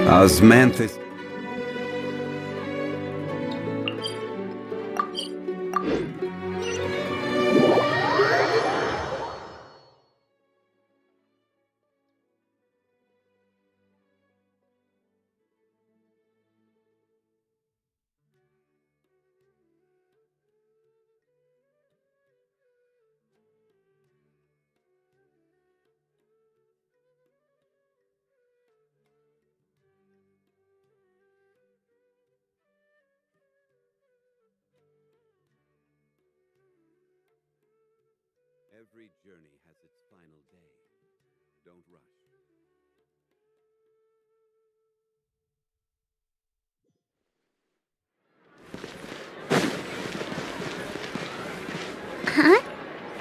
Osmanthus. Every journey has its final day. Don't rush. Huh?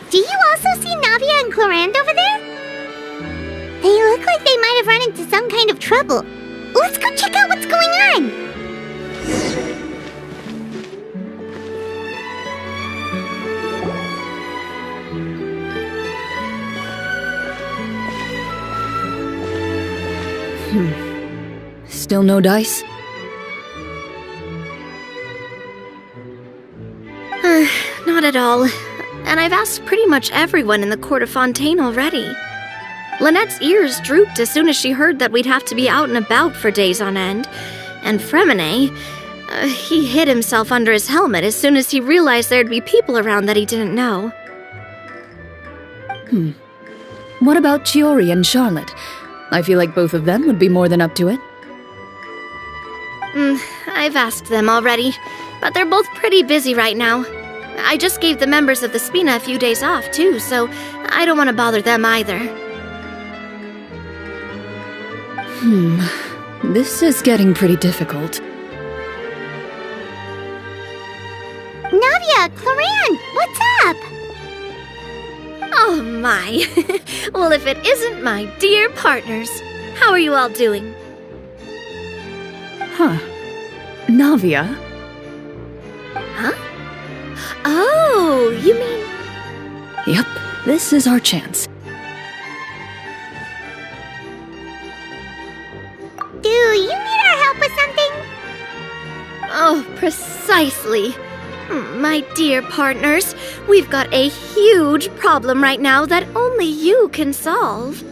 Do you also see Navia and Clorinde over there? They look like they might have run into some kind of trouble. Let's go check out what's going on! Still no dice? Not at all. And I've asked pretty much everyone in the court of Fontaine already. Lynette's ears drooped as soon as she heard that we'd have to be out and about for days on end. And Freminet, he hid himself under his helmet as soon as he realized there'd be people around that he didn't know. What about Chiori and Charlotte? I feel like both of them would be more than up to it. I've asked them already, but they're both pretty busy right now. I just gave the members of the Spina a few days off, too, so I don't want to bother them either. This is getting pretty difficult. Navia, Clorinde, what's up? Oh my. Well, if it isn't my dear partners. How are you all doing? Navia? Huh? Oh, you mean... Yep, this is our chance. Do you need our help with something? Oh, precisely. My dear partners, we've got a huge problem right now that only you can solve.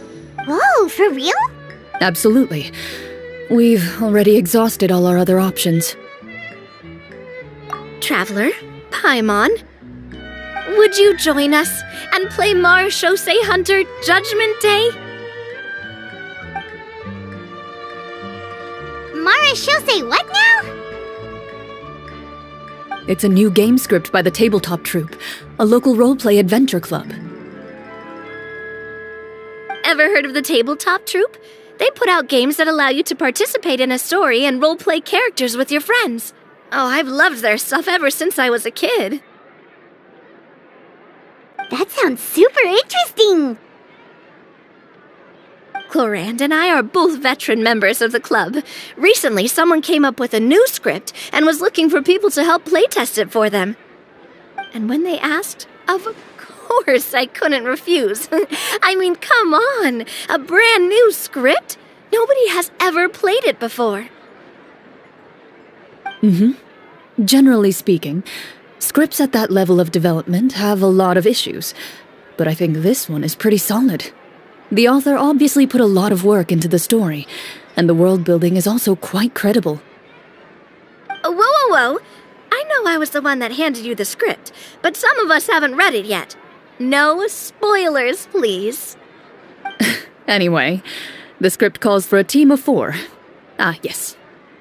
Whoa, for real? Absolutely. We've already exhausted all our other options. Traveler, Paimon, would you join us and play Marechaussee Hunter Judgment Day? Marechaussee what now? It's a new game script by the Tabletop Troupe, a local roleplay adventure club. Ever heard of the Tabletop Troupe? They put out games that allow you to participate in a story and roleplay characters with your friends. Oh, I've loved their stuff ever since I was a kid. That sounds super interesting! Clorinde and I are both veteran members of the club. Recently, someone came up with a new script and was looking for people to help playtest it for them. And when they asked, of course I couldn't refuse. I mean, come on! A brand new script? Nobody has ever played it before. Generally speaking, scripts at that level of development have a lot of issues, but I think this one is pretty solid. The author obviously put a lot of work into the story, and the world building is also quite credible. Whoa! I know I was the one that handed you the script, but some of us haven't read it yet. No spoilers, please. Anyway, the script calls for a team of 4. Ah, yes.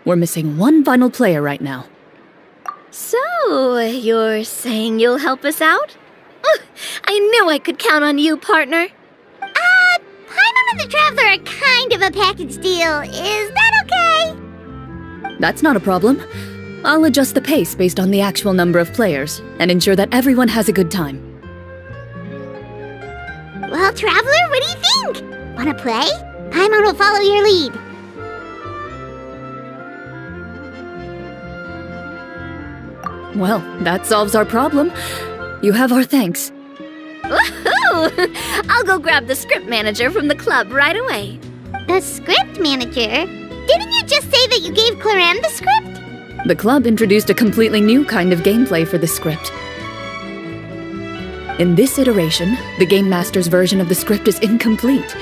We're missing one final player right now. So, you're saying you'll help us out? I knew I could count on you, partner. Paimon and the Traveler are kind of a package deal. Is that okay? That's not a problem. I'll adjust the pace based on the actual number of players and ensure that everyone has a good time. Well, Traveler, what do you think? Wanna play? Paimon will follow your lead. Well, that solves our problem. You have our thanks. Woohoo! I'll go grab the script manager from the club right away. The script manager? Didn't you just say that you gave Clorinde the script? The club introduced a completely new kind of gameplay for the script. In this iteration, the Game Master's version of the script is incomplete.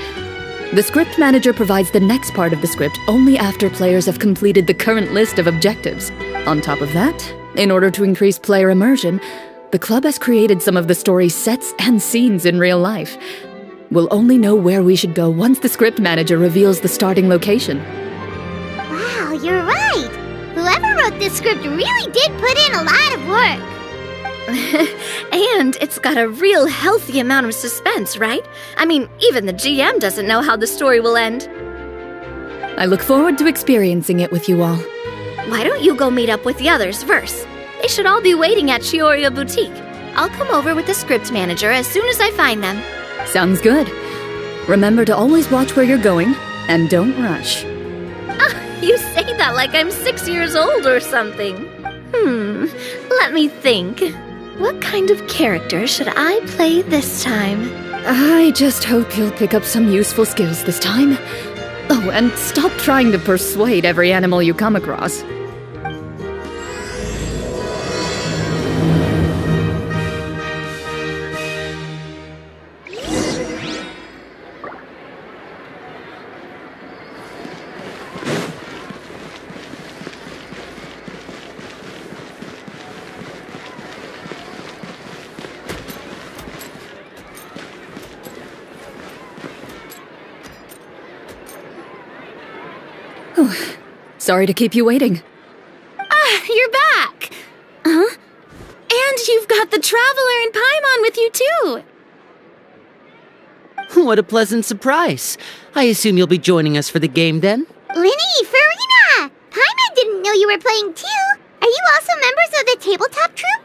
The script manager provides the next part of the script only after players have completed the current list of objectives. On top of that, in order to increase player immersion, the club has created some of the story's sets and scenes in real life. We'll only know where we should go once the script manager reveals the starting location. Wow, you're right! Whoever wrote this script really did put in a lot of work. And it's got a real healthy amount of suspense, right? I mean, even the GM doesn't know how the story will end. I look forward to experiencing it with you all. Why don't you go meet up with the others first? They should all be waiting at Chioria Boutique. I'll come over with the script manager as soon as I find them. Sounds good. Remember to always watch where you're going, and don't rush. You say that like I'm 6 years old or something. Let me think. What kind of character should I play this time? I just hope you'll pick up some useful skills this time. Oh, and stop trying to persuade every animal you come across. Oh, sorry to keep you waiting. You're back! Huh? And you've got the Traveler and Paimon with you, too! What a pleasant surprise. I assume you'll be joining us for the game, then? Lyney, Furina! Paimon didn't know you were playing too! Are you also members of the tabletop troupe?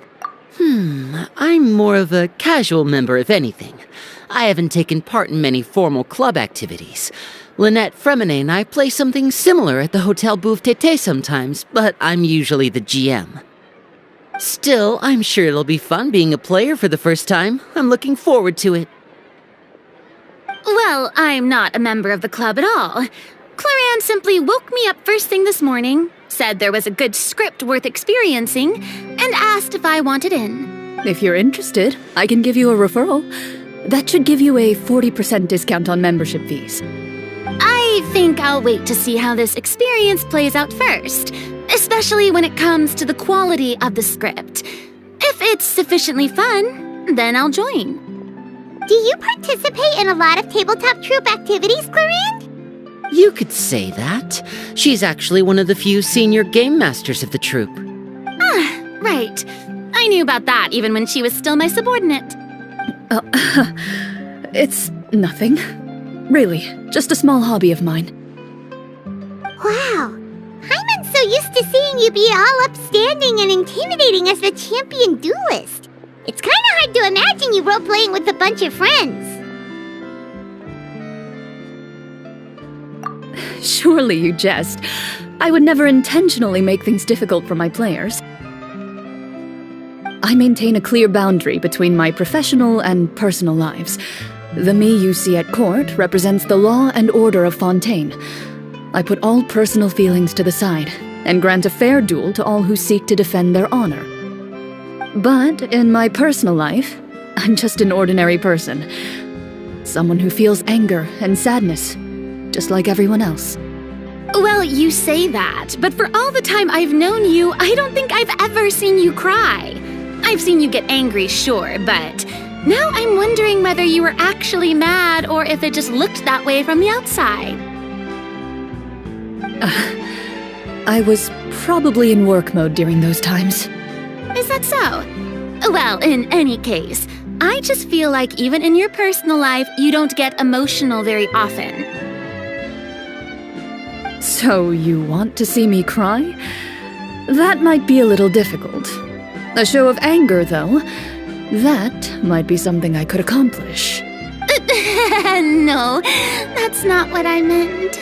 I'm more of a casual member, if anything. I haven't taken part in many formal club activities. Lynette, Freminet, and I play something similar at the Hotel Bouffe Tété sometimes, but I'm usually the GM. Still, I'm sure it'll be fun being a player for the first time. I'm looking forward to it. Well, I'm not a member of the club at all. Clorinde simply woke me up first thing this morning, said there was a good script worth experiencing, and asked if I wanted in. If you're interested, I can give you a referral. That should give you a 40% discount on membership fees. I think I'll wait to see how this experience plays out first, especially when it comes to the quality of the script. If it's sufficiently fun, then I'll join. Do you participate in a lot of tabletop troupe activities, Clorinde? You could say that. She's actually one of the few senior game masters of the troupe. Right. I knew about that even when she was still my subordinate. It's nothing. Really, just a small hobby of mine. Wow. Paimon's so used to seeing you be all upstanding and intimidating as the champion duelist. It's kind of hard to imagine you role-playing with a bunch of friends. Surely you jest. I would never intentionally make things difficult for my players. I maintain a clear boundary between my professional and personal lives. The me you see at court represents the law and order of Fontaine. I put all personal feelings to the side and grant a fair duel to all who seek to defend their honor. But in my personal life, I'm just an ordinary person. Someone who feels anger and sadness, just like everyone else. Well, you say that, but for all the time I've known you, I don't think I've ever seen you cry. I've seen you get angry, sure, but now I'm wondering whether you were actually mad or if it just looked that way from the outside. I was probably in work mode during those times. Is that so? Well, in any case, I just feel like even in your personal life, you don't get emotional very often. So you want to see me cry? That might be a little difficult. A show of anger, though, that might be something I could accomplish. No, that's not what I meant.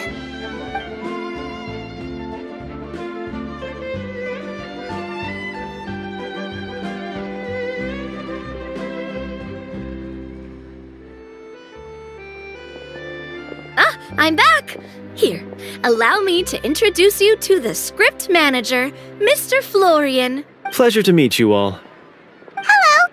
I'm back! Here, allow me to introduce you to the script manager, Mr. Florian. Pleasure to meet you all. Hello.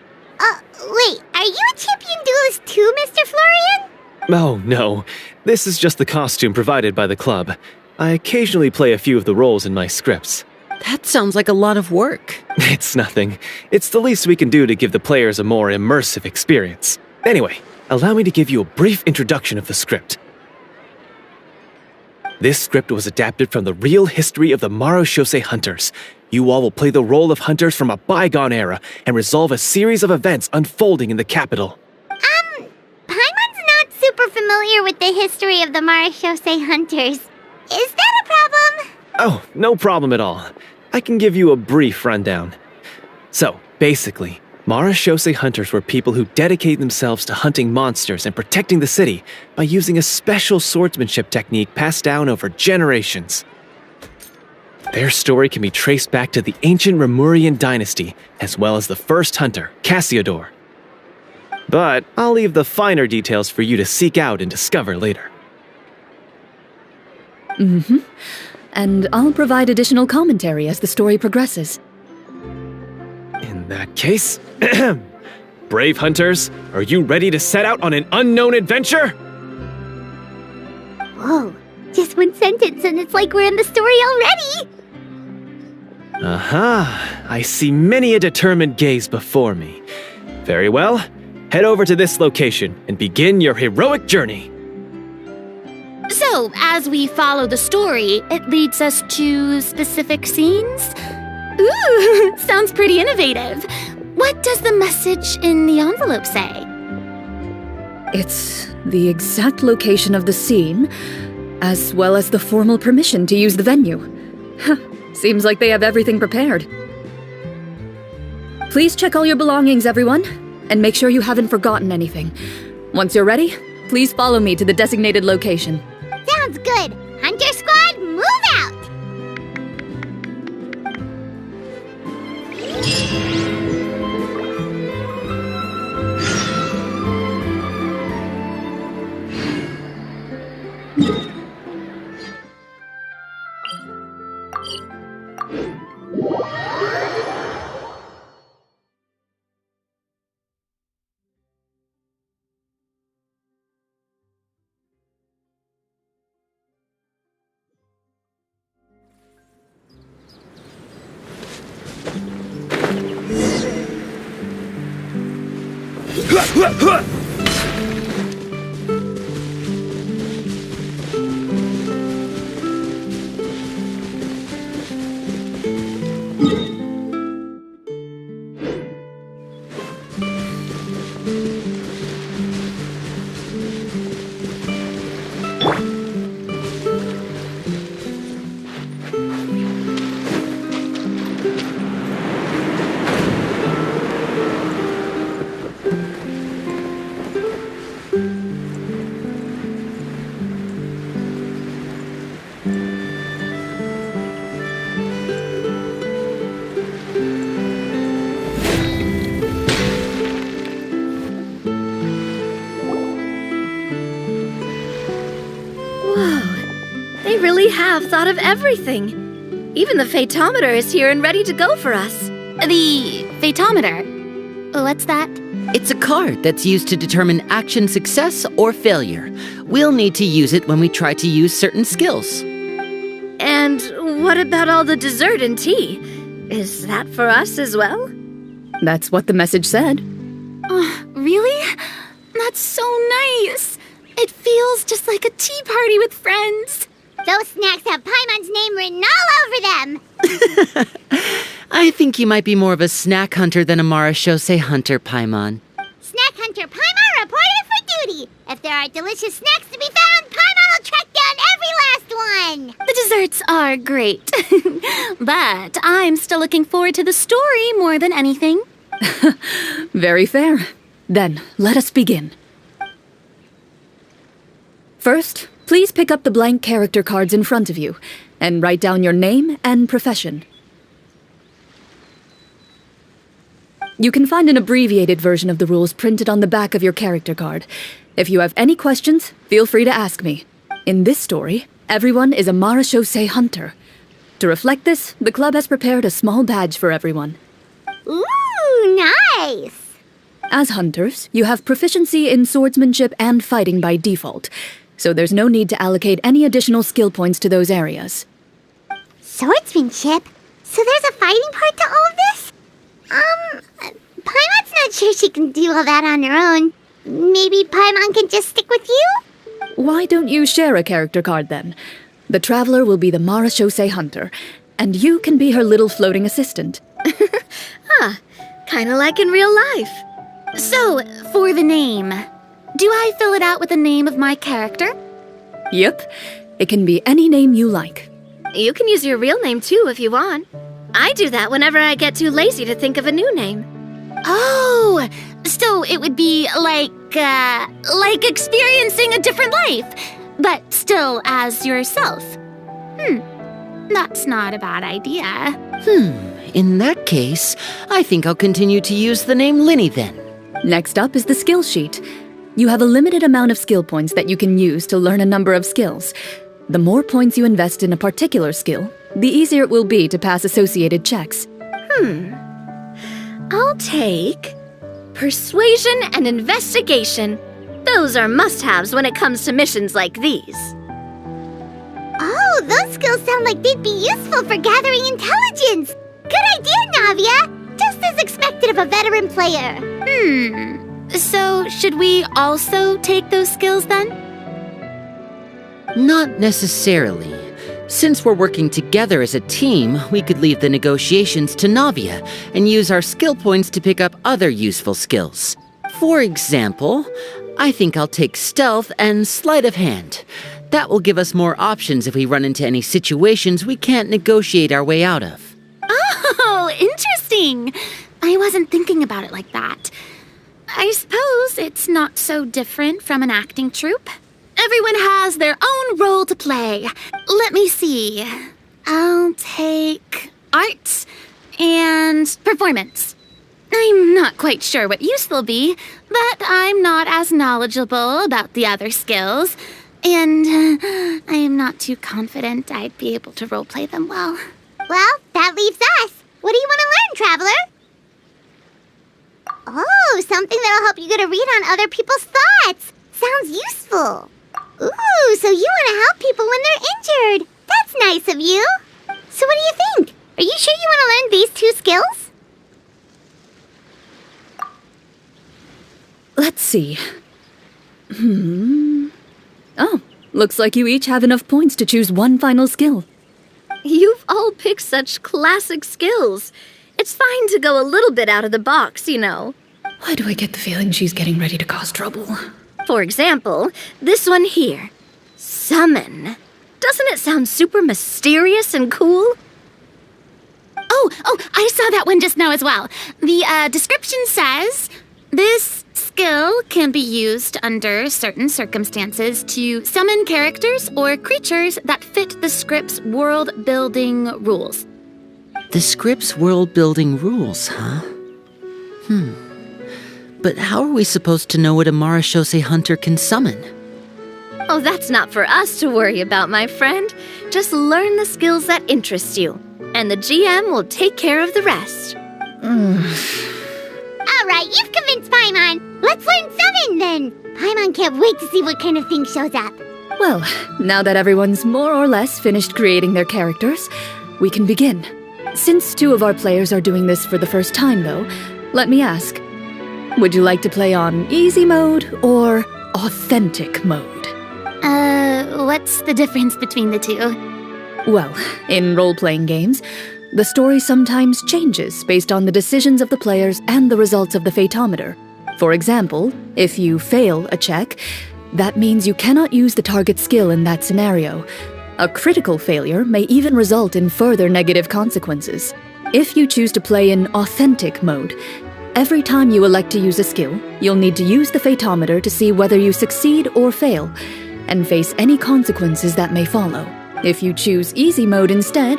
Wait, are you a champion duelist too, Mr. Florian? Oh, no. This is just the costume provided by the club. I occasionally play a few of the roles in my scripts. That sounds like a lot of work. It's nothing. It's the least we can do to give the players a more immersive experience. Anyway, allow me to give you a brief introduction of the script. This script was adapted from the real history of the Marechaussee Hunters. You all will play the role of hunters from a bygone era and resolve a series of events unfolding in the capital. Paimon's not super familiar with the history of the Marechaussee Hunters. Is that a problem? Oh, no problem at all. I can give you a brief rundown. So, basically, Marechaussee Hunters were people who dedicated themselves to hunting monsters and protecting the city by using a special swordsmanship technique passed down over generations. Their story can be traced back to the ancient Remurian dynasty, as well as the first hunter, Cassiodor. But I'll leave the finer details for you to seek out and discover later. And I'll provide additional commentary as the story progresses. In that case, brave hunters, are you ready to set out on an unknown adventure? Whoa, just one sentence and it's like we're in the story already! Aha, I see many a determined gaze before me. Very well, head over to this location and begin your heroic journey. So, as we follow the story, it leads us to specific scenes? Ooh, sounds pretty innovative. What does the message in the envelope say? It's the exact location of the scene, as well as the formal permission to use the venue. Seems like they have everything prepared. Please check all your belongings, everyone, and make sure you haven't forgotten anything. Once you're ready, please follow me to the designated location. Sounds good. Hunter Squad, move out! They really have thought of everything. Even the phaetometer is here and ready to go for us. The phaetometer? What's that? It's a card that's used to determine action success or failure. We'll need to use it when we try to use certain skills. And what about all the dessert and tea? Is that for us as well? That's what the message said. Really? That's so nice. It feels just like a tea party with friends. Those snacks have Paimon's name written all over them! I think you might be more of a snack hunter than a Marechaussee hunter, Paimon. Snack Hunter Paimon reported for duty! If there are delicious snacks to be found, Paimon will track down every last one! The desserts are great. But I'm still looking forward to the story more than anything. Very fair. Then, let us begin. First, please pick up the blank character cards in front of you, and write down your name and profession. You can find an abbreviated version of the rules printed on the back of your character card. If you have any questions, feel free to ask me. In this story, everyone is a marechaussee hunter. To reflect this, the club has prepared a small badge for everyone. Ooh, nice! As hunters, you have proficiency in swordsmanship and fighting by default, so there's no need to allocate any additional skill points to those areas. Swordsmanship? So there's a fighting part to all of this? Paimon's not sure she can do all that on her own. Maybe Paimon can just stick with you? Why don't you share a character card then? The Traveler will be the marechaussee hunter, and you can be her little floating assistant. Kinda like in real life. So, for the name, do I fill it out with the name of my character? Yep, it can be any name you like. You can use your real name too if you want. I do that whenever I get too lazy to think of a new name. Oh, so it would be like experiencing a different life, but still as yourself. That's not a bad idea. In that case, I think I'll continue to use the name Lyney then. Next up is the skill sheet. You have a limited amount of skill points that you can use to learn a number of skills. The more points you invest in a particular skill, the easier it will be to pass associated checks. I'll take persuasion and investigation. Those are must-haves when it comes to missions like these. Oh, those skills sound like they'd be useful for gathering intelligence! Good idea, Navia! Just as expected of a veteran player. So should we also take those skills then? Not necessarily. Since we're working together as a team, we could leave the negotiations to Navia and use our skill points to pick up other useful skills. For example, I think I'll take stealth and sleight of hand. That will give us more options if we run into any situations we can't negotiate our way out of. Oh, interesting. I wasn't thinking about it like that. I suppose it's not so different from an acting troupe. Everyone has their own role to play. Let me see. I'll take arts and performance. I'm not quite sure what use they'll be, but I'm not as knowledgeable about the other skills, and I am not too confident I'd be able to roleplay them well. Well, that leaves us. What do you want to learn, Traveler? Oh, something that'll help you get a read on other people's thoughts. Sounds useful. Ooh, so you want to help people when they're injured. That's nice of you. So what do you think? Are you sure you want to learn these 2 skills? Let's see. Oh, looks like you each have enough points to choose one final skill. You've all picked such classic skills. It's fine to go a little bit out of the box, you know. Why do I get the feeling she's getting ready to cause trouble? For example, this one here. Summon. Doesn't it sound super mysterious and cool? Oh, I saw that one just now as well. The description says, this skill can be used under certain circumstances to summon characters or creatures that fit the script's world-building rules. The script's world-building rules, huh? But how are we supposed to know what a marechaussee hunter can summon? Oh, that's not for us to worry about, my friend. Just learn the skills that interest you, and the GM will take care of the rest. All right, you've convinced Paimon. Let's learn summon then. Paimon can't wait to see what kind of thing shows up. Well, now that everyone's more or less finished creating their characters, we can begin. Since 2 of our players are doing this for the first time, though, let me ask, would you like to play on easy mode or authentic mode? What's the difference between the 2? Well, in role-playing games, the story sometimes changes based on the decisions of the players and the results of the fatometer. For example, if you fail a check, that means you cannot use the target skill in that scenario. A critical failure may even result in further negative consequences. If you choose to play in authentic mode, every time you elect to use a skill, you'll need to use the fatometer to see whether you succeed or fail, and face any consequences that may follow. If you choose easy mode instead,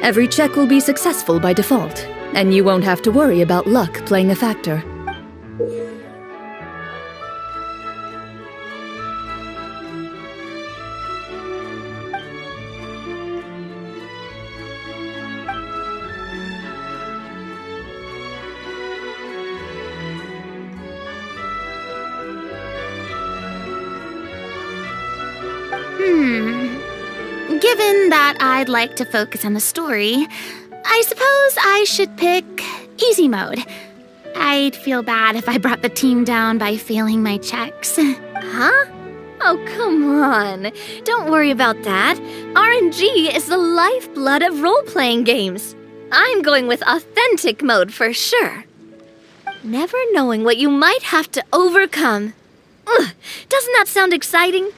every check will be successful by default, and you won't have to worry about luck playing a factor. given that I'd like to focus on the story, I suppose I should pick easy mode. I'd feel bad if I brought the team down by failing my checks. Huh? Oh, come on. Don't worry about that. RNG is the lifeblood of role-playing games. I'm going with authentic mode for sure. Never knowing what you might have to overcome. Ugh, doesn't that sound exciting?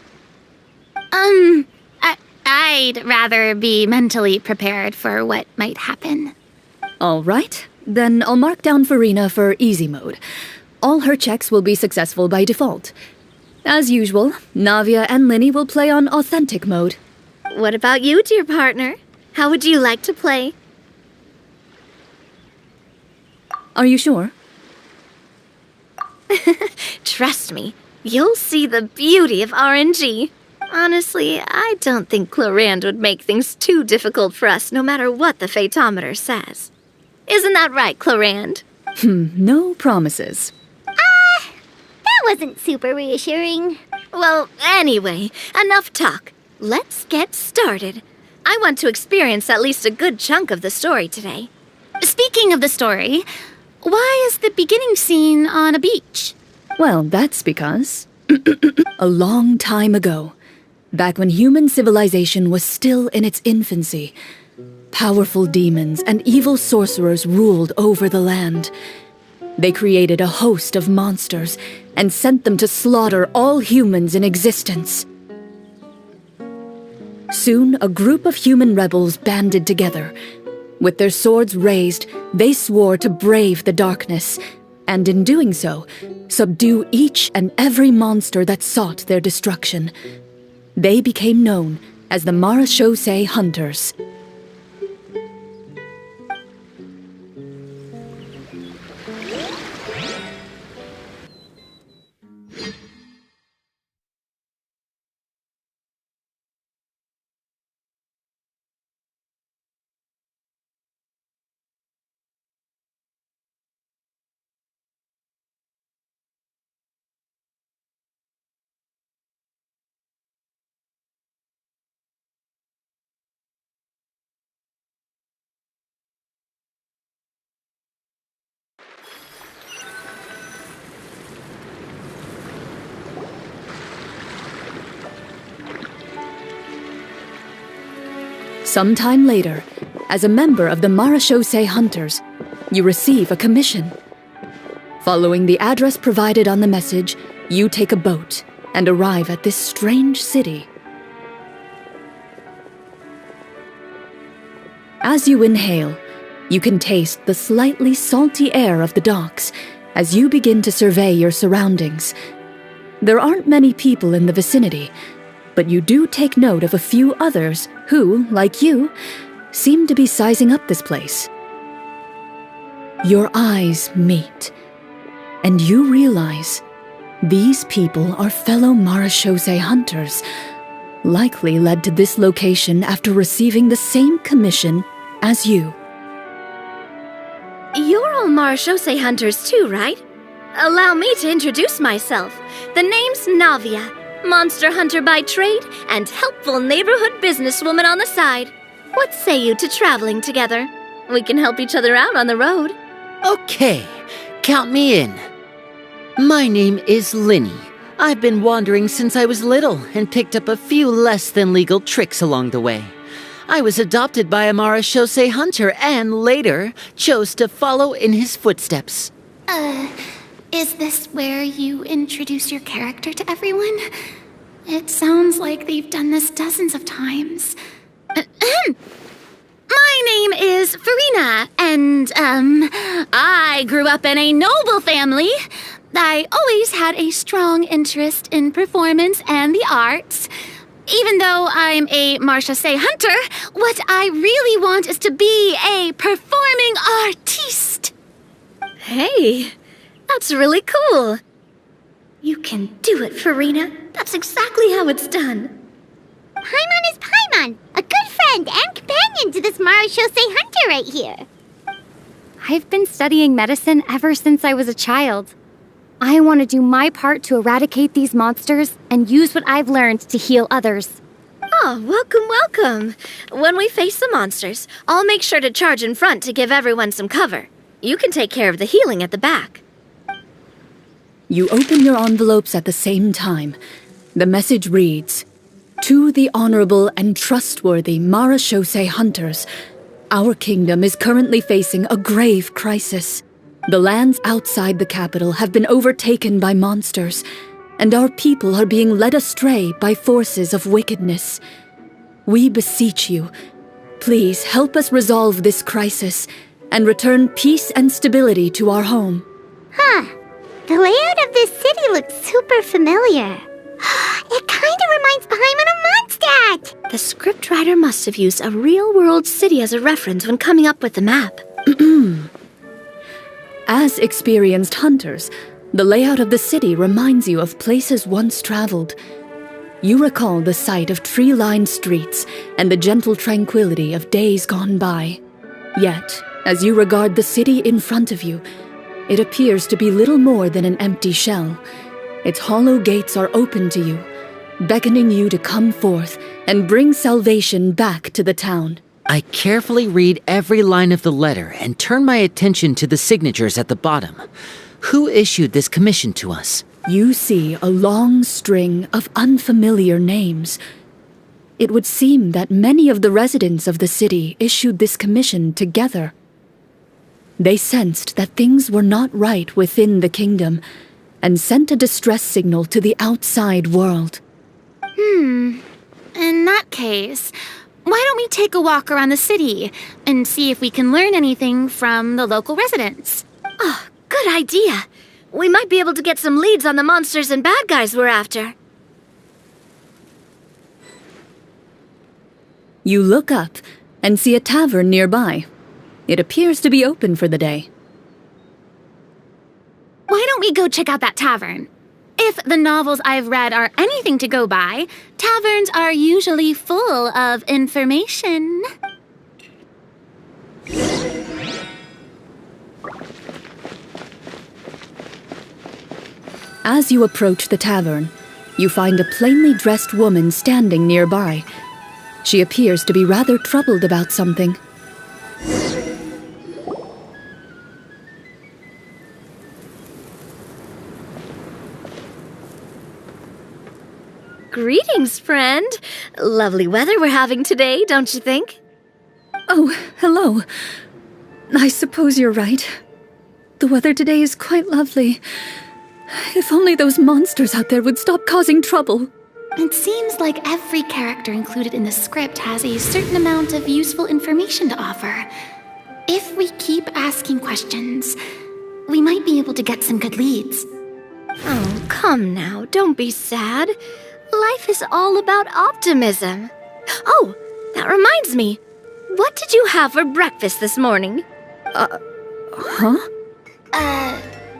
I'd rather be mentally prepared for what might happen. All right, then I'll mark down Furina for easy mode. All her checks will be successful by default. As usual, Navia and Lyney will play on authentic mode. What about you, dear partner? How would you like to play? Are you sure? Trust me, you'll see the beauty of RNG. Honestly, I don't think Clorinde would make things too difficult for us no matter what the phaetometer says. Isn't that right, Clorinde? No promises. That wasn't super reassuring. Well, anyway, enough talk. Let's get started. I want to experience at least a good chunk of the story today. Speaking of the story, why is the beginning scene on a beach? Well, that's because a long time ago, back when human civilization was still in its infancy, powerful demons and evil sorcerers ruled over the land. They created a host of monsters and sent them to slaughter all humans in existence. Soon, a group of human rebels banded together. With their swords raised, they swore to brave the darkness, and in doing so, subdue each and every monster that sought their destruction. They became known as the Marechaussee Hunters. Sometime later, as a member of the Marechaussee Hunters, you receive a commission. Following the address provided on the message, you take a boat and arrive at this strange city. As you inhale, you can taste the slightly salty air of the docks as you begin to survey your surroundings. There aren't many people in the vicinity, but you do take note of a few others who, like you, seem to be sizing up this place. Your eyes meet, and you realize these people are fellow Marechaussee Hunters, likely led to this location after receiving the same commission as you. You're all Marechaussee Hunters too, right? Allow me to introduce myself. The name's Navia. Monster hunter by trade, and helpful neighborhood businesswoman on the side. What say you to traveling together? We can help each other out on the road. Okay, count me in. My name is Lyney. I've been wandering since I was little and picked up a few less than legal tricks along the way. I was adopted by a Marechaussee hunter and later chose to follow in his footsteps. Is this where you introduce your character to everyone? It sounds like they've done this dozens of times. My name is Furina, and, I grew up in a noble family. I always had a strong interest in performance and the arts. Even though I'm a Marechaussee hunter, what I really want is to be a performing artiste. Hey, that's really cool. You can do it, Furina. That's exactly how it's done. Paimon is Paimon, a good friend and companion to this Marechaussee Hunter right here. I've been studying medicine ever since I was a child. I want to do my part to eradicate these monsters and use what I've learned to heal others. Ah, welcome, welcome. When we face the monsters, I'll make sure to charge in front to give everyone some cover. You can take care of the healing at the back. You open your envelopes at the same time. The message reads, "To the honorable and trustworthy Marechaussee hunters, our kingdom is currently facing a grave crisis. The lands outside the capital have been overtaken by monsters, and our people are being led astray by forces of wickedness. We beseech you, please help us resolve this crisis and return peace and stability to our home." Huh. The layout of this city looks super familiar. It kind of reminds Paimon of Mondstadt. The scriptwriter must have used a real-world city as a reference when coming up with the map. As experienced hunters, the layout of the city reminds you of places once traveled. You recall the sight of tree-lined streets and the gentle tranquility of days gone by. Yet, as you regard the city in front of you, it appears to be little more than an empty shell. Its hollow gates are open to you, beckoning you to come forth and bring salvation back to the town. I carefully read every line of the letter and turn my attention to the signatures at the bottom. Who issued this commission to us? You see a long string of unfamiliar names. It would seem that many of the residents of the city issued this commission together. They sensed that things were not right within the kingdom and sent a distress signal to the outside world. In that case, why don't we take a walk around the city and see if we can learn anything from the local residents? Oh, good idea. We might be able to get some leads on the monsters and bad guys we're after. You look up and see a tavern nearby. It appears to be open for the day. Why don't we go check out that tavern? If the novels I've read are anything to go by, taverns are usually full of information. As you approach the tavern, you find a plainly dressed woman standing nearby. She appears to be rather troubled about something. Greetings, friend. Lovely weather we're having today, don't you think? Oh, hello. I suppose you're right. The weather today is quite lovely. If only those monsters out there would stop causing trouble. It seems like every character included in the script has a certain amount of useful information to offer. If we keep asking questions, we might be able to get some good leads. Oh, come now, don't be sad. Life is all about optimism. Oh, that reminds me. What did you have for breakfast this morning? Huh?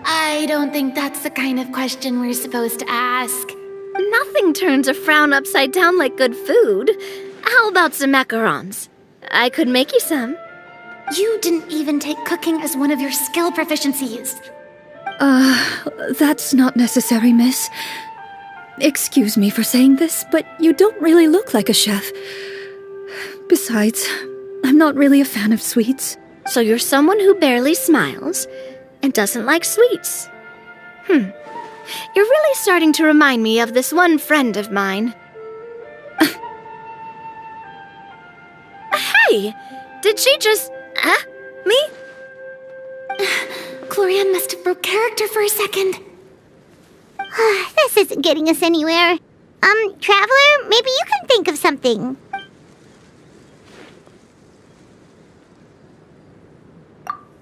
I don't think that's the kind of question we're supposed to ask. Nothing turns a frown upside down like good food. How about some macarons? I could make you some. You didn't even take cooking as one of your skill proficiencies. That's not necessary, miss. Excuse me for saying this, but you don't really look like a chef. Besides, I'm not really a fan of sweets. So you're someone who barely smiles and doesn't like sweets. You're really starting to remind me of this one friend of mine. Hey! Did she just... me? Clorinde must have broke character for a second. This isn't getting us anywhere. Traveler, maybe you can think of something.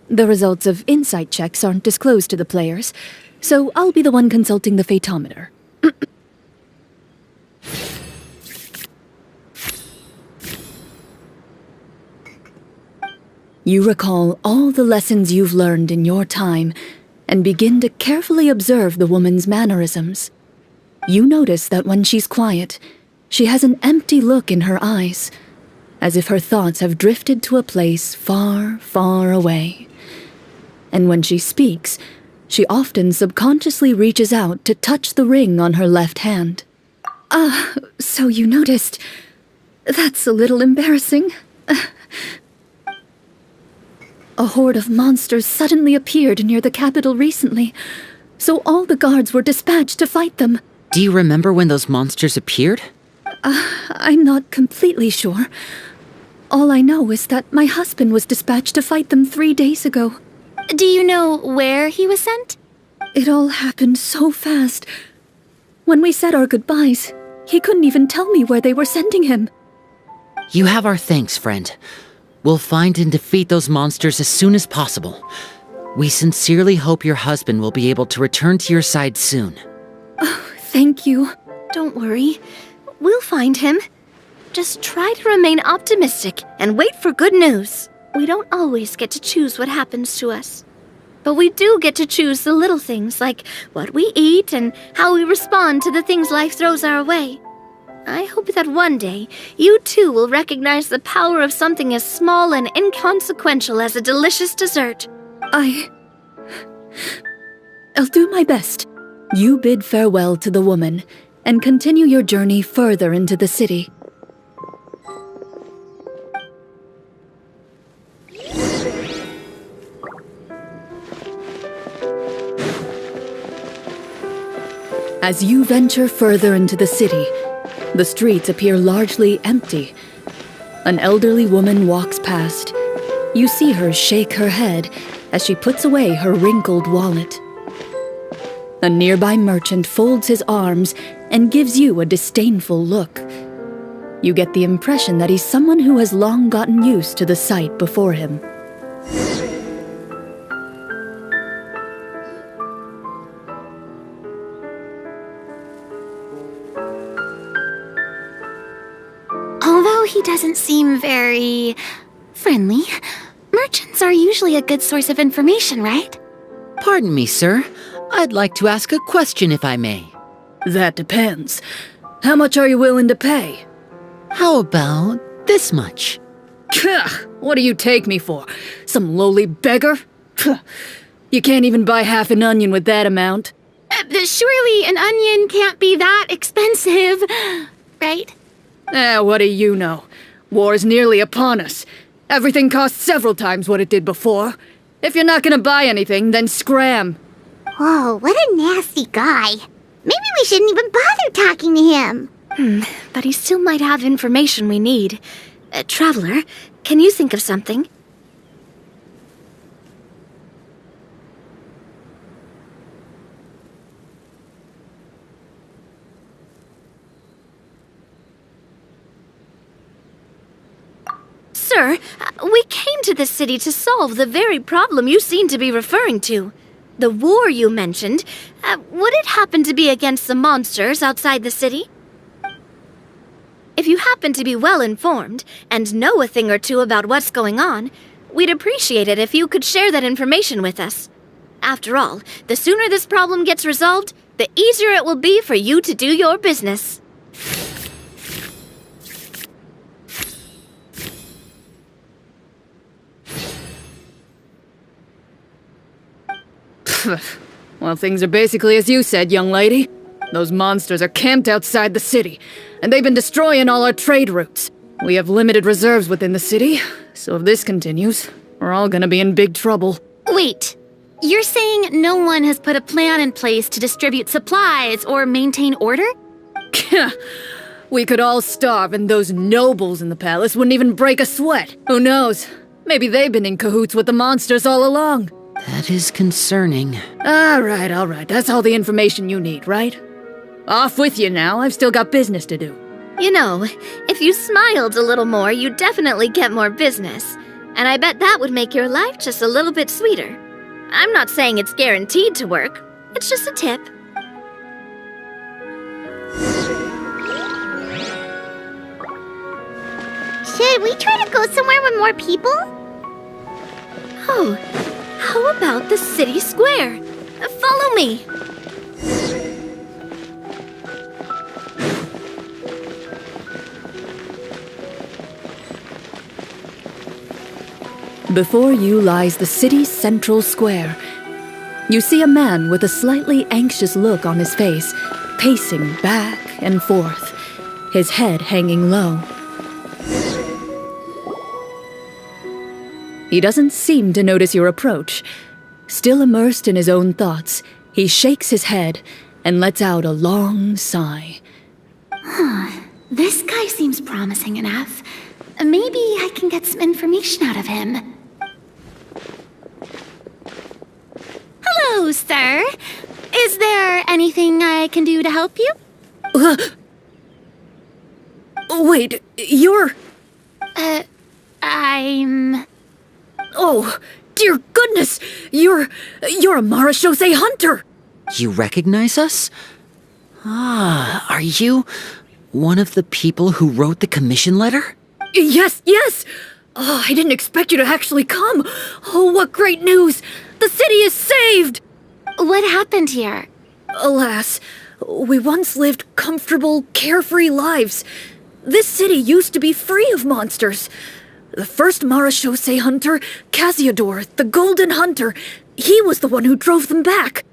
The results of insight checks aren't disclosed to the players, so I'll be the one consulting the phaetometer. You recall all the lessons you've learned in your time and begin to carefully observe the woman's mannerisms. You notice that when she's quiet, she has an empty look in her eyes, as if her thoughts have drifted to a place far, far away. And when she speaks, she often subconsciously reaches out to touch the ring on her left hand. So you noticed. That's a little embarrassing. A horde of monsters suddenly appeared near the capital recently, so all the guards were dispatched to fight them. Do you remember when those monsters appeared? I'm not completely sure. All I know is that my husband was dispatched to fight them 3 days ago. Do you know where he was sent? It all happened so fast. When we said our goodbyes, he couldn't even tell me where they were sending him. You have our thanks, friend. We'll find and defeat those monsters as soon as possible. We sincerely hope your husband will be able to return to your side soon. Oh, thank you. Don't worry. We'll find him. Just try to remain optimistic and wait for good news. We don't always get to choose what happens to us. But we do get to choose the little things like what we eat and how we respond to the things life throws our way. I hope that one day, you too will recognize the power of something as small and inconsequential as a delicious dessert. I'll do my best. You bid farewell to the woman, and continue your journey further into the city. As you venture further into the city, the streets appear largely empty. An elderly woman walks past. You see her shake her head as she puts away her wrinkled wallet. A nearby merchant folds his arms and gives you a disdainful look. You get the impression that he's someone who has long gotten used to the sight before him. Although he doesn't seem very friendly, merchants are usually a good source of information, right? Pardon me, sir. I'd like to ask a question if I may. That depends. How much are you willing to pay? How about this much? What do you take me for? Some lowly beggar? You can't even buy half an onion with that amount. Surely an onion can't be that expensive, right? What do you know? War's nearly upon us. Everything costs several times what it did before. If you're not gonna buy anything, then scram. Whoa, what a nasty guy. Maybe we shouldn't even bother talking to him. But he still might have information we need. Traveler, can you think of something? Sir, we came to this city to solve the very problem you seem to be referring to. The war you mentioned, would it happen to be against the monsters outside the city? If you happen to be well informed and know a thing or two about what's going on, we'd appreciate it if you could share that information with us. After all, the sooner this problem gets resolved, the easier it will be for you to do your business. Well, things are basically as you said, young lady. Those monsters are camped outside the city, and they've been destroying all our trade routes. We have limited reserves within the city, so if this continues, we're all gonna be in big trouble. Wait, you're saying no one has put a plan in place to distribute supplies or maintain order? We could all starve, and those nobles in the palace wouldn't even break a sweat. Who knows? Maybe they've been in cahoots with the monsters all along. That is concerning. All right. That's all the information you need, right? Off with you now. I've still got business to do. You know, if you smiled a little more, you'd definitely get more business. And I bet that would make your life just a little bit sweeter. I'm not saying it's guaranteed to work. It's just a tip. Should we try to go somewhere with more people? Oh, how about the city square? Follow me. Before you lies the city's central square. You see a man with a slightly anxious look on his face, pacing back and forth, his head hanging low. He doesn't seem to notice your approach. Still immersed in his own thoughts, he shakes his head and lets out a long sigh. This guy seems promising enough. Maybe I can get some information out of him. Hello, sir. Is there anything I can do to help you? Wait, you're... I'm... Oh, dear goodness! You're a Marechaussee hunter! You recognize us? Ah, are you one of the people who wrote the commission letter? Yes! Oh, I didn't expect you to actually come! Oh, what great news! The city is saved! What happened here? Alas, we once lived comfortable, carefree lives. This city used to be free of monsters. The first Marechaussee hunter, Casiodor, the Golden Hunter, he was the one who drove them back.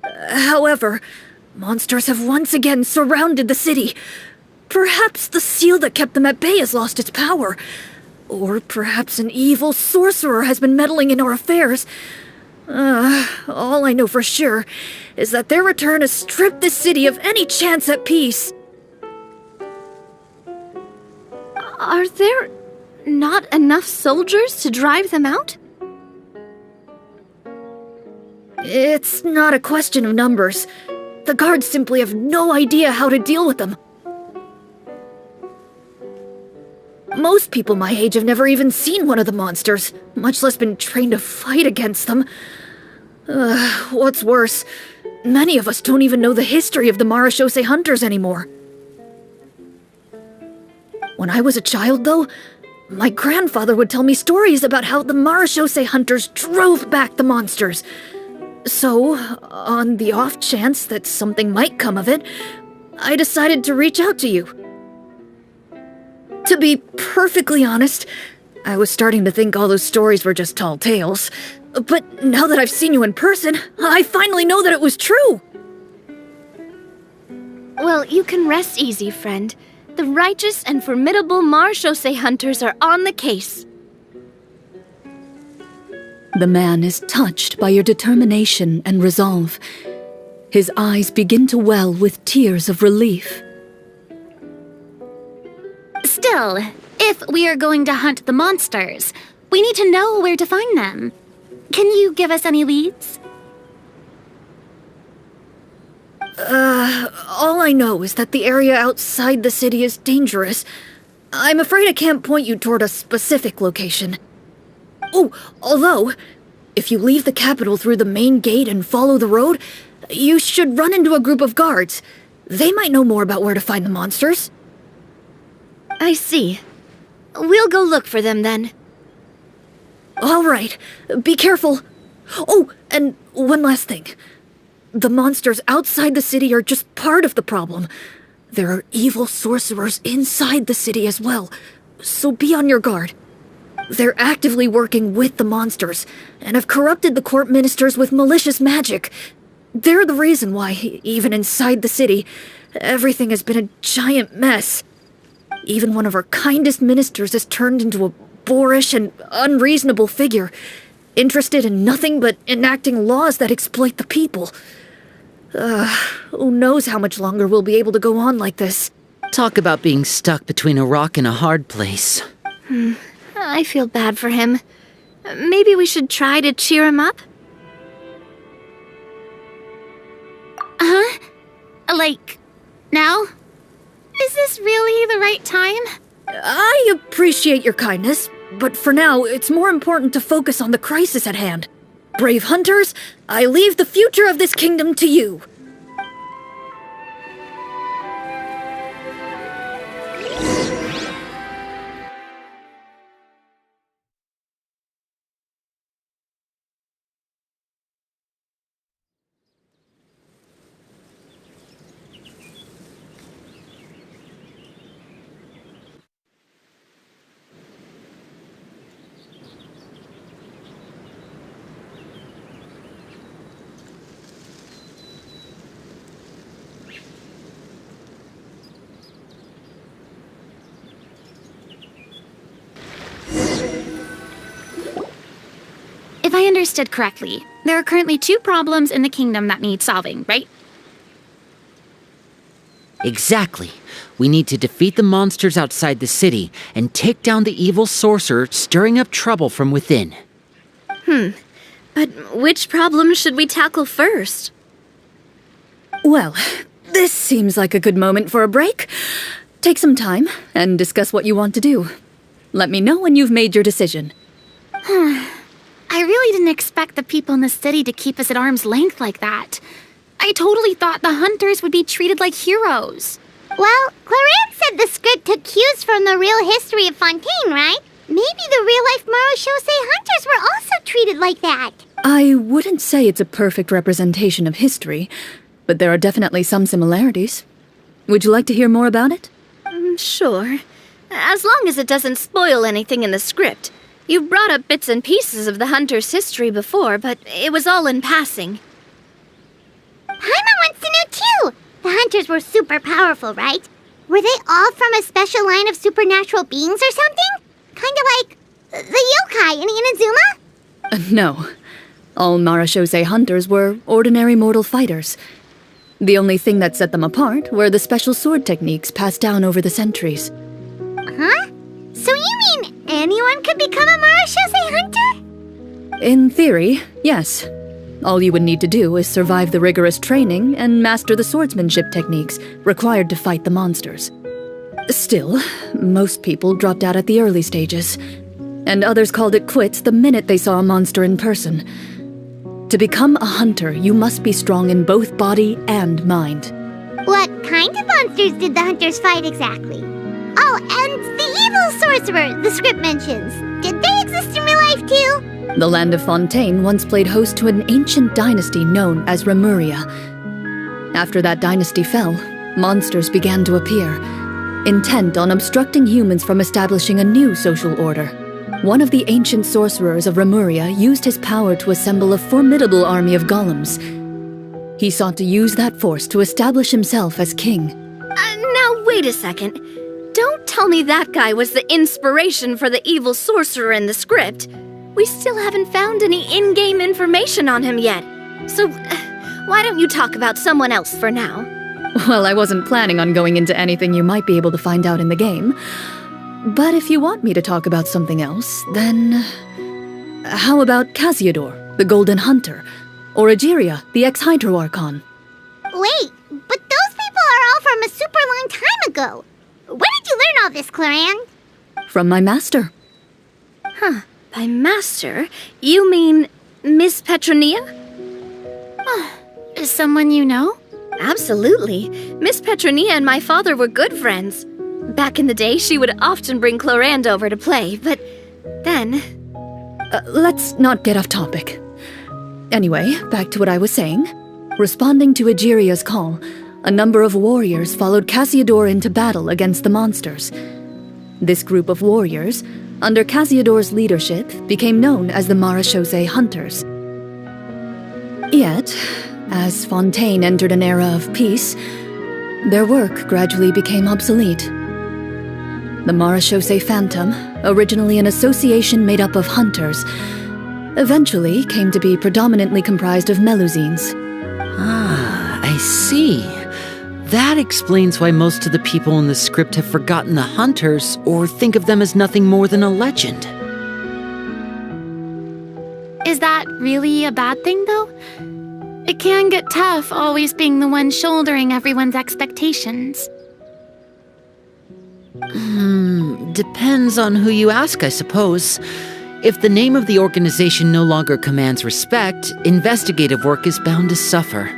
However, monsters have once again surrounded the city. Perhaps the seal that kept them at bay has lost its power. Or perhaps an evil sorcerer has been meddling in our affairs. All I know for sure is that their return has stripped this city of any chance at peace. Are there not enough soldiers to drive them out? It's not a question of numbers. The guards simply have no idea how to deal with them. Most people my age have never even seen one of the monsters, much less been trained to fight against them. What's worse, many of us don't even know the history of the Marechaussee hunters anymore. When I was a child, though, my grandfather would tell me stories about how the Marechaussee hunters drove back the monsters. So, on the off chance that something might come of it, I decided to reach out to you. To be perfectly honest, I was starting to think all those stories were just tall tales. But now that I've seen you in person, I finally know that it was true! Well, you can rest easy, friend. The righteous and formidable Marechaussee hunters are on the case. The man is touched by your determination and resolve. His eyes begin to well with tears of relief. Still, if we are going to hunt the monsters, we need to know where to find them. Can you give us any leads? All I know is that the area outside the city is dangerous. I'm afraid I can't point you toward a specific location. Oh, although, if you leave the capital through the main gate and follow the road, you should run into a group of guards. They might know more about where to find the monsters. I see. We'll go look for them then. All right, be careful. Oh, and one last thing. The monsters outside the city are just part of the problem. There are evil sorcerers inside the city as well, so be on your guard. They're actively working with the monsters, and have corrupted the court ministers with malicious magic. They're the reason why, even inside the city, everything has been a giant mess. Even one of our kindest ministers has turned into a boorish and unreasonable figure, interested in nothing but enacting laws that exploit the people. Who knows how much longer we'll be able to go on like this. Talk about being stuck between a rock and a hard place. I feel bad for him. Maybe we should try to cheer him up? Huh? Like, now? Is this really the right time? I appreciate your kindness, but for now, it's more important to focus on the crisis at hand. Brave hunters, I leave the future of this kingdom to you. I understood correctly, there are currently 2 problems in the kingdom that need solving, right? Exactly. We need to defeat the monsters outside the city and take down the evil sorcerer stirring up trouble from within. But which problem should we tackle first? Well, this seems like a good moment for a break. Take some time and discuss what you want to do. Let me know when you've made your decision. I really didn't expect the people in the city to keep us at arm's length like that. I totally thought the hunters would be treated like heroes. Well, Clorinde said the script took cues from the real history of Fontaine, right? Maybe the real-life Marachose hunters were also treated like that. I wouldn't say it's a perfect representation of history, but there are definitely some similarities. Would you like to hear more about it? Sure. As long as it doesn't spoil anything in the script. You brought up bits and pieces of the hunter's history before, but it was all in passing. Paimon wants to know too! The hunters were super powerful, right? Were they all from a special line of supernatural beings or something? Kind of like the yokai in Inazuma? No. All Marachose hunters were ordinary mortal fighters. The only thing that set them apart were the special sword techniques passed down over the centuries. Huh? So you mean anyone could become a Marachose hunter? In theory, yes. All you would need to do is survive the rigorous training and master the swordsmanship techniques required to fight the monsters. Still, most people dropped out at the early stages, and others called it quits the minute they saw a monster in person. To become a hunter, you must be strong in both body and mind. What kind of monsters did the hunters fight exactly? Oh, and the evil sorcerer the script mentions. Did they exist in real life too? The land of Fontaine once played host to an ancient dynasty known as Rapperia. After that dynasty fell, monsters began to appear, intent on obstructing humans from establishing a new social order. One of the ancient sorcerers of Rapperia used his power to assemble a formidable army of golems. He sought to use that force to establish himself as king. Now wait a second. Don't tell me that guy was the inspiration for the evil sorcerer in the script. We still haven't found any in-game information on him yet. So, why don't you talk about someone else for now? Well, I wasn't planning on going into anything you might be able to find out in the game. But if you want me to talk about something else, then... how about Casiodor, the Golden Hunter? Or Egeria, the ex-Hydro Archon? Wait, but those people are all from a super long time ago. Where did you learn all this, Clorinde? From my master. By master, you mean Miss Petronia? Is someone you know? Absolutely. Miss Petronia and my father were good friends. Back in the day, she would often bring Clorinde over to play, but then... Let's not get off topic. Anyway, back to what I was saying. Responding to Egeria's call, a number of warriors followed Casiodor into battle against the monsters. This group of warriors, under Casiodor's leadership, became known as the Marachose Hunters. Yet, as Fontaine entered an era of peace, their work gradually became obsolete. The Marachose Phantom, originally an association made up of hunters, eventually came to be predominantly comprised of melusines. I see. That explains why most of the people in the script have forgotten the hunters or think of them as nothing more than a legend. Is that really a bad thing, though? It can get tough always being the one shouldering everyone's expectations. Depends on who you ask, I suppose. If the name of the organization no longer commands respect, investigative work is bound to suffer.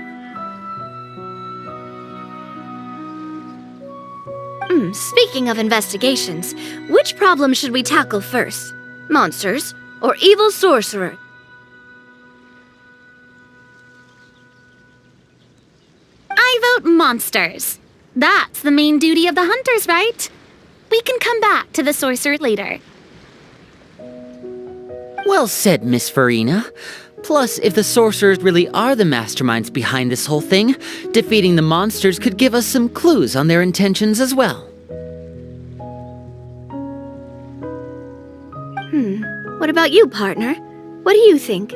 Speaking of investigations, which problem should we tackle first? Monsters or evil sorcerer? I vote monsters. That's the main duty of the hunters, right? We can come back to the sorcerer later. Well said, Miss Furina. Plus, if the sorcerers really are the masterminds behind this whole thing, defeating the monsters could give us some clues on their intentions as well. What about you, partner? What do you think?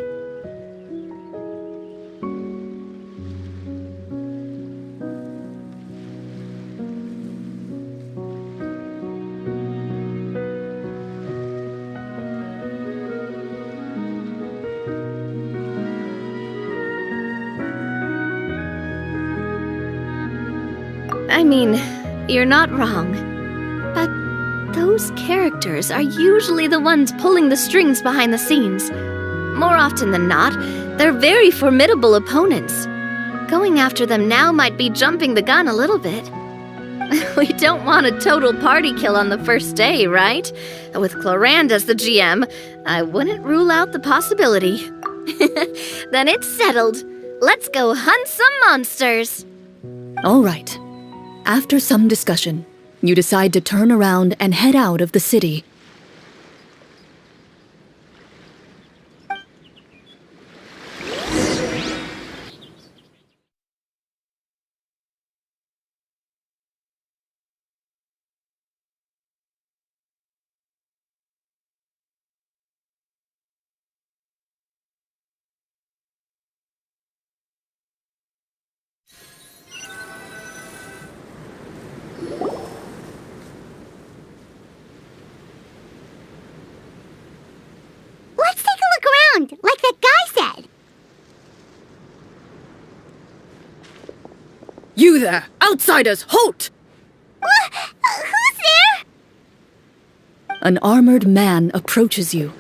I mean, you're not wrong. But those characters are usually the ones pulling the strings behind the scenes. More often than not, they're very formidable opponents. Going after them now might be jumping the gun a little bit. We don't want a total party kill on the first day, right? With Clorinde as the GM, I wouldn't rule out the possibility. Then it's settled. Let's go hunt some monsters. All right. After some discussion, you decide to turn around and head out of the city. Let's take a look around, like that guy said. You there! Outsiders, halt! Who's there? An armored man approaches you.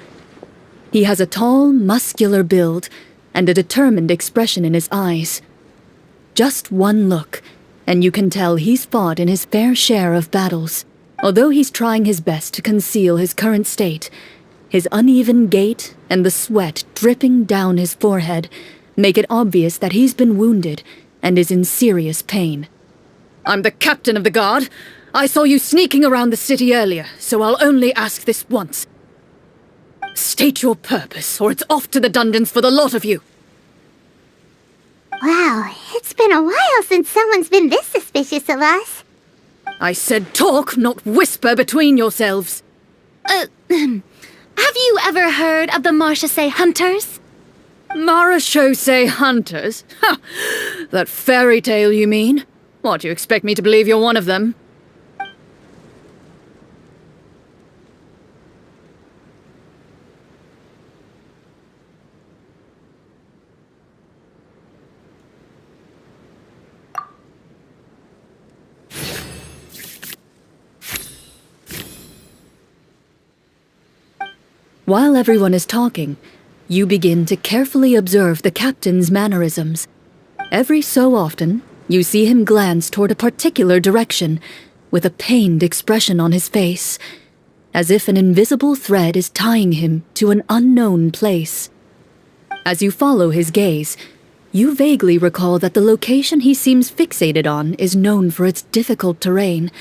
He has a tall, muscular build and a determined expression in his eyes. Just one look, and you can tell he's fought in his fair share of battles. Although he's trying his best to conceal his current state, his uneven gait and the sweat dripping down his forehead make it obvious that he's been wounded and is in serious pain. I'm the captain of the guard. I saw you sneaking around the city earlier, so I'll only ask this once. State your purpose, or it's off to the dungeons for the lot of you. Wow, it's been a while since someone's been this suspicious of us. I said talk, not whisper between yourselves. Have you ever heard of the Marchese Hunters? Marechaussee hunters? Ha! That fairy tale, you mean? What, do you expect me to believe you're one of them? While everyone is talking, you begin to carefully observe the captain's mannerisms. Every so often, you see him glance toward a particular direction, with a pained expression on his face, as if an invisible thread is tying him to an unknown place. As you follow his gaze, you vaguely recall that the location he seems fixated on is known for its difficult terrain.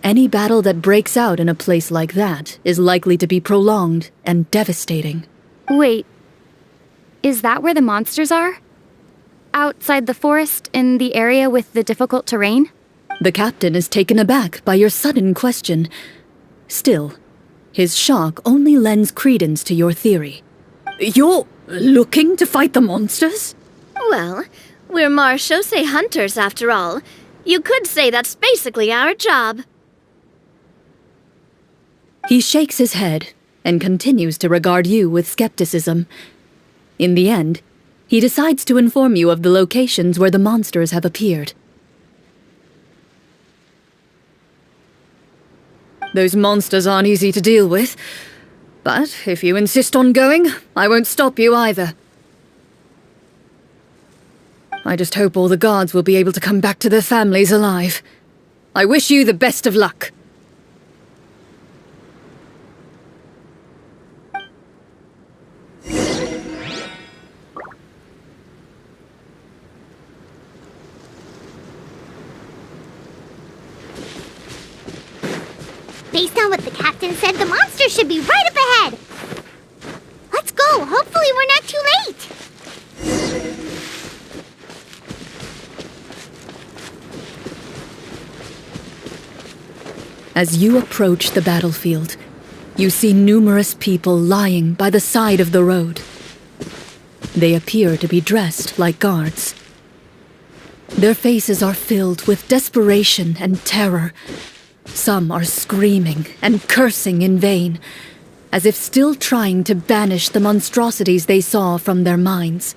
Any battle that breaks out in a place like that is likely to be prolonged and devastating. Wait, is that where the monsters are? Outside the forest, in the area with the difficult terrain? The captain is taken aback by your sudden question. Still, his shock only lends credence to your theory. You're looking to fight the monsters? Well, we're Marechaussee hunters after all. You could say that's basically our job. He shakes his head and continues to regard you with skepticism. In the end, he decides to inform you of the locations where the monsters have appeared. Those monsters aren't easy to deal with, but if you insist on going, I won't stop you either. I just hope all the guards will be able to come back to their families alive. I wish you the best of luck. Based on what the captain said, the monster should be right up ahead. Let's go. Hopefully we're not too late. As you approach the battlefield, You see numerous people lying by the side of the road. They appear to be dressed like guards. Their faces are filled with desperation and terror. Some are screaming and cursing in vain, as if still trying to banish the monstrosities they saw from their minds.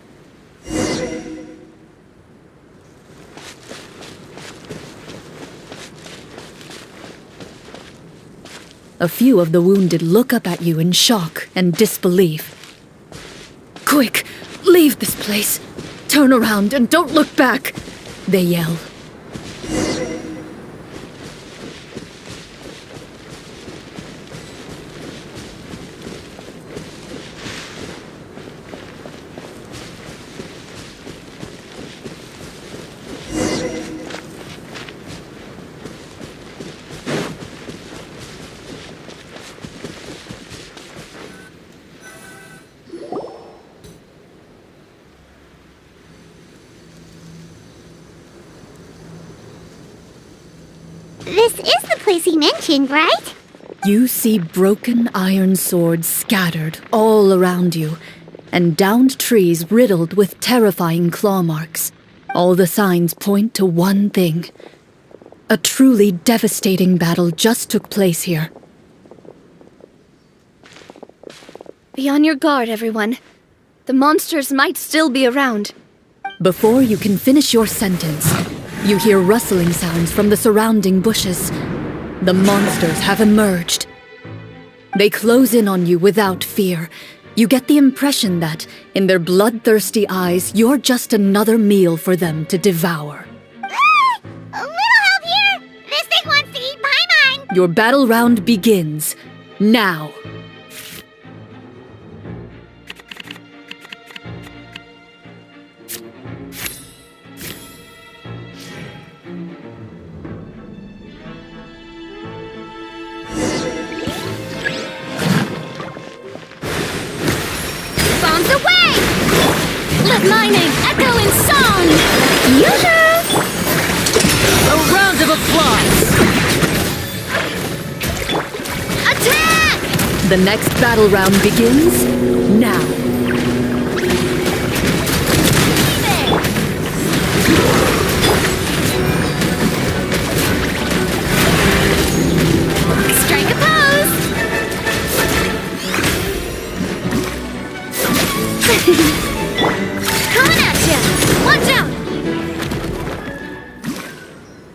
A few of the wounded look up at you in shock and disbelief. "Quick, leave this place! Turn around and don't look back!" they yell. This is the place he mentioned, right? You see broken iron swords scattered all around you, and downed trees riddled with terrifying claw marks. All the signs point to one thing. A truly devastating battle just took place here. Be on your guard, everyone. The monsters might still be around. Before you can finish your sentence, you hear rustling sounds from the surrounding bushes. The monsters have emerged. They close in on you without fear. You get the impression that, in their bloodthirsty eyes, you're just another meal for them to devour. A little help here! This thing wants to eat Paimon! Your battle round begins now. Bombs away! Let my name echo in song! A round of applause! Attack! The next battle round begins now. Strike a pose! Coming at ya! Watch out!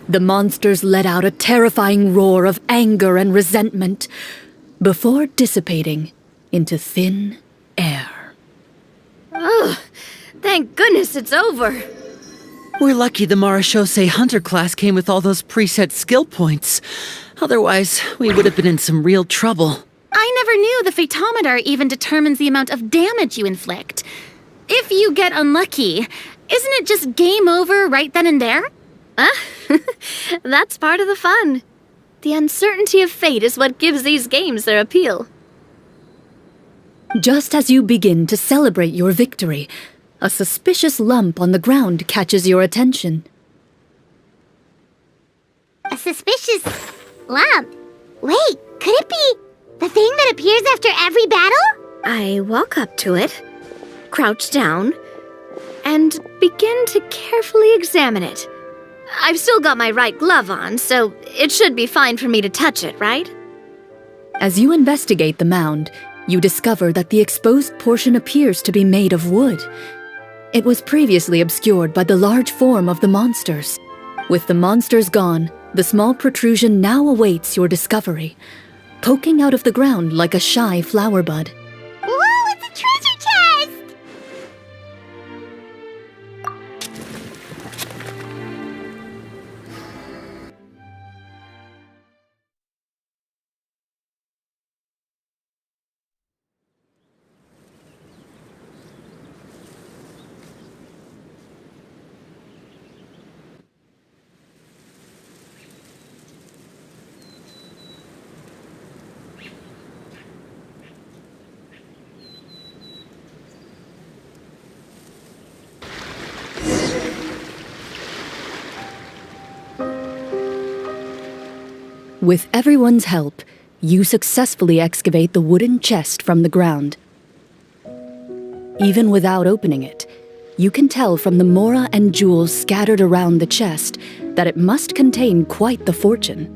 The monsters let out a terrifying roar of anger and resentment before dissipating into thin air. Ugh, thank goodness it's over. We're lucky the Marashose Hunter class came with all those preset skill points. Otherwise, we would have been in some real trouble. I never knew the photometer even determines the amount of damage you inflict. If you get unlucky, isn't it just game over right then and there? That's part of the fun. The uncertainty of fate is what gives these games their appeal. Just as you begin to celebrate your victory, a suspicious lump on the ground catches your attention. A suspicious lump. Wait, could it be the thing that appears after every battle? I walk up to it, crouch down, and begin to carefully examine it. I've still got my right glove on, so it should be fine for me to touch it, right? As you investigate the mound, you discover that the exposed portion appears to be made of wood. It was previously obscured by the large form of the monsters. With the monsters gone, the small protrusion now awaits your discovery, poking out of the ground like a shy flower bud. Whoa, it's a treasure chest! With everyone's help, you successfully excavate the wooden chest from the ground. Even without opening it, you can tell from the mora and jewels scattered around the chest that it must contain quite the fortune.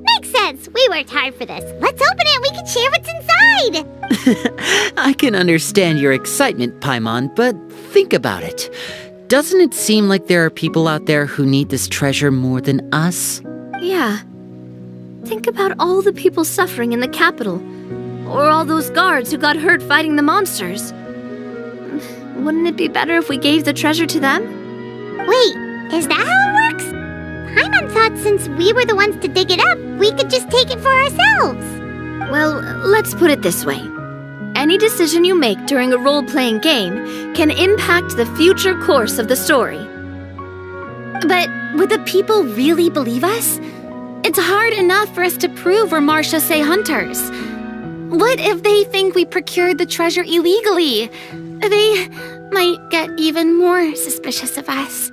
Makes sense. We worked hard for this. Let's open it and we can share what's inside. I can understand your excitement, Paimon, but think about it. Doesn't it seem like there are people out there who need this treasure more than us? Yeah. Think about all the people suffering in the capital. Or all those guards who got hurt fighting the monsters. Wouldn't it be better if we gave the treasure to them? Wait, is that how it works? Paimon thought since we were the ones to dig it up, we could just take it for ourselves. Well, let's put it this way. Any decision you make during a role-playing game can impact the future course of the story. But would the people really believe us? It's hard enough for us to prove we're Marchese hunters. What if they think we procured the treasure illegally? They might get even more suspicious of us.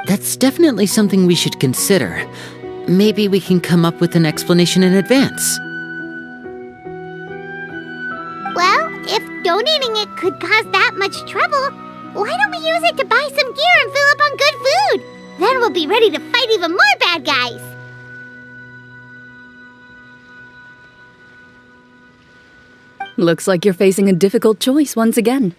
That's definitely something we should consider. Maybe we can come up with an explanation in advance. Well, if donating it could cause that much trouble, why don't we use it to buy some gear and fill up on good food? Then we'll be ready to fight even more bad guys. Looks like you're facing a difficult choice once again.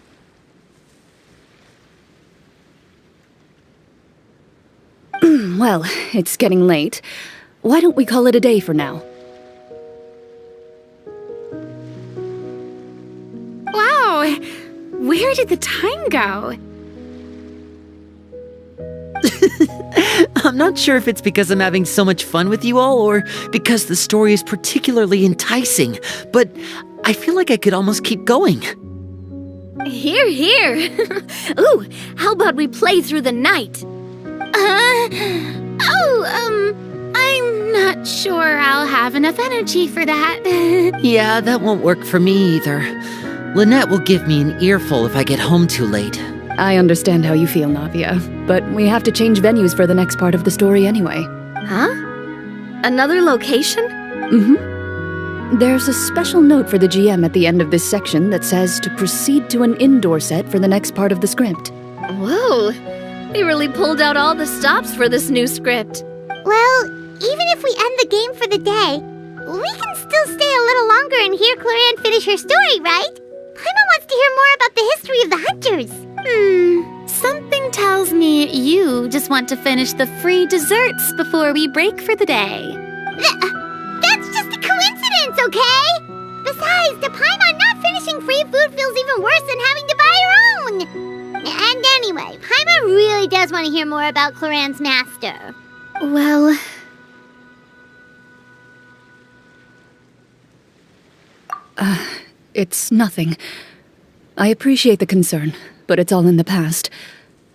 Well, it's getting late. Why don't we call it a day for now? Wow, where did the time go? I'm not sure if it's because I'm having so much fun with you all or because the story is particularly enticing, but I feel like I could almost keep going. Here, here. Ooh, how about we play through the night? I'm not sure I'll have enough energy for that. Yeah, that won't work for me either. Lynette will give me an earful if I get home too late. I understand how you feel, Navia, but we have to change venues for the next part of the story anyway. Huh? Another location? Mm-hmm. There's a special note for the GM at the end of this section that says to proceed to an indoor set for the next part of the script. Whoa, they really pulled out all the stops for this new script. Well, even if we end the game for the day, we can still stay a little longer and hear Clorinde finish her story, right? Paimon wants to hear more about the history of the hunters. Something tells me you just want to finish the free desserts before we break for the day. That's just a coincidence, okay? Besides, to Paimon, not finishing free food feels even worse than having to buy her own. And anyway, Paimon really does want to hear more about Clorinde's master. Well... It's nothing. I appreciate the concern, but it's all in the past.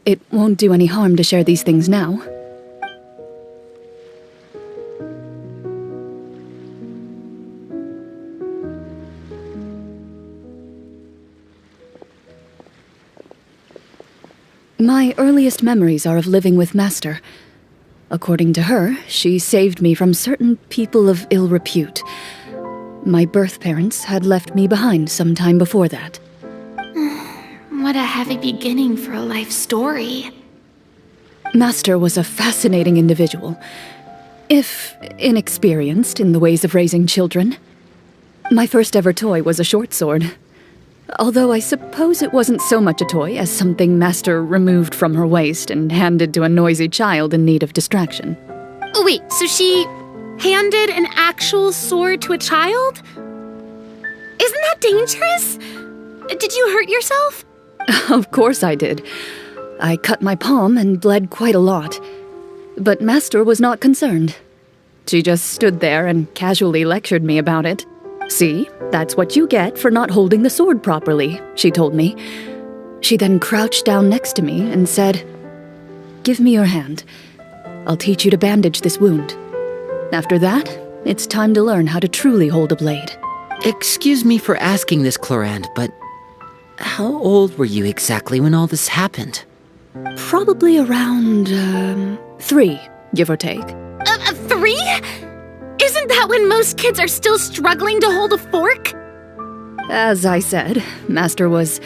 It won't do any harm to share these things now. My earliest memories are of living with Master. According to her, she saved me from certain people of ill repute. My birth parents had left me behind some time before that. What a heavy beginning for a life story. Master was a fascinating individual, if inexperienced in the ways of raising children. My first ever toy was a short sword, although I suppose it wasn't so much a toy as something Master removed from her waist and handed to a noisy child in need of distraction. Oh, wait, so she handed an actual sword to a child? Isn't that dangerous? Did you hurt yourself? Of course I did. I cut my palm and bled quite a lot. But Master was not concerned. She just stood there and casually lectured me about it. See, that's what you get for not holding the sword properly, she told me. She then crouched down next to me and said, "Give me your hand. I'll teach you to bandage this wound. After that, it's time to learn how to truly hold a blade." Excuse me for asking this, Clorinde, but how old were you exactly when all this happened? Probably around, 3, give or take. 3? Isn't that when most kids are still struggling to hold a fork? As I said, Master was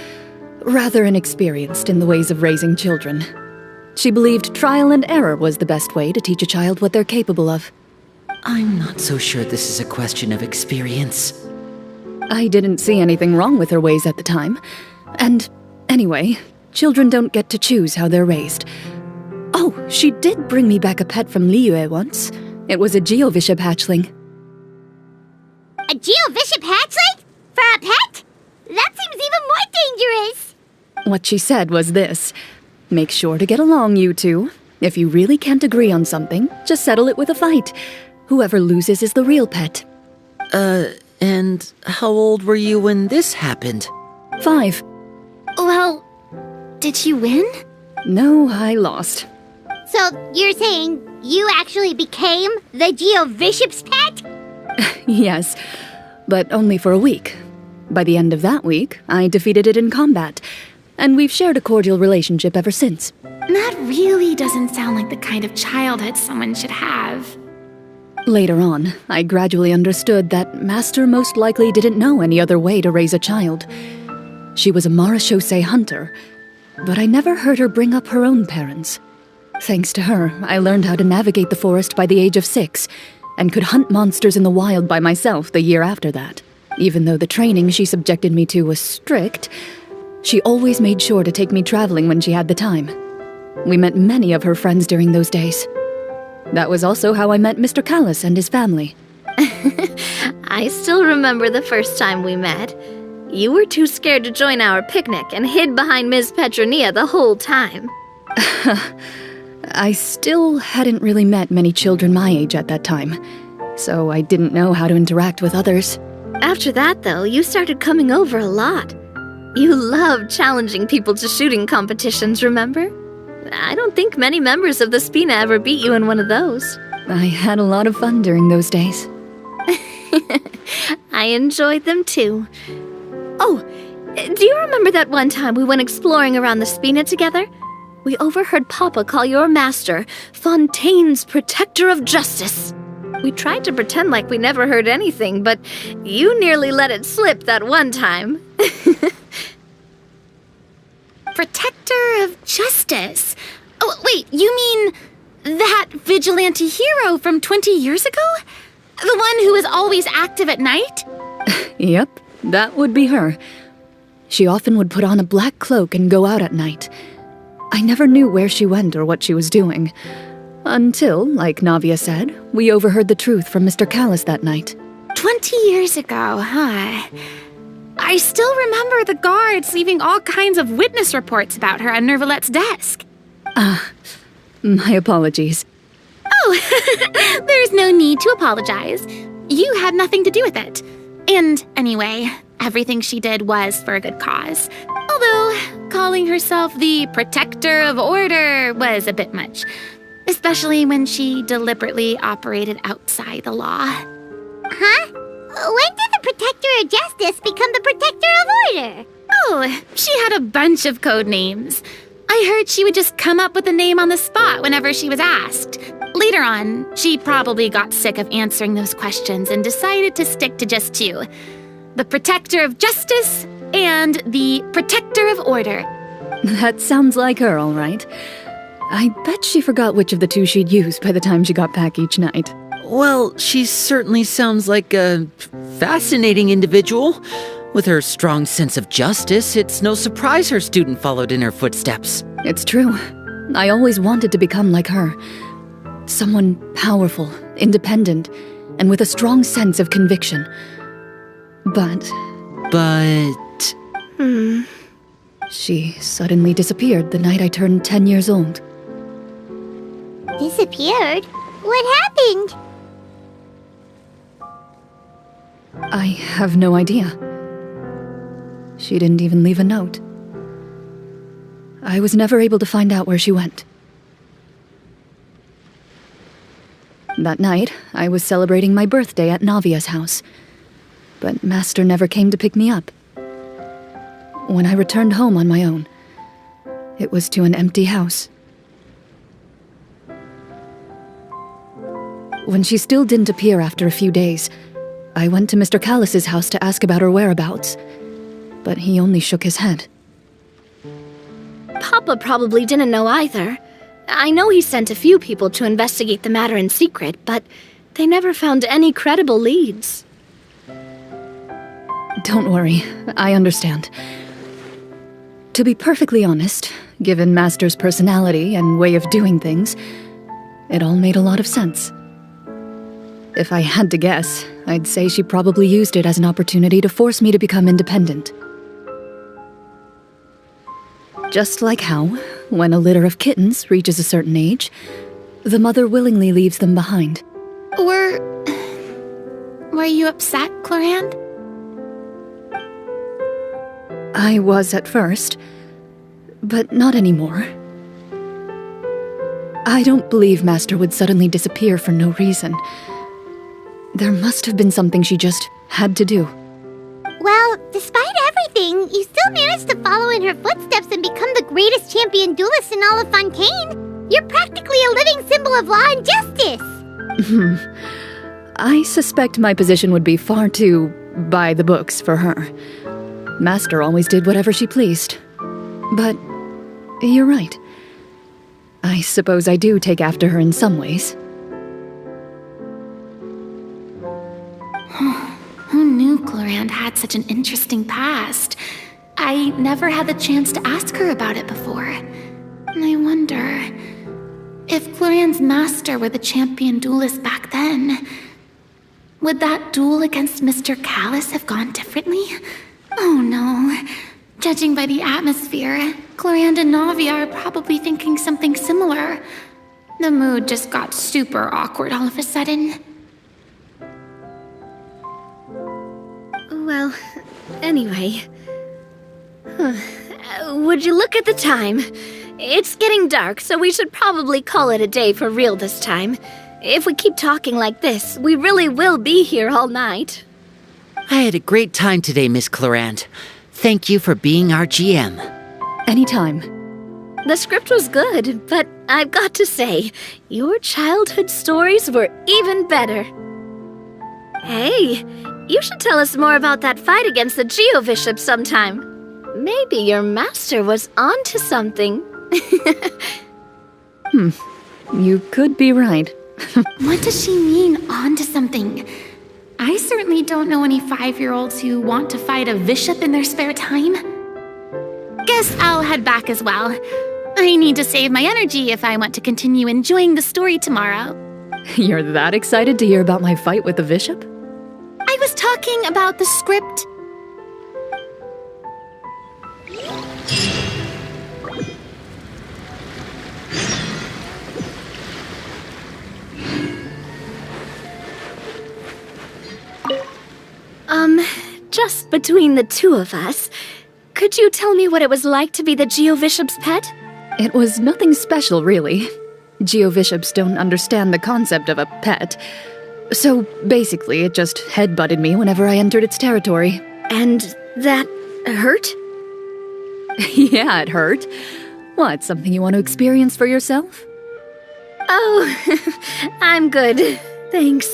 rather inexperienced in the ways of raising children. She believed trial and error was the best way to teach a child what they're capable of. I'm not so sure this is a question of experience. I didn't see anything wrong with her ways at the time. And anyway, children don't get to choose how they're raised. Oh, she did bring me back a pet from Liyue once. It was a geovishap hatchling. A geovishap hatchling? For a pet? That seems even more dangerous. What she said was this: make sure to get along, you two. If you really can't agree on something, just settle it with a fight. Whoever loses is the real pet. And how old were you when this happened? 5. Well, did you win? No, I lost. So you're saying you actually became the geovishap's pet? Yes, but only for a week. By the end of that week, I defeated it in combat, and we've shared a cordial relationship ever since. That really doesn't sound like the kind of childhood someone should have. Later on, I gradually understood that Master most likely didn't know any other way to raise a child. She was a marechaussee hunter, but I never heard her bring up her own parents. Thanks to her, I learned how to navigate the forest by the age of 6, and could hunt monsters in the wild by myself the year after that. Even though the training she subjected me to was strict, she always made sure to take me traveling when she had the time. We met many of her friends during those days. That was also how I met Mr. Callis and his family. I still remember the first time we met. You were too scared to join our picnic and hid behind Ms. Petronia the whole time. I still hadn't really met many children my age at that time, so I didn't know how to interact with others. After that, though, you started coming over a lot. You loved challenging people to shooting competitions, remember? I don't think many members of the Spina ever beat you in one of those. I had a lot of fun during those days. I enjoyed them too. Oh, do you remember that one time we went exploring around the Spina together? We overheard Papa call your master Fontaine's Protector of Justice. We tried to pretend like we never heard anything, but you nearly let it slip that one time. Protector of Justice? Oh, wait, you mean that vigilante hero from 20 years ago? The one who was always active at night? Yep, that would be her. She often would put on a black cloak and go out at night. I never knew where she went or what she was doing. Until, like Navia said, we overheard the truth from Mr. Callis that night. 20 years ago, huh? I still remember the guards leaving all kinds of witness reports about her on Neuvillette's desk. My apologies. Oh, there's no need to apologize. You had nothing to do with it. And anyway, everything she did was for a good cause. Although, calling herself the Protector of Order was a bit much. Especially when she deliberately operated outside the law. Huh? When did the Protector of Justice become the Protector of Order? Oh, she had a bunch of code names. I heard she would just come up with a name on the spot whenever she was asked. Later on, she probably got sick of answering those questions and decided to stick to just 2. The Protector of Justice and the Protector of Order. That sounds like her, all right. I bet she forgot which of the 2 she'd use by the time she got back each night. Well, she certainly sounds like a fascinating individual. With her strong sense of justice, it's no surprise her student followed in her footsteps. It's true. I always wanted to become like her. Someone powerful, independent, and with a strong sense of conviction. But... she suddenly disappeared the night I turned 10 years old. Disappeared? What happened? I have no idea. She didn't even leave a note. I was never able to find out where she went. That night, I was celebrating my birthday at Navia's house, but Master never came to pick me up. When I returned home on my own, it was to an empty house. when she still didn't appear after a few days, I went to Mr. Callus's house to ask about her whereabouts, but he only shook his head. Papa probably didn't know either. I know he sent a few people to investigate the matter in secret, but they never found any credible leads. Don't worry, I understand. To be perfectly honest, given Master's personality and way of doing things, it all made a lot of sense. If I had to guess, I'd say she probably used it as an opportunity to force me to become independent. Just like how, when a litter of kittens reaches a certain age, the mother willingly leaves them behind. Were you upset, Clorinde? I was at first, but not anymore. I don't believe Master would suddenly disappear for no reason. There must have been something she just had to do. Well, despite everything, you still managed to follow in her footsteps and become the greatest champion duelist in all of Fontaine. You're practically a living symbol of law and justice. I suspect my position would be far too by the books for her. Master always did whatever she pleased. But you're right. I suppose I do take after her in some ways. Who knew Clorinde had such an interesting past? I never had the chance to ask her about it before. And I wonder, if Clorinde's master were the champion duelist back then, would that duel against Mr. Callus have gone differently? Oh no. Judging by the atmosphere, Clorinde and Navia are probably thinking something similar. The mood just got super awkward all of a sudden. Well, anyway. Would you look at the time? It's getting dark, so we should probably call it a day for real this time. If we keep talking like this, we really will be here all night. I had a great time today, Miss Clorinde. Thank you for being our GM. Anytime. The script was good, but I've got to say, your childhood stories were even better. Hey, you should tell us more about that fight against the Geo-bishop sometime. Maybe your master was onto something. You could be right. What does she mean, onto something? I certainly don't know any 5-year-olds who want to fight a bishop in their spare time. Guess I'll head back as well. I need to save my energy if I want to continue enjoying the story tomorrow. You're that excited to hear about my fight with the bishop? I was talking about the script. Just between the two of us, could you tell me what it was like to be the Geo-bishop's pet? It was nothing special, really. Geo-bishops don't understand the concept of a pet. So, basically, it just headbutted me whenever I entered its territory. And that hurt? Yeah, it hurt. What, something you want to experience for yourself? Oh, I'm good. Thanks.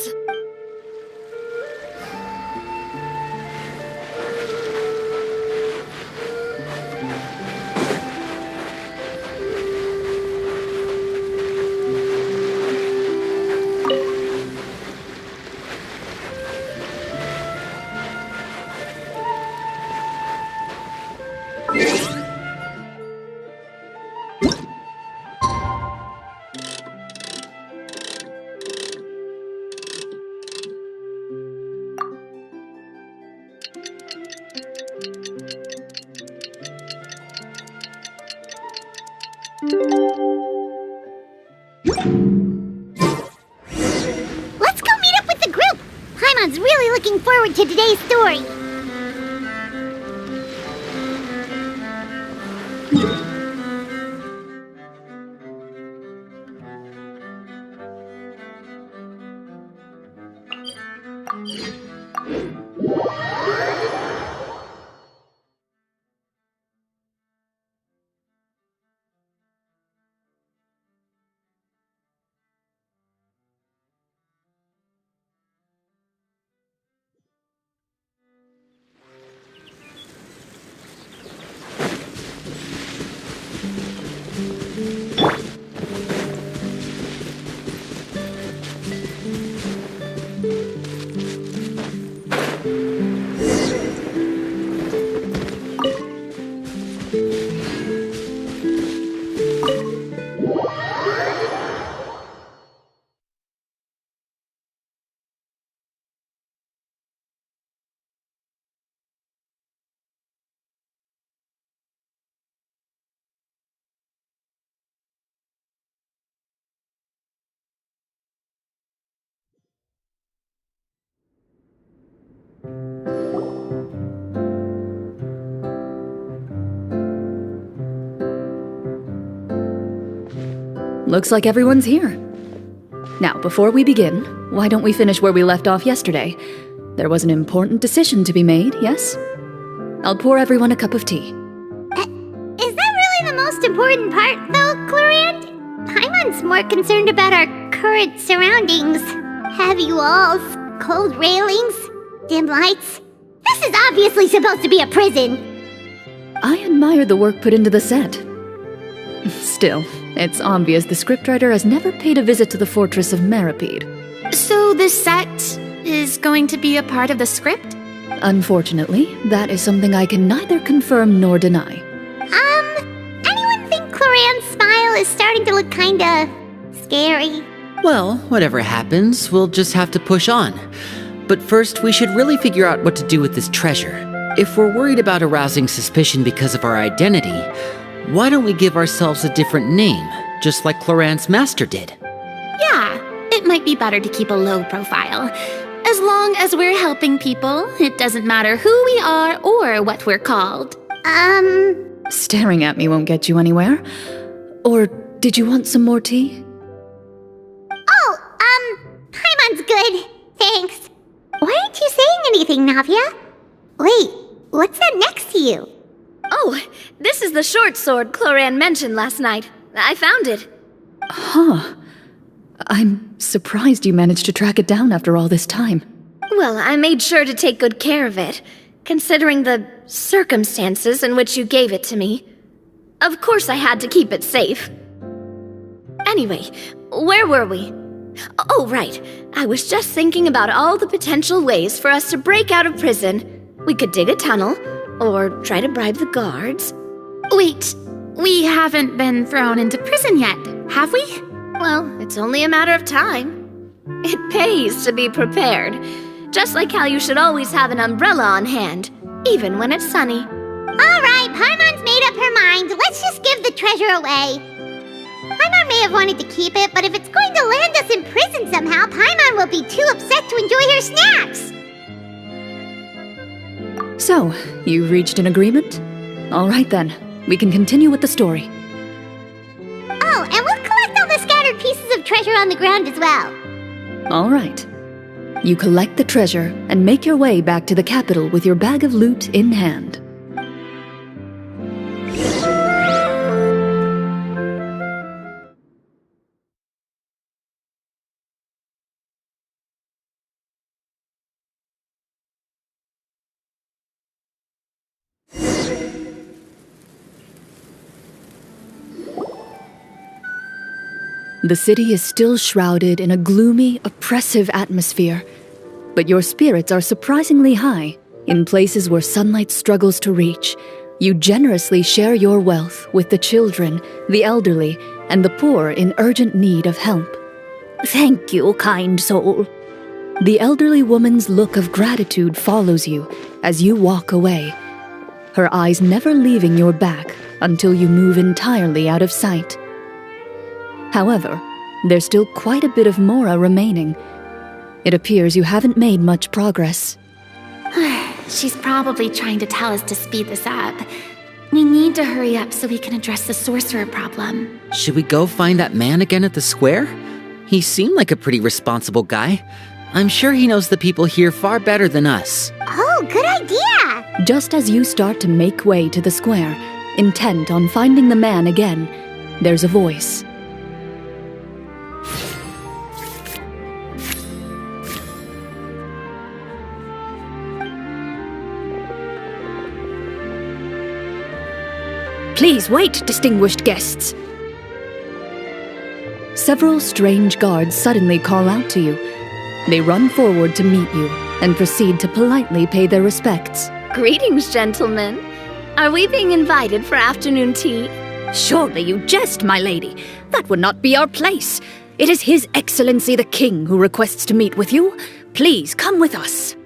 Let's go meet up with the group! Paimon's really looking forward to today's story. looks like everyone's here. Now, before we begin, why don't we finish where we left off yesterday? There was an important decision to be made, yes? I'll pour everyone a cup of tea. Is that really the most important part, though, Clorinde? Paimon's more concerned about our current surroundings. Heavy walls, cold railings, dim lights. This is obviously supposed to be a prison. I admire the work put into the set. Still, it's obvious the scriptwriter has never paid a visit to the fortress of Meripede. So the set is going to be a part of the script? Unfortunately, that is something I can neither confirm nor deny. Anyone think Clorinde's smile is starting to look kinda scary? Well, whatever happens, we'll just have to push on. But first, we should really figure out what to do with this treasure. If we're worried about arousing suspicion because of our identity, why don't we give ourselves a different name, just like Clorinde's master did? Yeah, it might be better to keep a low profile. As long as we're helping people, it doesn't matter who we are or what we're called. Staring at me won't get you anywhere. Or did you want some more tea? Paimon's good. Thanks. Why aren't you saying anything, Navia? Wait, what's that next to you? Oh, this is the short sword Clorinde mentioned last night. I found it. Huh. I'm surprised you managed to track it down after all this time. Well, I made sure to take good care of it, considering the circumstances in which you gave it to me. Of course I had to keep it safe. Anyway, where were we? Oh, right. I was just thinking about all the potential ways for us to break out of prison. We could dig a tunnel, or try to bribe the guards. Wait, we haven't been thrown into prison yet, have we? Well, it's only a matter of time. It pays to be prepared. Just like how you should always have an umbrella on hand, even when it's sunny. Alright, Paimon's made up her mind. Let's just give the treasure away. Paimon may have wanted to keep it, but if it's going to land us in prison somehow, Paimon will be too upset to enjoy her snacks. So, you've reached an agreement? All right then, we can continue with the story. Oh, and we'll collect all the scattered pieces of treasure on the ground as well. All right. You collect the treasure and make your way back to the capital with your bag of loot in hand. The city is still shrouded in a gloomy, oppressive atmosphere, but your spirits are surprisingly high. In places where sunlight struggles to reach, you generously share your wealth with the children, the elderly, and the poor in urgent need of help. Thank you, kind soul. The elderly woman's look of gratitude follows you as you walk away, her eyes never leaving your back until you move entirely out of sight. However, there's still quite a bit of Mora remaining. It appears you haven't made much progress. She's probably trying to tell us to speed this up. We need to hurry up so we can address the sorcerer problem. Should we go find that man again at the square? He seemed like a pretty responsible guy. I'm sure he knows the people here far better than us. Oh, good idea! Just as you start to make way to the square, intent on finding the man again, there's a voice. Please wait, distinguished guests. Several strange guards suddenly call out to you. They run forward to meet you and proceed to politely pay their respects. Greetings, gentlemen. Are we being invited for afternoon tea? Surely you jest, my lady. That would not be our place. It is His Excellency the King who requests to meet with you. Please come with us.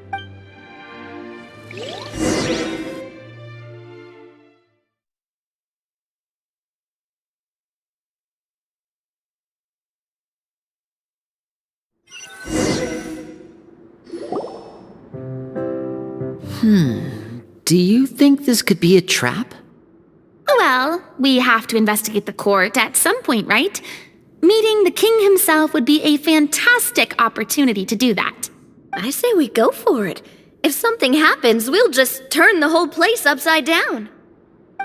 Do you think this could be a trap? Well, we have to investigate the court at some point, right? Meeting the king himself would be a fantastic opportunity to do that. I say we go for it. If something happens, we'll just turn the whole place upside down.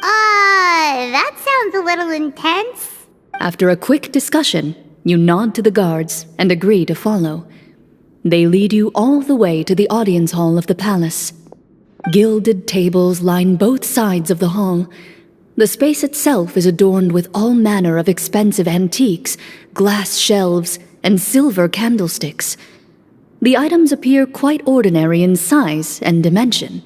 That sounds a little intense. After a quick discussion, you nod to the guards and agree to follow. They lead you all the way to the audience hall of the palace. Gilded tables line both sides of the hall. The space itself is adorned with all manner of expensive antiques, glass shelves, and silver candlesticks. The items appear quite ordinary in size and dimension,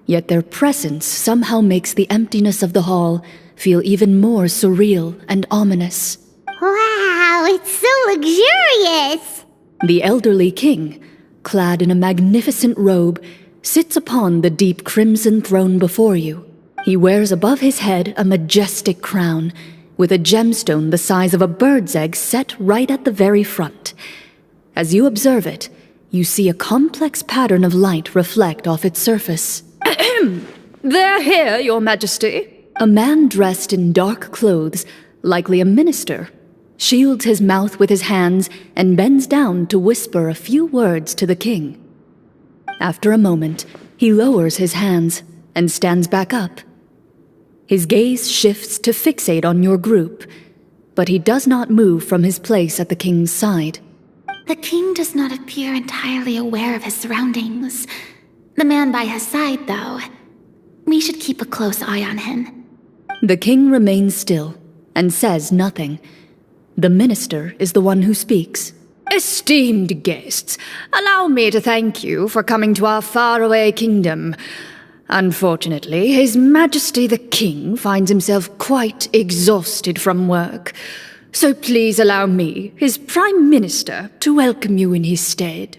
yet their presence somehow makes the emptiness of the hall feel even more surreal and ominous. Wow, it's so luxurious! The elderly king, clad in a magnificent robe, sits upon the deep crimson throne before you. He wears above his head a majestic crown, with a gemstone the size of a bird's egg set right at the very front. As you observe it, you see a complex pattern of light reflect off its surface. They're here, Your Majesty. A man dressed in dark clothes, likely a minister, shields his mouth with his hands and bends down to whisper a few words to the king. After a moment, he lowers his hands and stands back up. His gaze shifts to fixate on your group, but he does not move from his place at the king's side. The king does not appear entirely aware of his surroundings. The man by his side, though, we should keep a close eye on him. The king remains still and says nothing. The minister is the one who speaks. Esteemed guests, allow me to thank you for coming to our faraway kingdom. Unfortunately, His Majesty the King finds himself quite exhausted from work. So please allow me, his Prime Minister, to welcome you in his stead.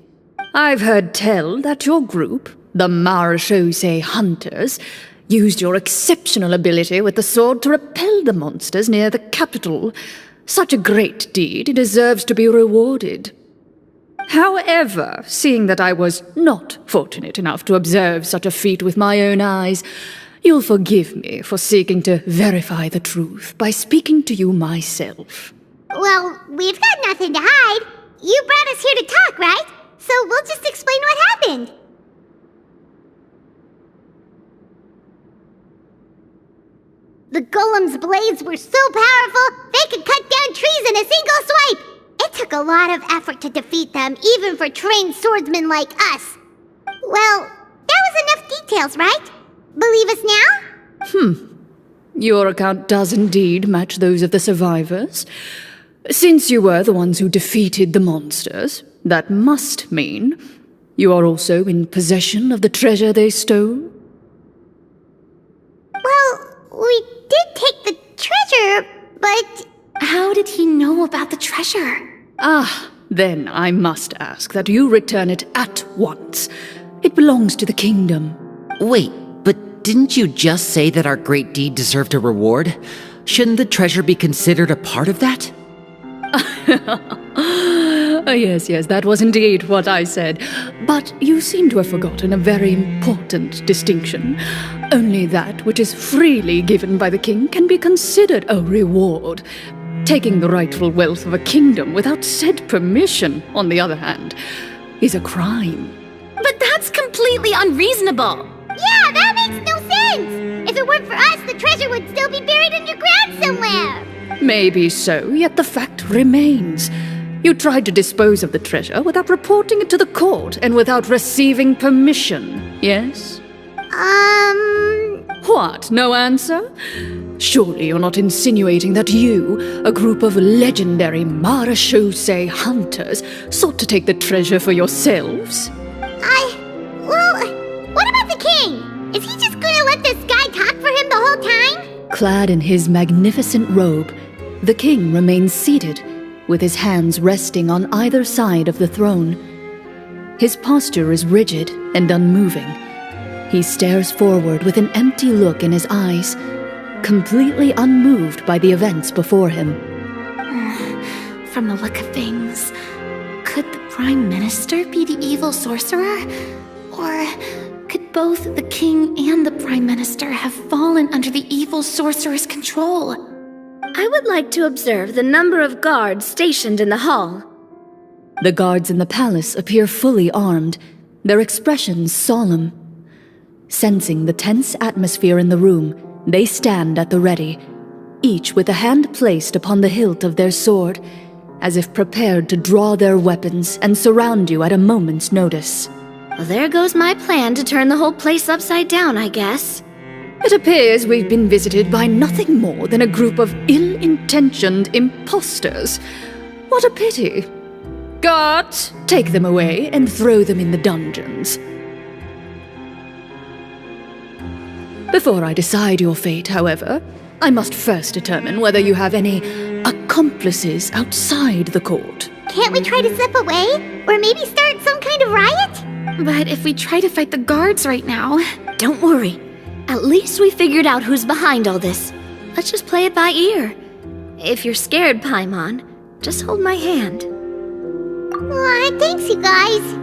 I've heard tell that your group, the Marechaussee Hunters, used your exceptional ability with the sword to repel the monsters near the capital. Such a great deed deserves to be rewarded. However, seeing that I was not fortunate enough to observe such a feat with my own eyes, you'll forgive me for seeking to verify the truth by speaking to you myself. Well, we've got nothing to hide. You brought us here to talk, right? So we'll just explain what happened. The golem's blades were so powerful, they could cut down trees in a single swipe. It took a lot of effort to defeat them, even for trained swordsmen like us. Well, that was enough details, right? Believe us now? Your account does indeed match those of the survivors. Since you were the ones who defeated the monsters, that must mean you are also in possession of the treasure they stole? Well, we did take the treasure, but... How did he know about the treasure? Then I must ask that you return it at once. It belongs to the kingdom. Wait, but didn't you just say that our great deed deserved a reward? Shouldn't the treasure be considered a part of that? Yes, that was indeed what I said. But you seem to have forgotten a very important distinction. Only that which is freely given by the king can be considered a reward. Taking the rightful wealth of a kingdom without said permission, on the other hand, is a crime. But that's completely unreasonable. Yeah, that makes no sense! If it weren't for us, the treasure would still be buried underground somewhere! Maybe so, yet the fact remains. You tried to dispose of the treasure without reporting it to the court and without receiving permission, yes? What, no answer? Surely you're not insinuating that you, a group of legendary Marechaussee hunters, sought to take the treasure for yourselves? Well, what about the king? Is he just gonna let this guy talk for him the whole time? Clad in his magnificent robe, the king remains seated, with his hands resting on either side of the throne. His posture is rigid and unmoving. He stares forward with an empty look in his eyes, completely unmoved by the events before him. From the look of things, could the Prime Minister be the evil sorcerer? Or could both the King and the Prime Minister have fallen under the evil sorcerer's control? I would like to observe the number of guards stationed in the hall. The guards in the palace appear fully armed, their expressions solemn. Sensing the tense atmosphere in the room, they stand at the ready, each with a hand placed upon the hilt of their sword, as if prepared to draw their weapons and surround you at a moment's notice. Well, there goes my plan to turn the whole place upside down, I guess. It appears we've been visited by nothing more than a group of ill-intentioned impostors. What a pity. Guards, take them away and throw them in the dungeons. Before I decide your fate, however, I must first determine whether you have any accomplices outside the court. Can't we try to slip away? Or maybe start some kind of riot? But if we try to fight the guards right now... Don't worry. At least we figured out who's behind all this. Let's just play it by ear. If you're scared, Paimon, just hold my hand. Aw, thanks, you guys.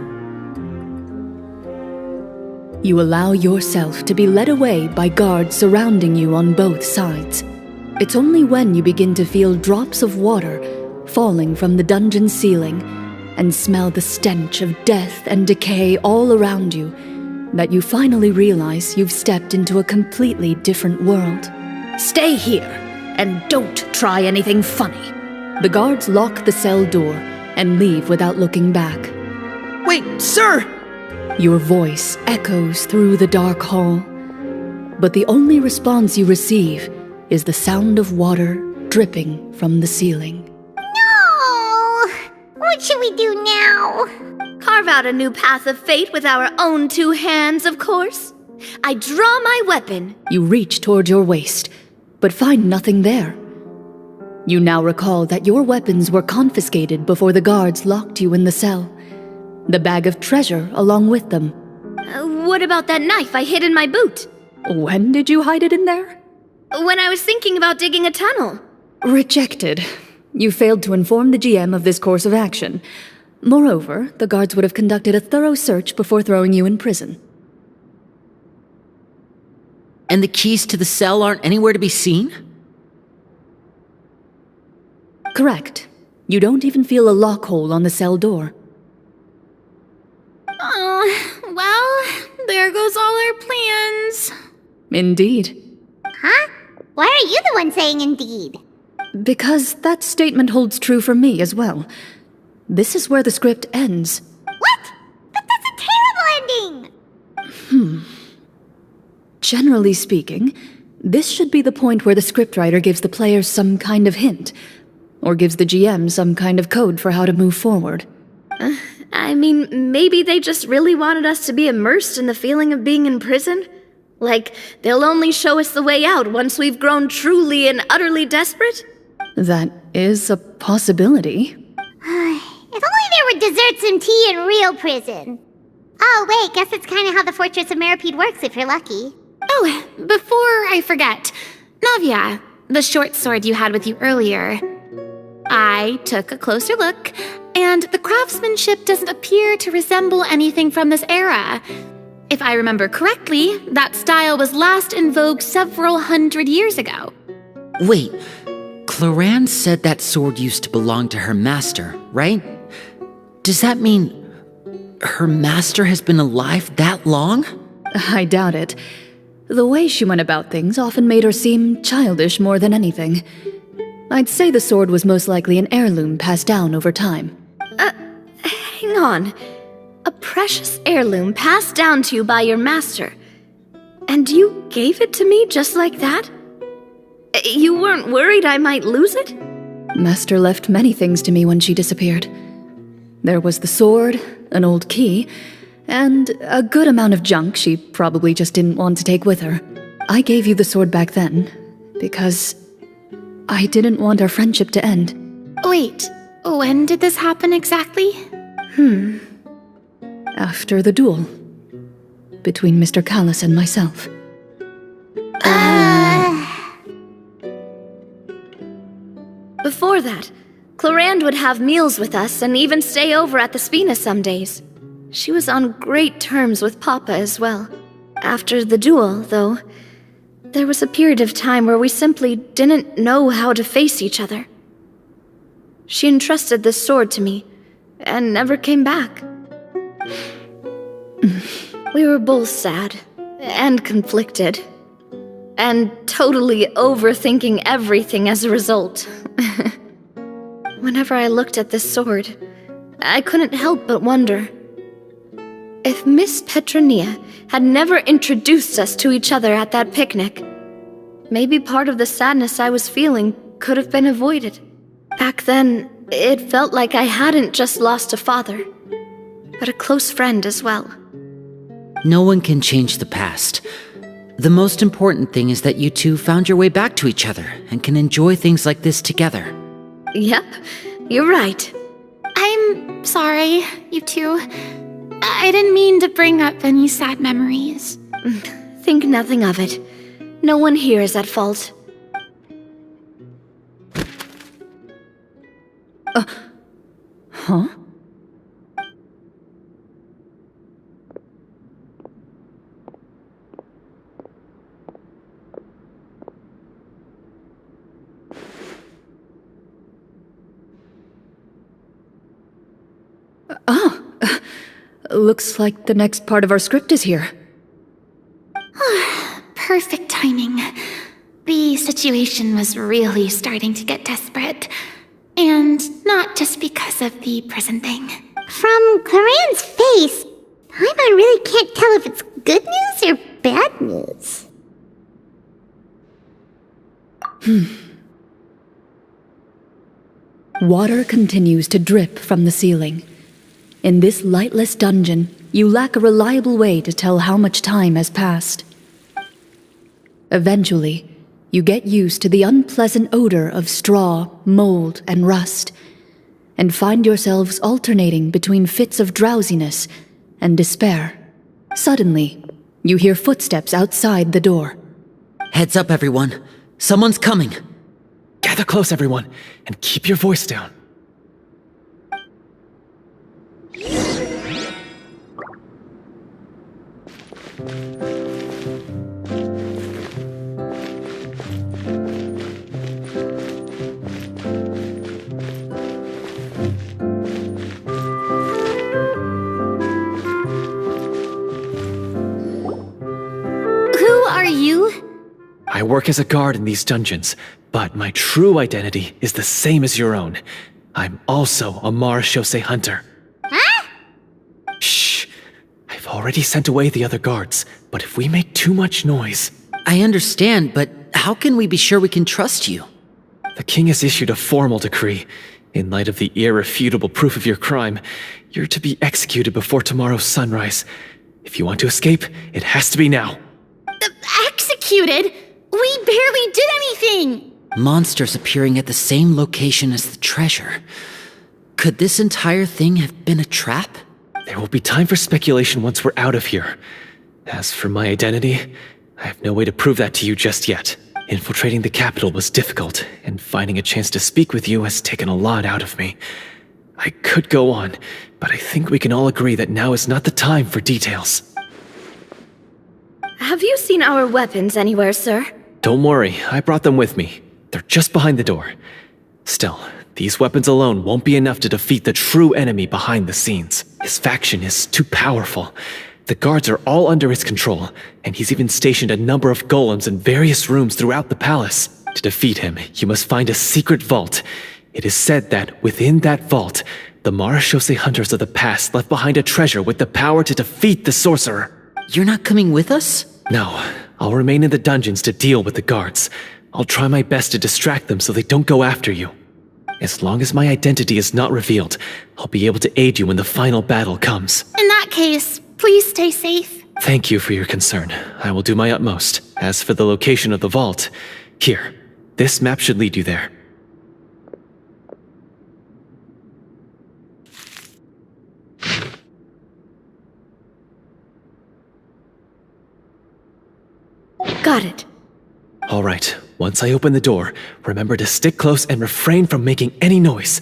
You allow yourself to be led away by guards surrounding you on both sides. It's only when you begin to feel drops of water falling from the dungeon ceiling and smell the stench of death and decay all around you that you finally realize you've stepped into a completely different world. Stay here, and don't try anything funny. The guards lock the cell door and leave without looking back. Wait, sir! Your voice echoes through the dark hall, but the only response you receive is the sound of water dripping from the ceiling. No! What should we do now? Carve out a new path of fate with our own two hands, of course. I draw my weapon. You reach toward your waist, but find nothing there. You now recall that your weapons were confiscated before the guards locked you in the cell. The bag of treasure along with them. What about that knife I hid in my boot? When did you hide it in there? When I was thinking about digging a tunnel. Rejected. You failed to inform the GM of this course of action. Moreover, the guards would have conducted a thorough search before throwing you in prison. And the keys to the cell aren't anywhere to be seen? Correct. You don't even feel a lock hole on the cell door. Well, there goes all our plans. Indeed. Huh? Why are you the one saying indeed? Because that statement holds true for me as well. This is where the script ends. What? But that's a terrible ending! Generally speaking, this should be the point where the scriptwriter gives the players some kind of hint, or gives the GM some kind of code for how to move forward. I mean, maybe they just really wanted us to be immersed in the feeling of being in prison? Like, they'll only show us the way out once we've grown truly and utterly desperate? That is a possibility. If only there were desserts and tea in real prison. Oh, wait, guess it's kind of how the Fortress of Meripede works if you're lucky. Oh, before I forget, Navia, the short sword you had with you earlier. I took a closer look, and the craftsmanship doesn't appear to resemble anything from this era. If I remember correctly, that style was last in vogue several hundred years ago. Wait, Clorinde said that sword used to belong to her master, right? Does that mean her master has been alive that long? I doubt it. The way she went about things often made her seem childish more than anything. I'd say the sword was most likely an heirloom passed down over time. Hang on. A precious heirloom passed down to you by your master. And you gave it to me just like that? You weren't worried I might lose it? Master left many things to me when she disappeared. There was the sword, an old key, and a good amount of junk she probably just didn't want to take with her. I gave you the sword back then, because I didn't want our friendship to end. Wait, when did this happen exactly? After the duel. Between Mr. Callis and myself. Before that, Clorinde would have meals with us and even stay over at the Spina some days. She was on great terms with Papa as well. After the duel, though, there was a period of time where we simply didn't know how to face each other. She entrusted this sword to me, and never came back. We were both sad, and conflicted, and totally overthinking everything as a result. Whenever I looked at this sword, I couldn't help but wonder, if Miss Petronia had never introduced us to each other at that picnic, maybe part of the sadness I was feeling could have been avoided. Back then, it felt like I hadn't just lost a father, but a close friend as well. No one can change the past. The most important thing is that you two found your way back to each other and can enjoy things like this together. Yep, you're right. I'm sorry, you two. I didn't mean to bring up any sad memories. Think nothing of it. No one here is at fault. Huh? Looks like the next part of our script is here. Perfect timing. The situation was really starting to get desperate. And not just because of the prison thing. From Clorinde's face, Paimon really can't tell if it's good news or bad news. Water continues to drip from the ceiling. In this lightless dungeon, you lack a reliable way to tell how much time has passed. Eventually, you get used to the unpleasant odor of straw, mold, and rust, and find yourselves alternating between fits of drowsiness and despair. Suddenly, you hear footsteps outside the door. Heads up, everyone. Someone's coming. Gather close, everyone, and keep your voice down. I work as a guard in these dungeons, but my true identity is the same as your own. I'm also a marechaussee hunter. Huh? Shh! I've already sent away the other guards, but if we make too much noise... I understand, but how can we be sure we can trust you? The king has issued a formal decree. In light of the irrefutable proof of your crime, you're to be executed before tomorrow's sunrise. If you want to escape, it has to be now. Executed? We barely did anything! Monsters appearing at the same location as the treasure. Could this entire thing have been a trap? There will be time for speculation once we're out of here. As for my identity, I have no way to prove that to you just yet. Infiltrating the capital was difficult, and finding a chance to speak with you has taken a lot out of me. I could go on, but I think we can all agree that now is not the time for details. Have you seen our weapons anywhere, sir? Don't worry, I brought them with me. They're just behind the door. Still, these weapons alone won't be enough to defeat the true enemy behind the scenes. His faction is too powerful. The guards are all under his control, and he's even stationed a number of golems in various rooms throughout the palace. To defeat him, you must find a secret vault. It is said that within that vault, the marechaussee hunters of the past left behind a treasure with the power to defeat the sorcerer. You're not coming with us? No, I'll remain in the dungeons to deal with the guards. I'll try my best to distract them so they don't go after you. As long as my identity is not revealed, I'll be able to aid you when the final battle comes. In that case, please stay safe. Thank you for your concern. I will do my utmost. As for the location of the vault, here, this map should lead you there. Got it. All right, once I open the door, remember to stick close and refrain from making any noise.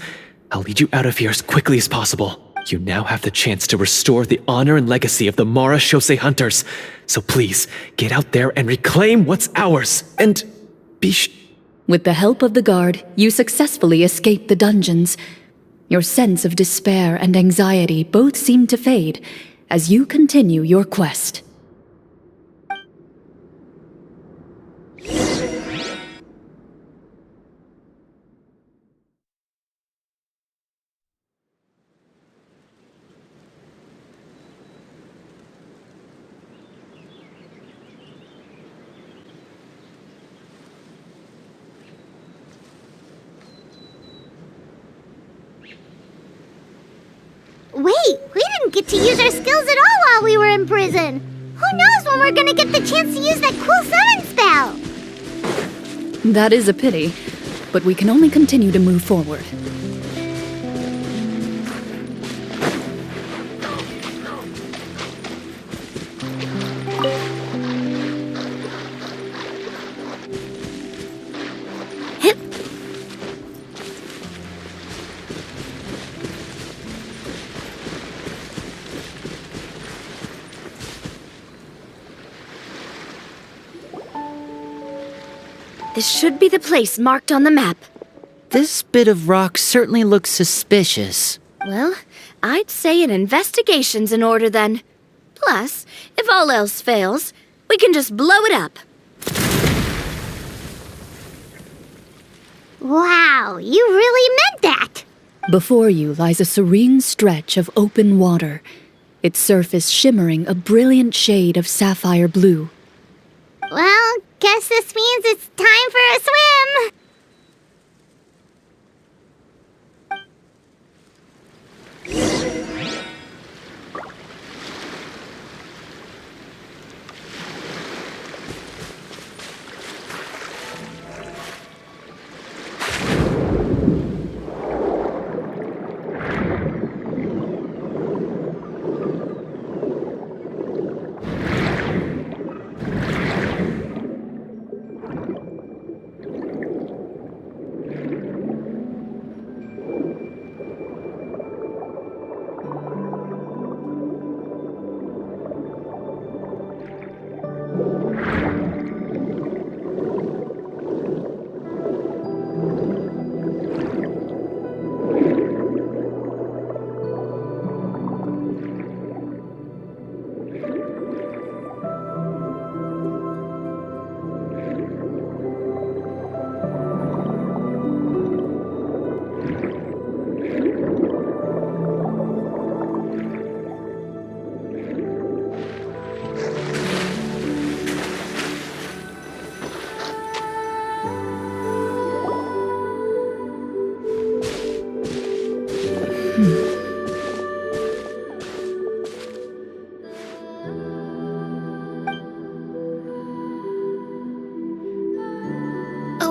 I'll lead you out of here as quickly as possible. You now have the chance to restore the honor and legacy of the Mara Shosei hunters. So please, get out there and reclaim what's ours. And With the help of the guard, you successfully escape the dungeons. Your sense of despair and anxiety both seem to fade as you continue your quest. Wait, we didn't get to use our skills at all while we were in prison. Who knows when we're gonna get the chance to use that cool summon spell? That is a pity, but we can only continue to move forward. This should be the place marked on the map. This bit of rock certainly looks suspicious. Well, I'd say an investigation's in order then. Plus, if all else fails, we can just blow it up. Wow, you really meant that! Before you lies a serene stretch of open water, its surface shimmering a brilliant shade of sapphire blue. Well, guess this means it's time for a swim!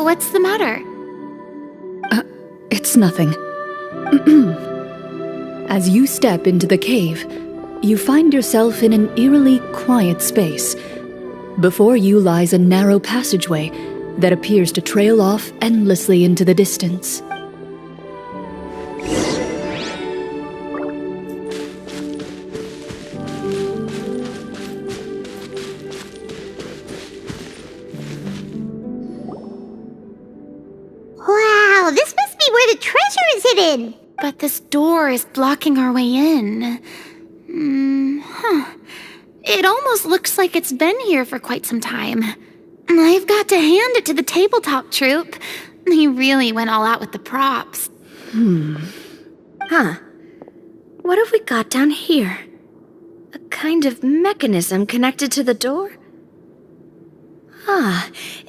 What's the matter? It's nothing. As you step into the cave, you find yourself in an eerily quiet space. Before you lies a narrow passageway that appears to trail off endlessly into the distance. Wow, this must be where the treasure is hidden! But this door is blocking our way in. It almost looks like it's been here for quite some time. I've got to hand it to the tabletop troupe. They really went all out with the props. Huh. What have we got down here? A kind of mechanism connected to the door?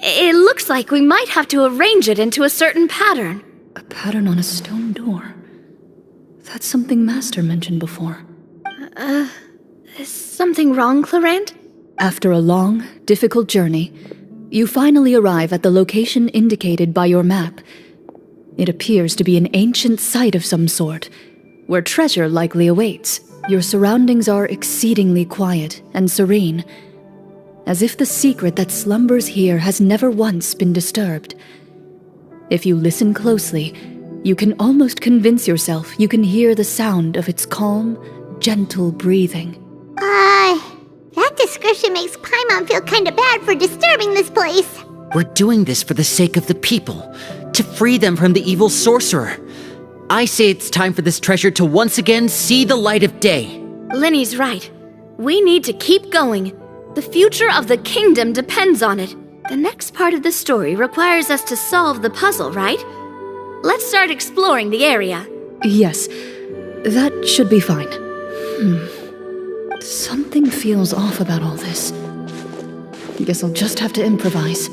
It looks like we might have to arrange it into a certain pattern. A pattern on a stone door. That's something Master mentioned before. Is something wrong, Clorinde? After a long, difficult journey, you finally arrive at the location indicated by your map. It appears to be an ancient site of some sort, where treasure likely awaits. Your surroundings are exceedingly quiet and serene, as if the secret that slumbers here has never once been disturbed. If you listen closely, You can almost convince yourself you can hear the sound of its calm, gentle breathing. That description makes Paimon feel kinda bad for disturbing this place. We're doing this for the sake of the people, to free them from the evil sorcerer. I say it's time for this treasure to once again see the light of day. Lyney's right. We need to keep going. The future of the kingdom depends on it. The next part of the story requires us to solve the puzzle, right? Let's start exploring the area. Yes, that should be fine. Something feels off about all this. Guess I'll just have to improvise.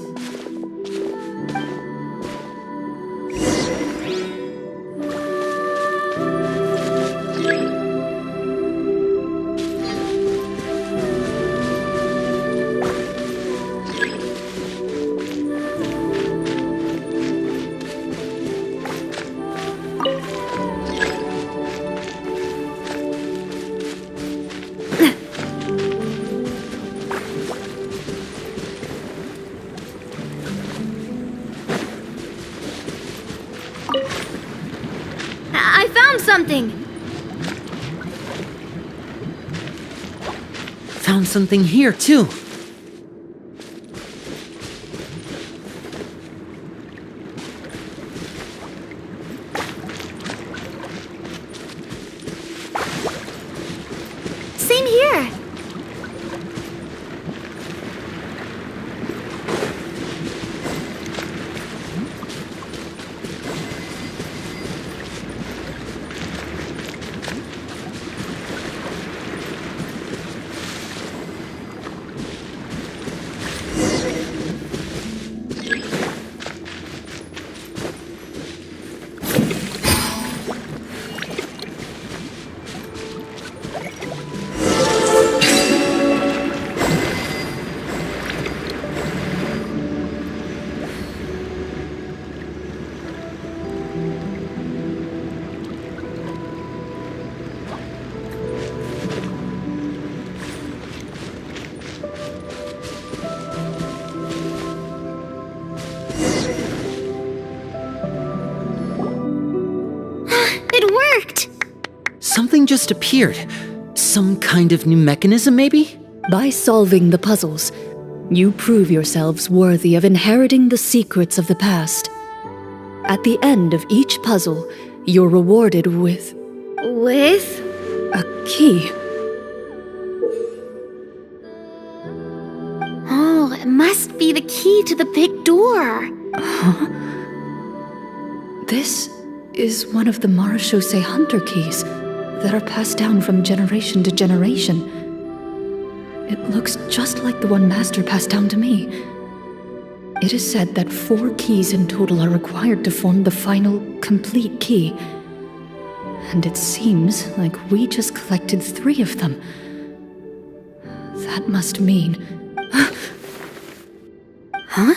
I found something! Found something here, too. Same here! Something just appeared. Some kind of new mechanism, maybe? By solving the puzzles, you prove yourselves worthy of inheriting the secrets of the past. At the end of each puzzle, you're rewarded with... With? a key. Oh, it must be the key to the big door. This is one of the marechaussee hunter keys that are passed down from generation to generation. It looks just like the one Master passed down to me. It is said that 4 keys in total are required to form the final, complete key. And it seems like we just collected 3 of them. That must mean... Huh?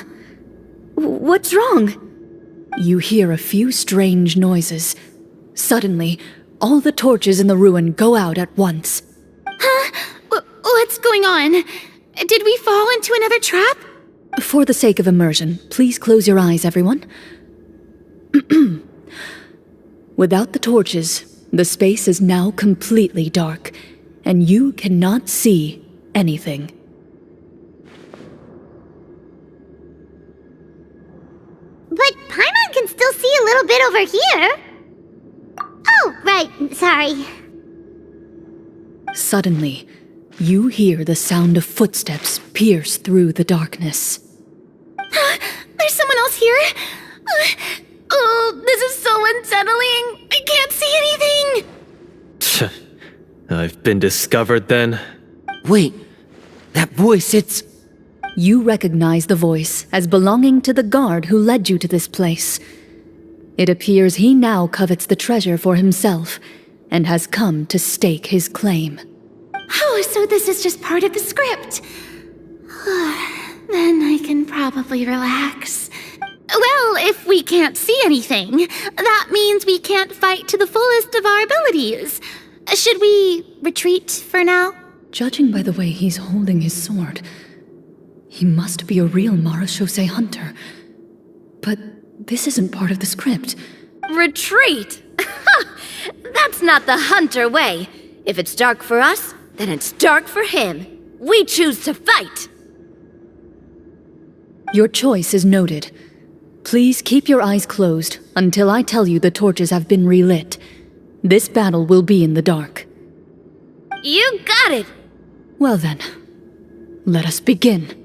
What's wrong? You hear a few strange noises. Suddenly, all the torches in the ruin go out at once. Huh? What's going on? Did we fall into another trap? For the sake of immersion, please close your eyes, everyone. Without the torches, the space is now completely dark, and you cannot see anything. But Paimon can still see a little bit over here. Oh, right, sorry. Suddenly, you hear the sound of footsteps pierce through the darkness. There's someone else here? Oh, this is so unsettling. I can't see anything. I've been discovered then. Wait, that voice, it's... You recognize the voice as belonging to the guard who led you to this place. It appears he now covets the treasure for himself and has come to stake his claim. Oh, so this is just part of the script. Then I can probably relax. Well, if we can't see anything, that means we can't fight to the fullest of our abilities. Should we retreat for now? Judging by the way he's holding his sword, he must be a real marechaussee hunter. But this isn't part of the script. retreat! That's not the hunter way. If it's dark for us, then it's dark for him. We choose to fight! Your choice is noted. Please keep your eyes closed until I tell you the torches have been relit. This battle will be in the dark. You got it! Well then, let us begin.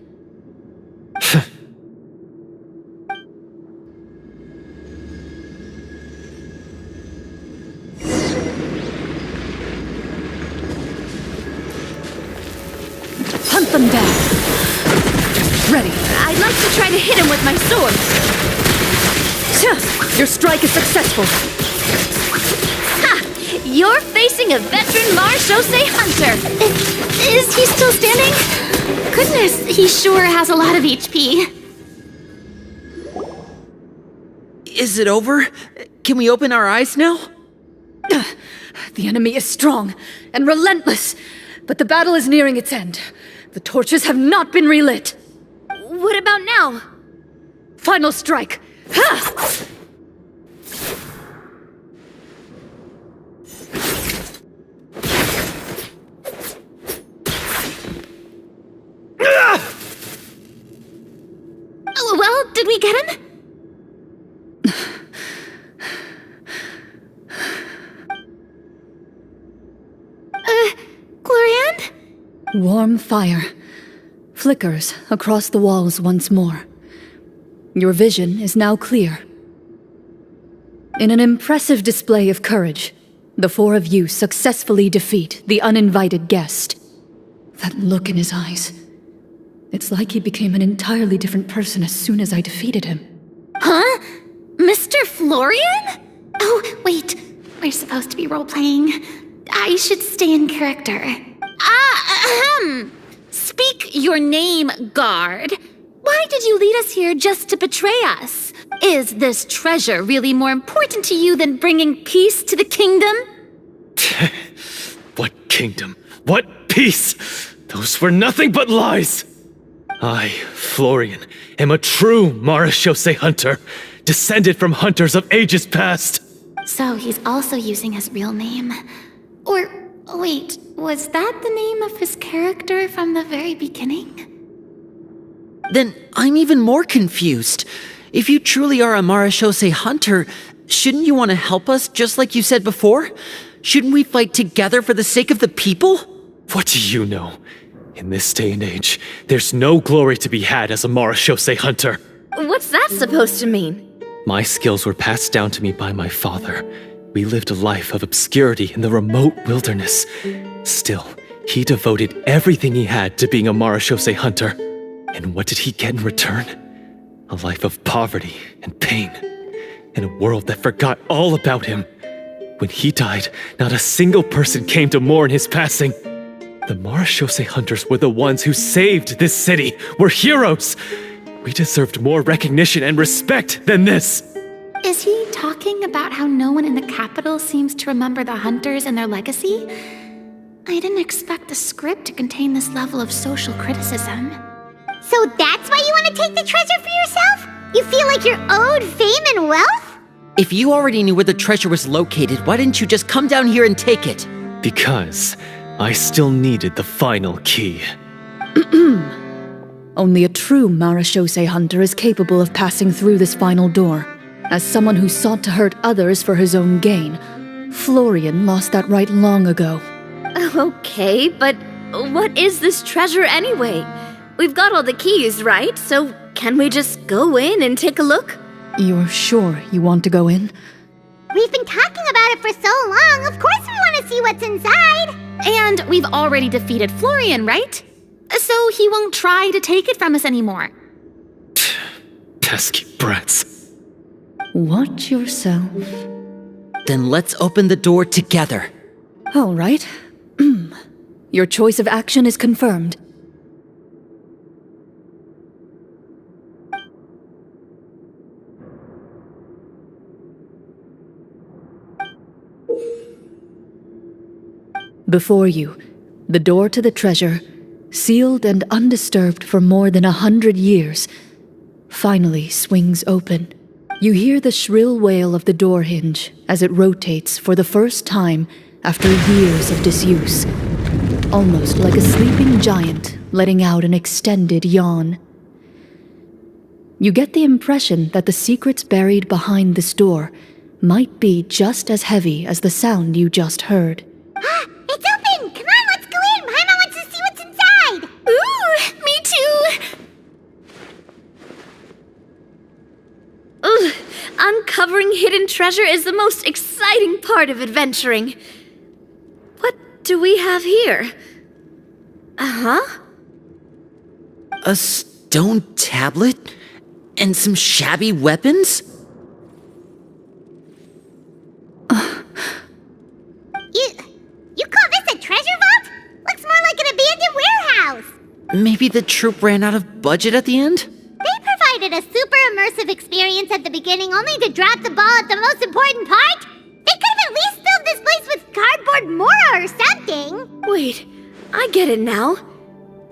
Hunt them down. Ready. I'd like to try to hit him with my sword. Your strike is successful. Ha! You're facing a veteran marechaussee hunter. Is he still standing? Goodness, he sure has a lot of HP. Is it over? Can we open our eyes now? The enemy is strong and relentless, but the battle is nearing its end. The torches have not been relit. What about now? Final strike. Ha! Well, did we get him? Clorinde? Warm fire flickers across the walls once more. Your vision is now clear. In an impressive display of courage, the four of you successfully defeat the uninvited guest. That look in his eyes. It's like he became an entirely different person as soon as I defeated him. Huh? Mr. Florian? Oh, wait. We're supposed to be role-playing. I should stay in character. Speak your name, guard. Why did you lead us here just to betray us? Is this treasure really more important to you than bringing peace to the kingdom? What kingdom? What peace? Those were nothing but lies! I, Florian, am a true marechaussee hunter, descended from hunters of ages past. So he's also using his real name. Or, wait, was that the name of his character from the very beginning? Then I'm even more confused. If you truly are a marechaussee hunter, shouldn't you want to help us just like you said before? Shouldn't we fight together for the sake of the people? What do you know? In this day and age, there's no glory to be had as a marechaussee hunter. What's that supposed to mean? My skills were passed down to me by my father. We lived a life of obscurity in the remote wilderness. Still, he devoted everything he had to being a marechaussee hunter. And what did he get in return? A life of poverty and pain. In a world that forgot all about him. When he died, not a single person came to mourn his passing. The marechaussee hunters were the ones who saved this city. We're heroes. We deserved more recognition and respect than this. Is he talking about how no one in the capital seems to remember the hunters and their legacy? I didn't expect the script to contain this level of social criticism. So that's why you want to take the treasure for yourself? You feel like you're owed fame and wealth? If you already knew where the treasure was located, why didn't you just come down here and take it? Because I still needed the final key. Only a true marechaussee hunter is capable of passing through this final door. As someone who sought to hurt others for his own gain, Florian lost that right long ago. Okay, but what is this treasure anyway? We've got all the keys, right? So can we just go in and take a look? You're sure you want to go in? We've been talking about it for so long, of course we want to see what's inside! And we've already defeated Florian, right? So he won't try to take it from us anymore. Pesky brats. Watch yourself. Then let's open the door together. All right. Your choice of action is confirmed. Before you, the door to the treasure, sealed and undisturbed for more than 100 years, finally swings open. You hear the shrill wail of the door hinge as it rotates for the first time after years of disuse, almost like a sleeping giant letting out an extended yawn. You get the impression that the secrets buried behind this door might be just as heavy as the sound you just heard. It's open! Come on, let's go in! Paimon wants to see what's inside! Ooh, me too! Ugh, uncovering hidden treasure is the most exciting part of adventuring. What do we have here? Uh-huh. A stone tablet? And some shabby weapons? You call this a treasure vault? Looks more like an abandoned warehouse! Maybe the troupe ran out of budget at the end? They provided a super immersive experience at the beginning only to drop the ball at the most important part? They could have at least filled this place with cardboard Mora or something! Wait, I get it now.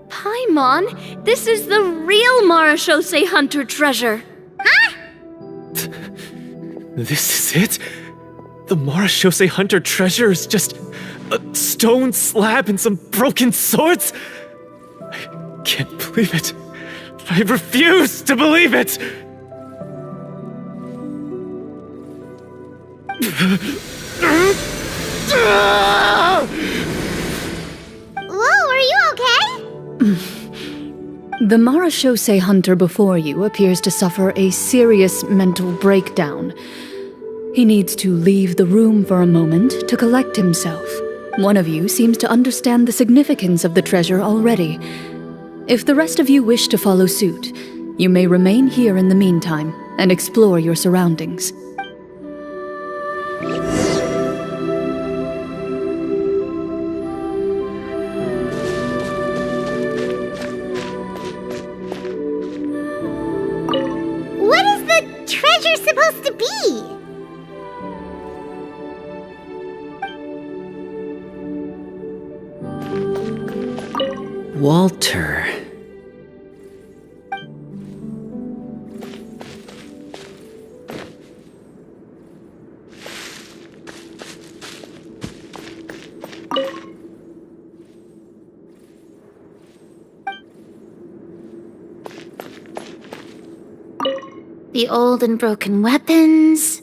Paimon, this is the real Marachose Hunter treasure. Huh? This is it? The Marachose Hunter treasure is just a stone slab and some broken swords? I can't believe it. I refuse to believe it! Whoa, are you okay? The Marachose Hunter before you appears to suffer a serious mental breakdown. He needs to leave the room for a moment to collect himself. One of you seems to understand the significance of the treasure already. If the rest of you wish to follow suit, you may remain here in the meantime and explore your surroundings. What is the treasure supposed to be? Walter. The old and broken weapons.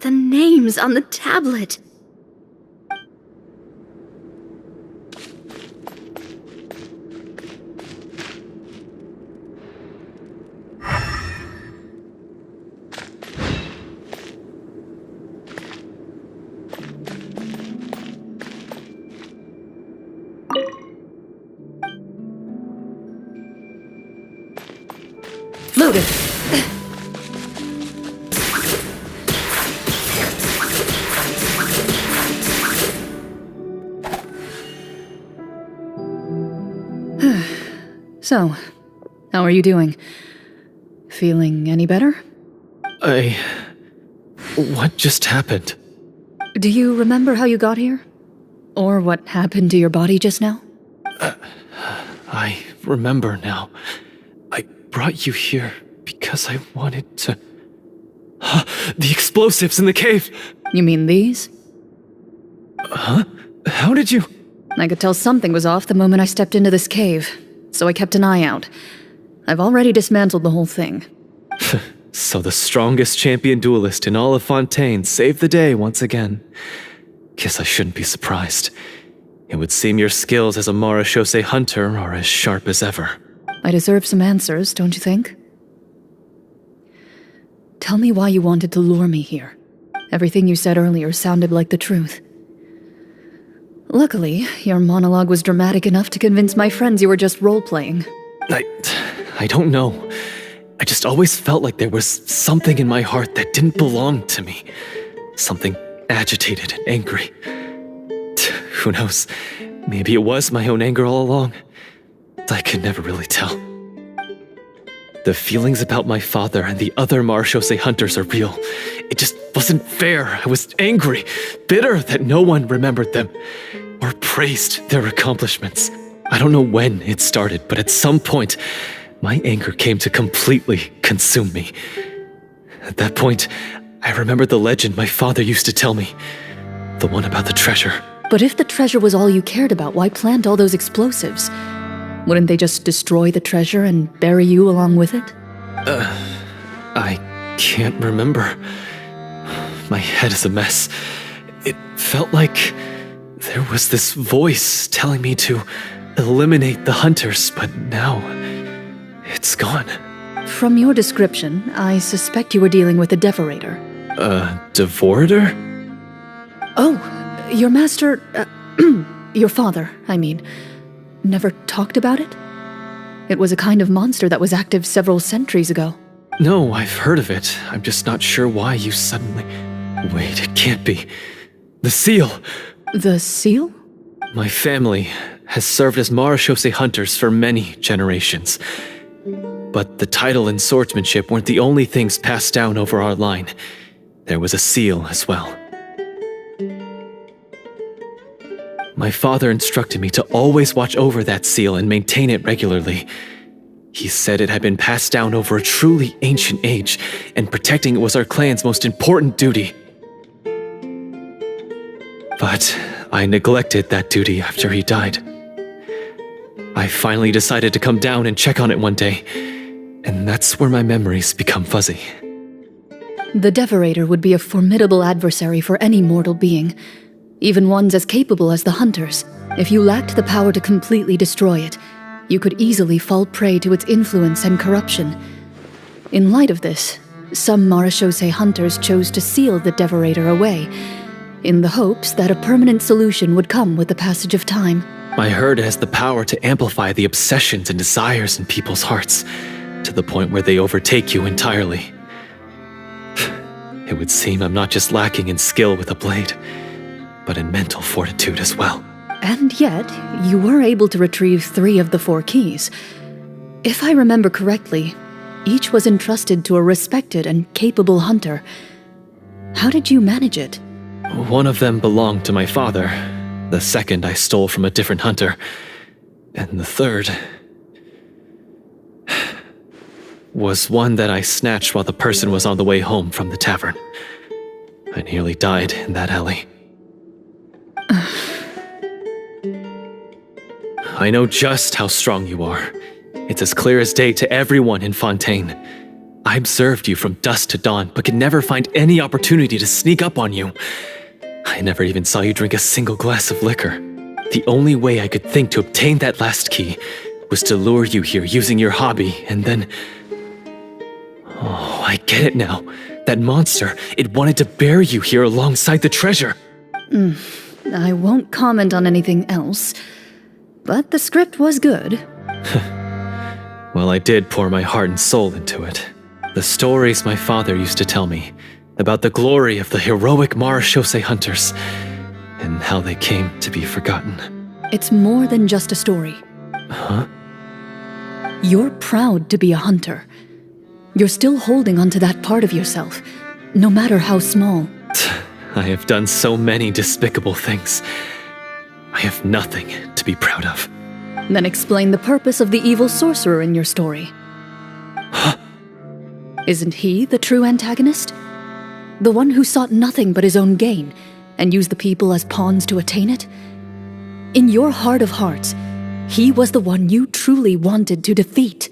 The names on the tablet. Loaded. So, how are you doing? Feeling any better? What just happened? Do you remember how you got here? Or what happened to your body just now? I remember now. I brought you here because I wanted to... The explosives in the cave! You mean these? Huh? How did you... I could tell something was off the moment I stepped into this cave, so I kept an eye out. I've already dismantled the whole thing. So the strongest champion duelist in all of Fontaine saved the day once again. Guess I shouldn't be surprised. It would seem your skills as a Marachose hunter are as sharp as ever. I deserve some answers, don't you think? Tell me why you wanted to lure me here. Everything you said earlier sounded like the truth. Luckily, your monologue was dramatic enough to convince my friends you were just role-playing. I don't know. I just always felt like there was something in my heart that didn't belong to me. Something agitated and angry. Who knows? Maybe it was my own anger all along. I could never really tell. The feelings about my father and the other Marachose hunters are real. It just wasn't fair. I was angry, bitter that no one remembered them. or praised their accomplishments. I don't know when it started, but at some point, my anger came to completely consume me. At that point, I remembered the legend my father used to tell me. The one about the treasure. But if the treasure was all you cared about, why plant all those explosives? Wouldn't they just destroy the treasure and bury you along with it? I can't remember. My head is a mess. It felt like there was this voice telling me to eliminate the hunters, but now it's gone. From your description, I suspect you were dealing with a devorator. Devorator? Oh, your master, your father, I mean, never talked about it? It was a kind of monster that was active several centuries ago. No, I've heard of it. I'm just not sure why you suddenly... Wait, it can't be. The seal! The seal? My family has served as marechaussee hunters for many generations. But the title and swordsmanship weren't the only things passed down over our line. There was a seal as well. My father instructed me to always watch over that seal and maintain it regularly. He said it had been passed down over a truly ancient age, and protecting it was our clan's most important duty. But I neglected that duty after he died. I finally decided to come down and check on it one day, and that's where my memories become fuzzy. The devorator would be a formidable adversary for any mortal being, even ones as capable as the hunters. If you lacked the power to completely destroy it, you could easily fall prey to its influence and corruption. In light of this, some marechaussee hunters chose to seal the devorator away, in the hopes that a permanent solution would come with the passage of time. I heard it has the power to amplify the obsessions and desires in people's hearts, to the point where they overtake you entirely. It would seem I'm not just lacking in skill with a blade, but in mental fortitude as well. And yet, you were able to retrieve 3 of the 4 keys. If I remember correctly, each was entrusted to a respected and capable hunter. How did you manage it? One of them belonged to my father. The second I stole from a different hunter. And the third... was one that I snatched while the person was on the way home from the tavern. I nearly died in that alley. I know just how strong you are. It's as clear as day to everyone in Fontaine. I observed you from dusk to dawn, but could never find any opportunity to sneak up on you. I never even saw you drink a single glass of liquor. The only way I could think to obtain that last key was to lure you here using your hobby, and then... Oh, I get it now. That monster, it wanted to bury you here alongside the treasure. I won't comment on anything else, but the script was good. Well, I did pour my heart and soul into it. The stories my father used to tell me about the glory of the heroic marechaussee hunters and how they came to be forgotten. It's more than just a story. Huh? You're proud to be a hunter. You're still holding onto that part of yourself, no matter how small. I have done so many despicable things. I have nothing to be proud of. Then explain the purpose of the evil sorcerer in your story. Huh? Isn't he the true antagonist? The one who sought nothing but his own gain, and used the people as pawns to attain it? In your heart of hearts, he was the one you truly wanted to defeat.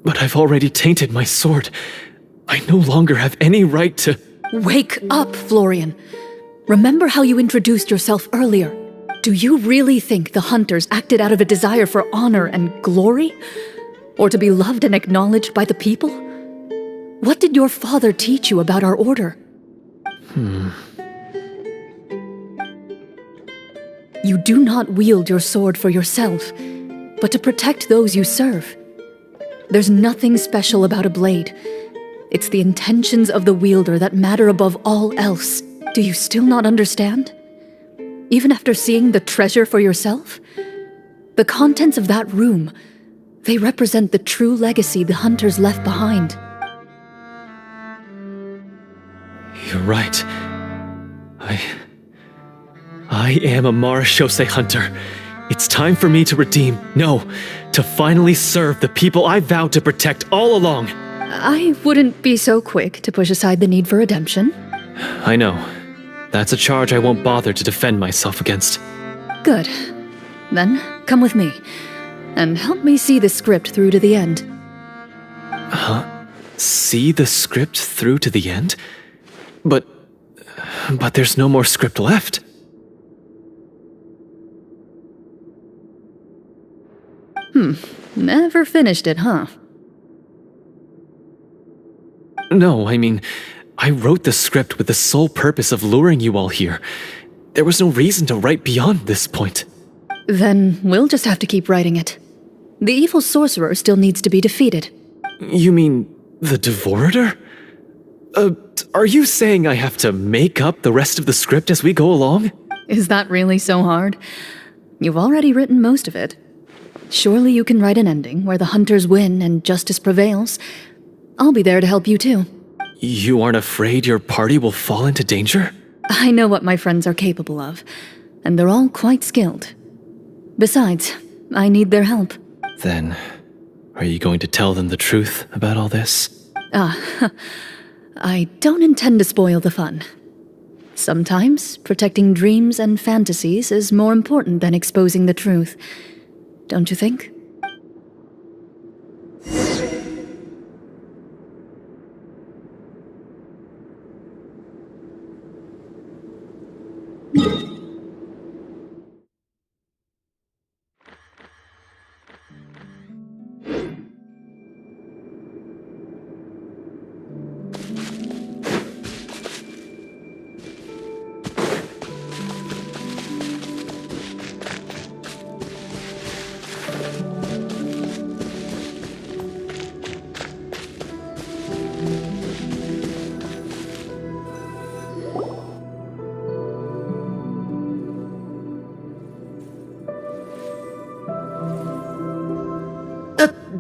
But I've already tainted my sword. I no longer have any right to... Wake up, Florian. Remember how you introduced yourself earlier. Do you really think the hunters acted out of a desire for honor and glory? Or to be loved and acknowledged by the people? What did your father teach you about our order? You do not wield your sword for yourself, but to protect those you serve. There's nothing special about a blade. It's the intentions of the wielder that matter above all else. Do you still not understand? Even after seeing the treasure for yourself? The contents of that room, they represent the true legacy the hunters left behind. I am a marechaussee hunter. It's time for me to redeem, no, to finally serve the people I vowed to protect all along. I wouldn't be so quick to push aside the need for redemption. I know. That's a charge I won't bother to defend myself against. Good. Then, come with me, and help me see the script through to the end. Huh? See the script through to the end? But there's no more script left. Never finished it, huh? No, I mean, I wrote the script with the sole purpose of luring you all here. There was no reason to write beyond this point. Then we'll just have to keep writing it. The evil sorcerer still needs to be defeated. You mean the Devorator? Are you saying I have to make up the rest of the script as we go along? Is that really so hard? You've already written most of it. Surely you can write an ending where the hunters win and justice prevails. I'll be there to help you too. You aren't afraid your party will fall into danger? I know what my friends are capable of, and they're all quite skilled. Besides, I need their help. Then, are you going to tell them the truth about all this? I don't intend to spoil the fun. Sometimes, protecting dreams and fantasies is more important than exposing the truth. Don't you think?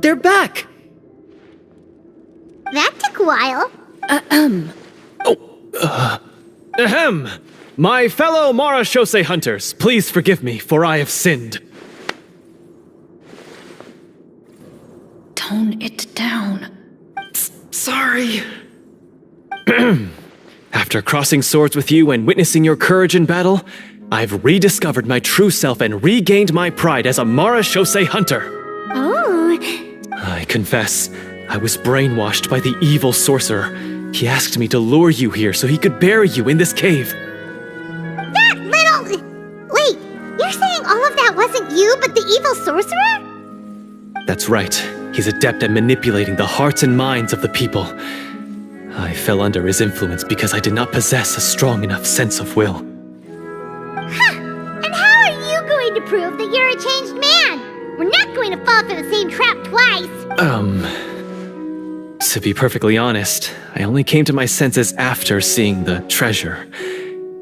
They're back! That took a while. Ahem! My fellow marechaussee hunters, please forgive me, for I have sinned. Tone it down. Sorry. After crossing swords with you and witnessing your courage in battle, I've rediscovered my true self and regained my pride as a marechaussee hunter. Oh. I confess, I was brainwashed by the evil sorcerer. He asked me to lure you here so he could bury you in this cave. That little... Wait, you're saying all of that wasn't you, but the evil sorcerer? That's right. He's adept at manipulating the hearts and minds of the people. I fell under his influence because I did not possess a strong enough sense of will. Huh. And how are you going to prove that you're a changed man? We're not going to fall for the same trap twice. To be perfectly honest, I only came to my senses after seeing the treasure.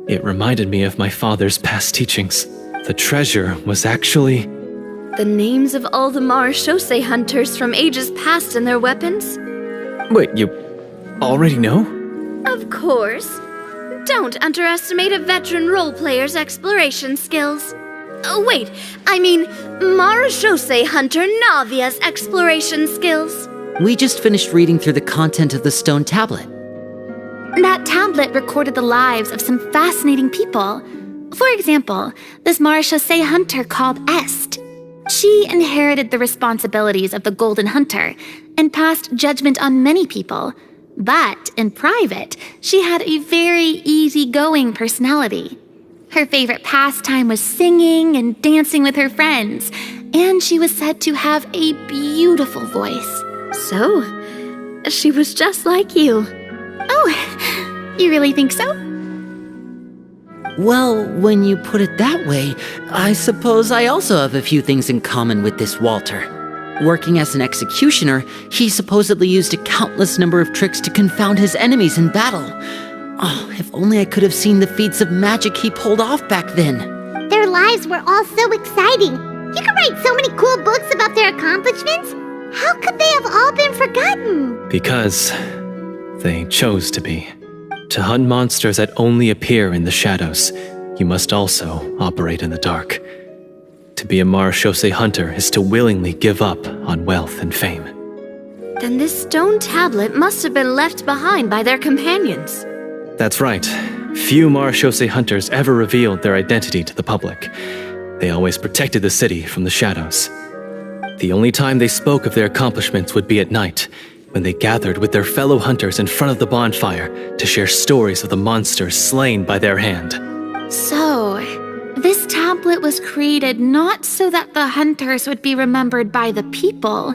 It reminded me of my father's past teachings. The treasure was actually... The names of all the marechaussee hunters from ages past and their weapons? Wait, you already know? Of course. Don't underestimate a veteran role player's exploration skills. Oh, wait, I mean marechaussee hunter Navia's exploration skills. We just finished reading through the content of the stone tablet. That tablet recorded the lives of some fascinating people. For example, this marechaussee hunter called Est. She inherited the responsibilities of the Golden Hunter and passed judgment on many people. But in private, she had a very easygoing personality. Her favorite pastime was singing and dancing with her friends, and she was said to have a beautiful voice. So, she was just like you. Oh, you really think so? Well, when you put it that way, I suppose I also have a few things in common with this Walter. Working as an executioner, he supposedly used a countless number of tricks to confound his enemies in battle. Oh, if only I could have seen the feats of magic he pulled off back then. Their lives were all so exciting. You could write so many cool books about their accomplishments. How could they have all been forgotten? Because they chose to be. To hunt monsters that only appear in the shadows, you must also operate in the dark. To be a marechaussee hunter is to willingly give up on wealth and fame. Then this stone tablet must have been left behind by their companions. That's right. Few marechaussee hunters ever revealed their identity to the public. They always protected the city from the shadows. The only time they spoke of their accomplishments would be at night, when they gathered with their fellow hunters in front of the bonfire to share stories of the monsters slain by their hand. So, this tablet was created not so that the hunters would be remembered by the people,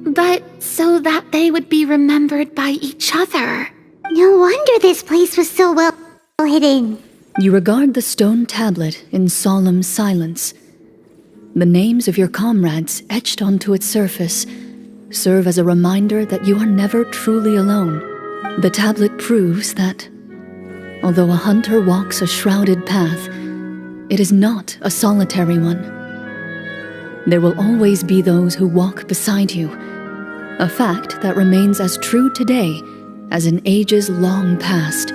but so that they would be remembered by each other. No wonder this place was so well hidden. You regard the stone tablet in solemn silence. The names of your comrades etched onto its surface serve as a reminder that you are never truly alone. The tablet proves that, although a hunter walks a shrouded path, it is not a solitary one. There will always be those who walk beside you, a fact that remains as true today as in ages long past.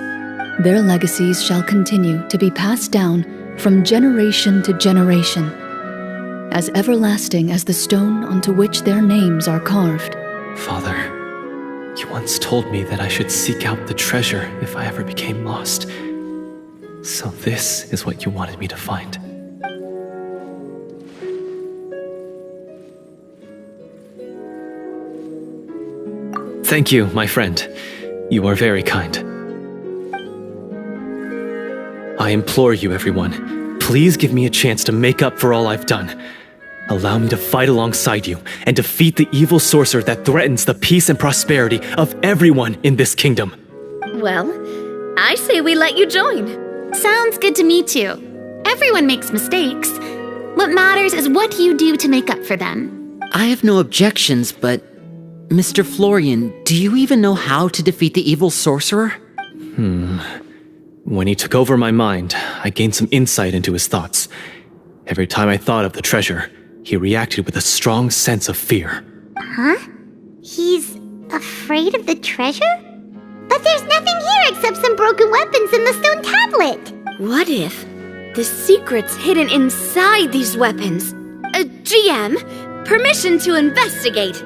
Their legacies shall continue to be passed down from generation to generation, as everlasting as the stone onto which their names are carved. Father, you once told me that I should seek out the treasure if I ever became lost. So this is what you wanted me to find. Thank you, my friend. You are very kind. I implore you, everyone, please give me a chance to make up for all I've done. Allow me to fight alongside you and defeat the evil sorcerer that threatens the peace and prosperity of everyone in this kingdom. Well, I say we let you join. Sounds good to me too. Everyone makes mistakes. What matters is what you do to make up for them. I have no objections, but Mr. Florian, do you even know how to defeat the evil sorcerer? When he took over my mind, I gained some insight into his thoughts. Every time I thought of the treasure, he reacted with a strong sense of fear. Huh? He's afraid of the treasure? But there's nothing here except some broken weapons and the stone tablet. What if the secret's hidden inside these weapons? GM, permission to investigate.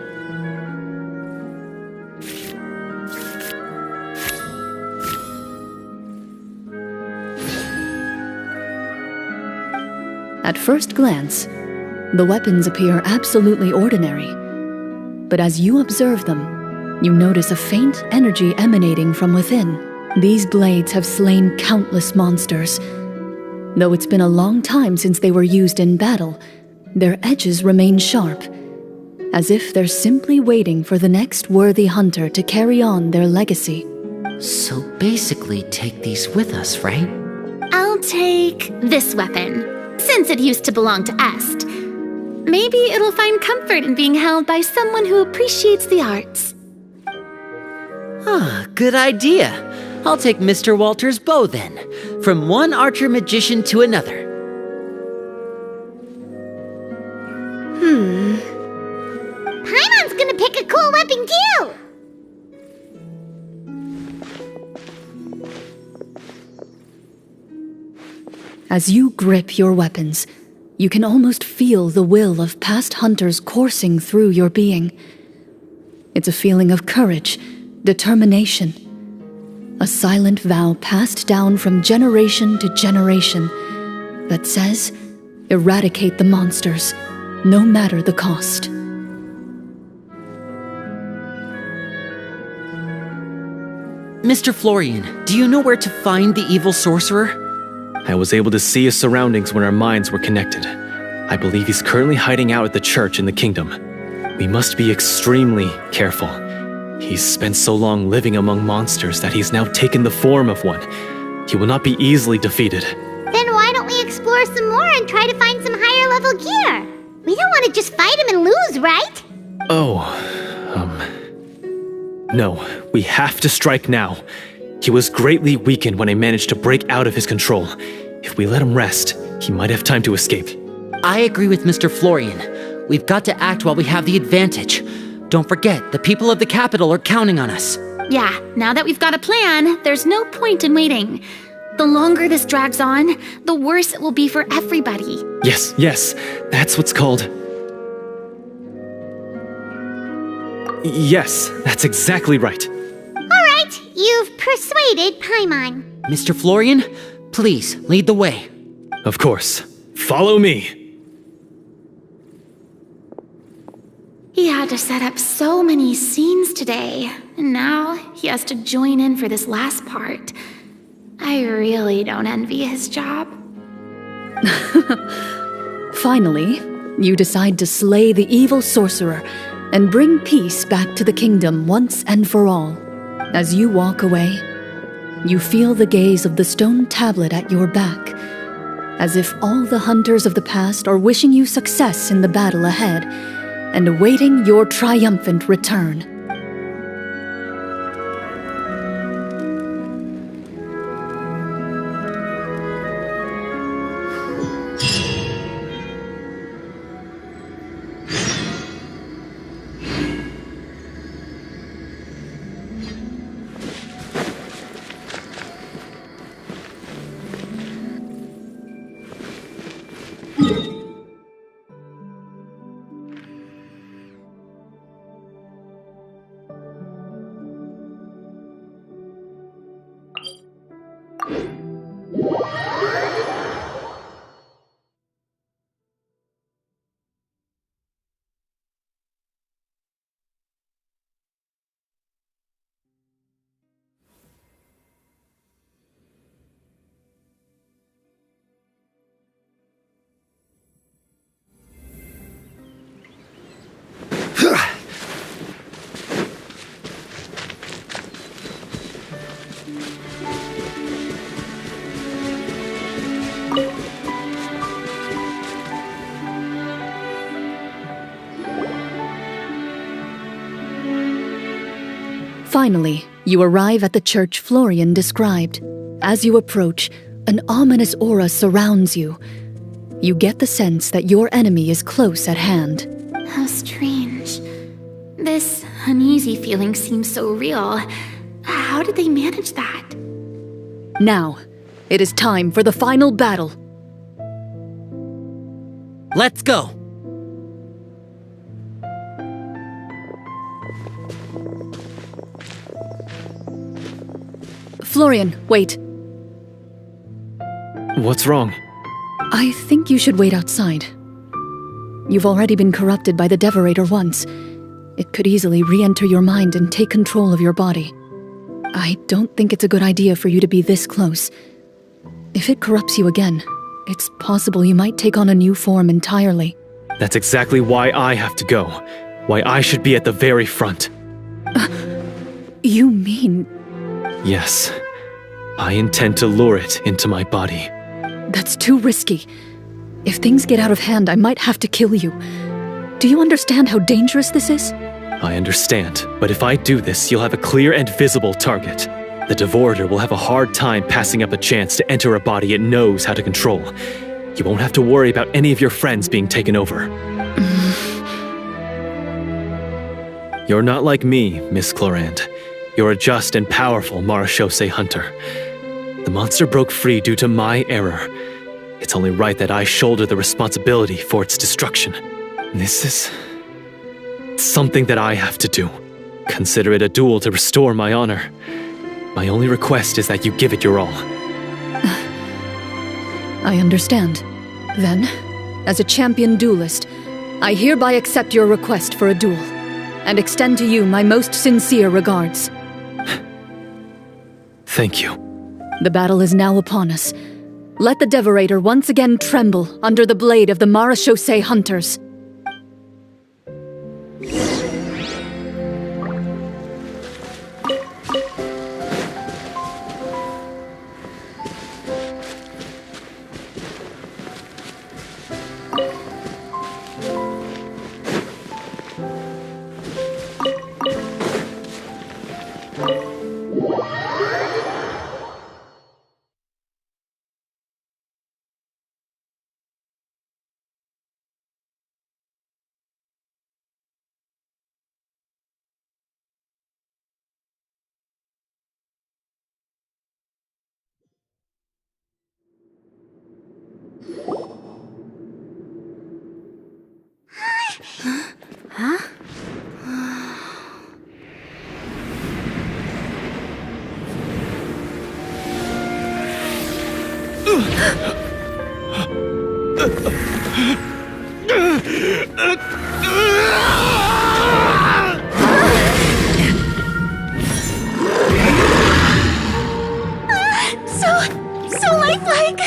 At first glance, the weapons appear absolutely ordinary. But as you observe them, you notice a faint energy emanating from within. These blades have slain countless monsters. Though it's been a long time since they were used in battle, their edges remain sharp, as if they're simply waiting for the next worthy hunter to carry on their legacy. So basically take these with us, right? I'll take this weapon, since it used to belong to Est. Maybe it'll find comfort in being held by someone who appreciates the arts. Good idea. I'll take Mr. Walter's bow then, from one archer-magician to another. Paimon's gonna pick a cool weapon too! As you grip your weapons, you can almost feel the will of past hunters coursing through your being. It's a feeling of courage, determination, a silent vow passed down from generation to generation that says, eradicate the monsters, no matter the cost. Mr. Florian, do you know where to find the evil sorcerer? I was able to see his surroundings when our minds were connected. I believe he's currently hiding out at the church in the kingdom. We must be extremely careful. He's spent so long living among monsters that he's now taken the form of one. He will not be easily defeated. Then why don't we explore some more and try to find some higher level gear? We don't want to just fight him and lose, right? No, we have to strike now. He was greatly weakened when I managed to break out of his control. If we let him rest, he might have time to escape. I agree with Mr. Florian. We've got to act while we have the advantage. Don't forget, the people of the capital are counting on us. Yeah, now that we've got a plan, there's no point in waiting. The longer this drags on, the worse it will be for everybody. Yes, that's what's called... Yes, that's exactly right. Alright, you've persuaded Paimon. Mr. Florian, please lead the way. Of course. Follow me. He had to set up so many scenes today, and now he has to join in for this last part. I really don't envy his job. Finally, you decide to slay the evil sorcerer and bring peace back to the kingdom once and for all. As you walk away, you feel the gaze of the stone tablet at your back, as if all the hunters of the past are wishing you success in the battle ahead and awaiting your triumphant return. Finally, you arrive at the church Florian described. As you approach, an ominous aura surrounds you. You get the sense that your enemy is close at hand. How strange. This uneasy feeling seems so real. How did they manage that? Now, it is time for the final battle. Let's go! Florian, wait. What's wrong? I think you should wait outside. You've already been corrupted by the Devorator once. It could easily re-enter your mind and take control of your body. I don't think it's a good idea for you to be this close. If it corrupts you again, it's possible you might take on a new form entirely. That's exactly why I have to go. Why I should be at the very front. You mean... Yes. I intend to lure it into my body. That's too risky. If things get out of hand, I might have to kill you. Do you understand how dangerous this is? I understand, but if I do this, you'll have a clear and visible target. The Devorator will have a hard time passing up a chance to enter a body it knows how to control. You won't have to worry about any of your friends being taken over. You're not like me, Miss Clorinde. You're a just and powerful Marechaussee hunter. The monster broke free due to my error. It's only right that I shoulder the responsibility for its destruction. This is... something that I have to do. Consider it a duel to restore my honor. My only request is that you give it your all. I understand. Then, as a champion duelist, I hereby accept your request for a duel, and extend to you my most sincere regards. Thank you. The battle is now upon us. Let the Devorator once again tremble under the blade of the Marechaussee hunters. So lifelike.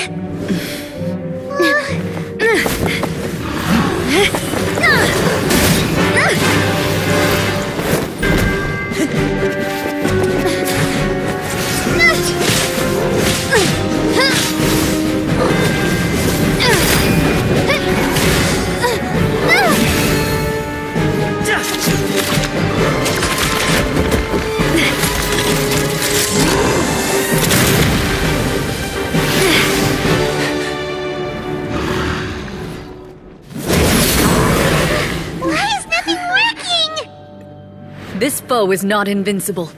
This foe is not invincible.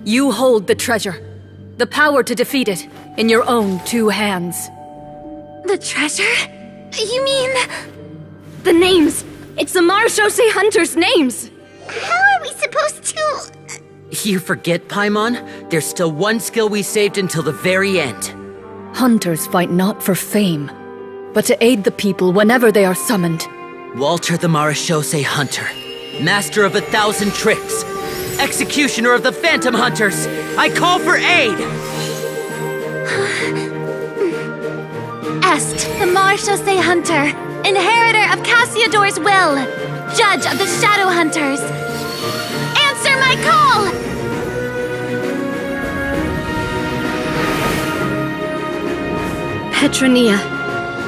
You hold the treasure, the power to defeat it, in your own 2 hands. The treasure? You mean... The names! It's the Marechaussee Hunters' names! How are we supposed to... You forget, Paimon? There's still one skill we saved until the very end. Hunters fight not for fame, but to aid the people whenever they are summoned. Walter the Marechaussee Hunter, master of 1,000 tricks, executioner of the Phantom Hunters, I call for aid! Est, the Marechaussee Hunter, inheritor of Cassiodor's will, judge of the Shadow Hunters. Answer my call! Petronia,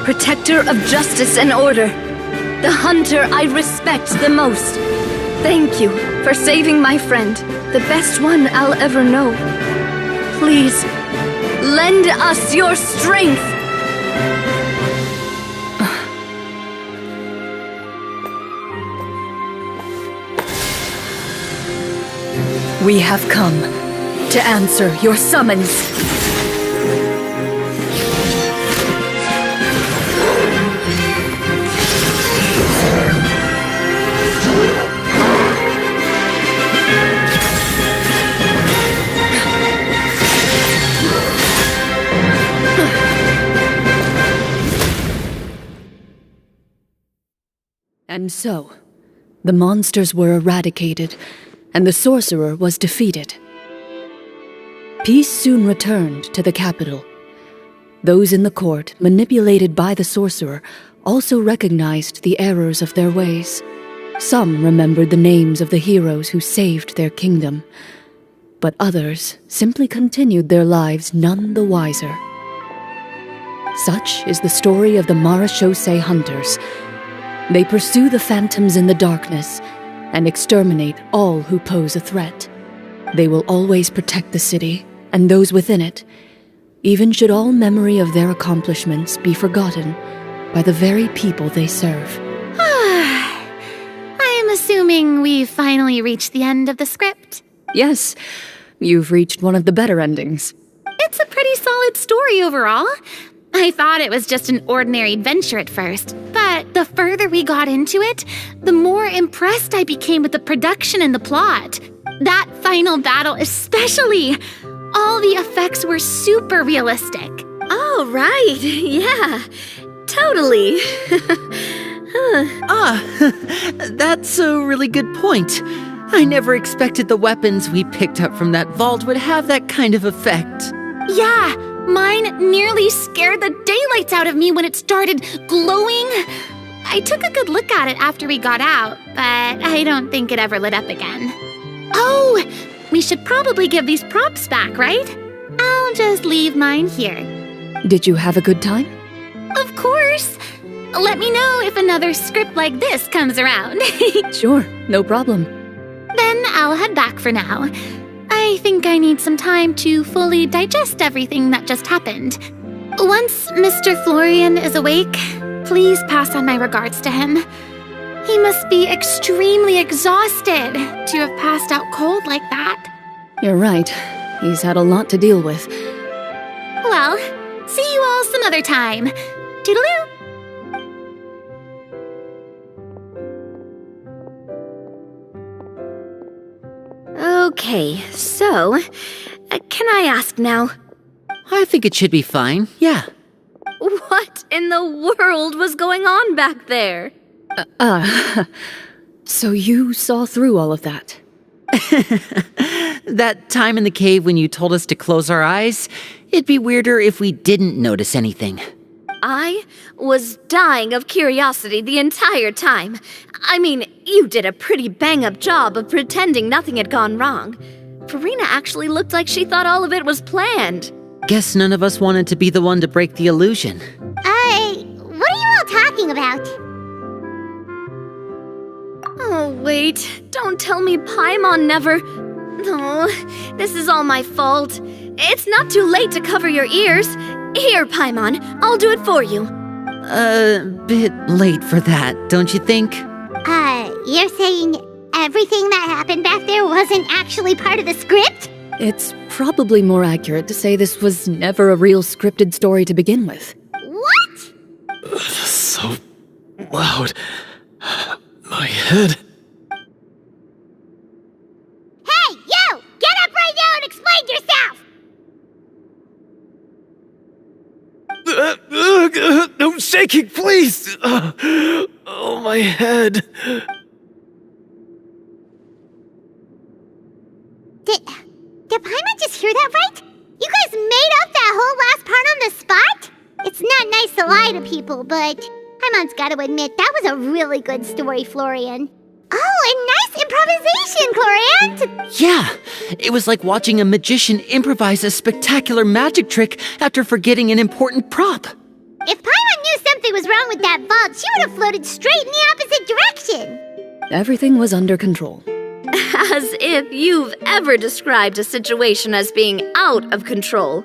protector of justice and order, the hunter I respect the most. Thank you for saving my friend, the best one I'll ever know. Please, lend us your strength! We have come to answer your summons. And so, the monsters were eradicated, and the sorcerer was defeated. Peace soon returned to the capital. Those in the court, manipulated by the sorcerer, also recognized the errors of their ways. Some remembered the names of the heroes who saved their kingdom, but others simply continued their lives none the wiser. Such is the story of the Marechaussee Hunters. They pursue the phantoms in the darkness and exterminate all who pose a threat. They will always protect the city and those within it, even should all memory of their accomplishments be forgotten by the very people they serve. I am assuming we've finally reached the end of the script. Yes, you've reached one of the better endings. It's a pretty solid story overall. I thought it was just an ordinary adventure at first, but the further we got into it, the more impressed I became with the production and the plot. That final battle especially. All the effects were super realistic. Oh, right. Yeah, totally. That's a really good point. I never expected the weapons we picked up from that vault would have that kind of effect. Yeah, mine nearly scared the daylights out of me when it started glowing. I took a good look at it after we got out, but I don't think it ever lit up again. Oh, we should probably give these props back, right? I'll just leave mine here. Did you have a good time? Of course. Let me know if another script like this comes around. Sure, no problem. Then I'll head back for now. I think I need some time to fully digest everything that just happened. Once Mr. Florian is awake, please pass on my regards to him. He must be extremely exhausted to have passed out cold like that. You're right. He's had a lot to deal with. Well, see you all some other time. Toodaloo! Okay, so, can I ask now? I think it should be fine, yeah. in the world was going on back there? So you saw through all of that? That time in the cave when you told us to close our eyes, it'd be weirder if we didn't notice anything. I was dying of curiosity the entire time. I mean, you did a pretty bang-up job of pretending nothing had gone wrong. Furina actually looked like she thought all of it was planned. Guess none of us wanted to be the one to break the illusion. What are you all talking about? Oh, wait. Don't tell me Paimon never... Oh, this is all my fault. It's not too late to cover your ears. Here, Paimon, I'll do it for you. Bit late for that, don't you think? You're saying everything that happened back there wasn't actually part of the script? It's probably more accurate to say this was never a real scripted story to begin with. What? So loud. My head. Hey, you! Get up right now and explain yourself! No shaking, please! Oh, my head. Did Paimon just hear that right? You guys made up that whole last part on the spot? It's not nice to lie to people, but Paimon's got to admit that was a really good story, Florian. Oh, and nice improvisation, Clorinde! Yeah, it was like watching a magician improvise a spectacular magic trick after forgetting an important prop. If Paimon knew something was wrong with that vault, she would have floated straight in the opposite direction. Everything was under control. As if you've ever described a situation as being out of control.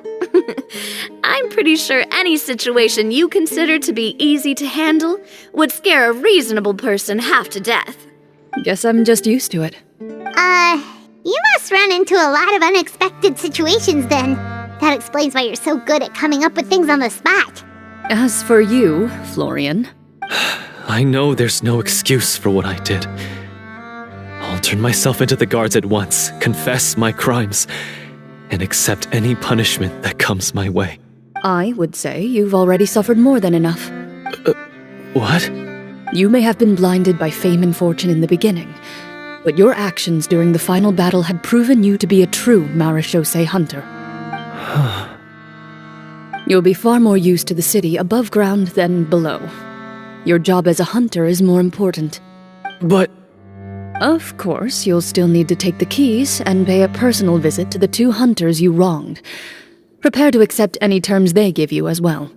I'm pretty sure any situation you consider to be easy to handle would scare a reasonable person half to death. Guess I'm just used to it. You must run into a lot of unexpected situations then. That explains why you're so good at coming up with things on the spot. As for you, Florian... I know there's no excuse for what I did. I'll turn myself into the guards at once, confess my crimes, and accept any punishment that comes my way. I would say you've already suffered more than enough. What? You may have been blinded by fame and fortune in the beginning, but your actions during the final battle had proven you to be a true marechaussee hunter. You'll be far more used to the city above ground than below. Your job as a hunter is more important. But... Of course, you'll still need to take the keys and pay a personal visit to the 2 hunters you wronged. Prepare to accept any terms they give you as well.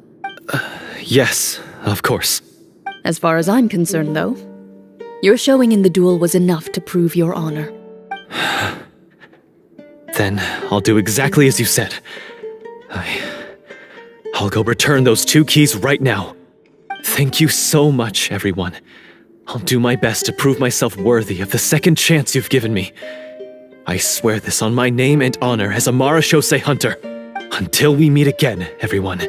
Yes, of course. As far as I'm concerned, though, your showing in the duel was enough to prove your honor. Then I'll do exactly as you said. I'll go return those 2 keys right now. Thank you so much, everyone. I'll do my best to prove myself worthy of the second chance you've given me. I swear this on my name and honor as a marechaussee hunter. Until we meet again, everyone.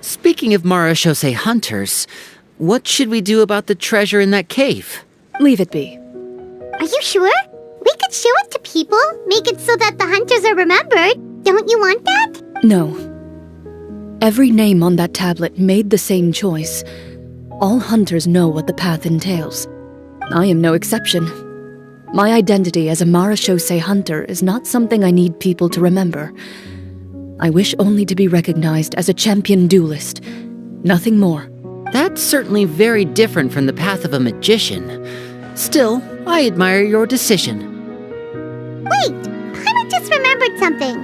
Speaking of marechaussee hunters, what should we do about the treasure in that cave? Leave it be. Are you sure? We could show it to people, make it so that the hunters are remembered. Don't you want that? No. Every name on that tablet made the same choice. All hunters know what the path entails. I am no exception. My identity as a marechaussee hunter is not something I need people to remember. I wish only to be recognized as a champion duelist. Nothing more. That's certainly very different from the path of a magician. Still, I admire your decision. Wait, Paimon just remembered something.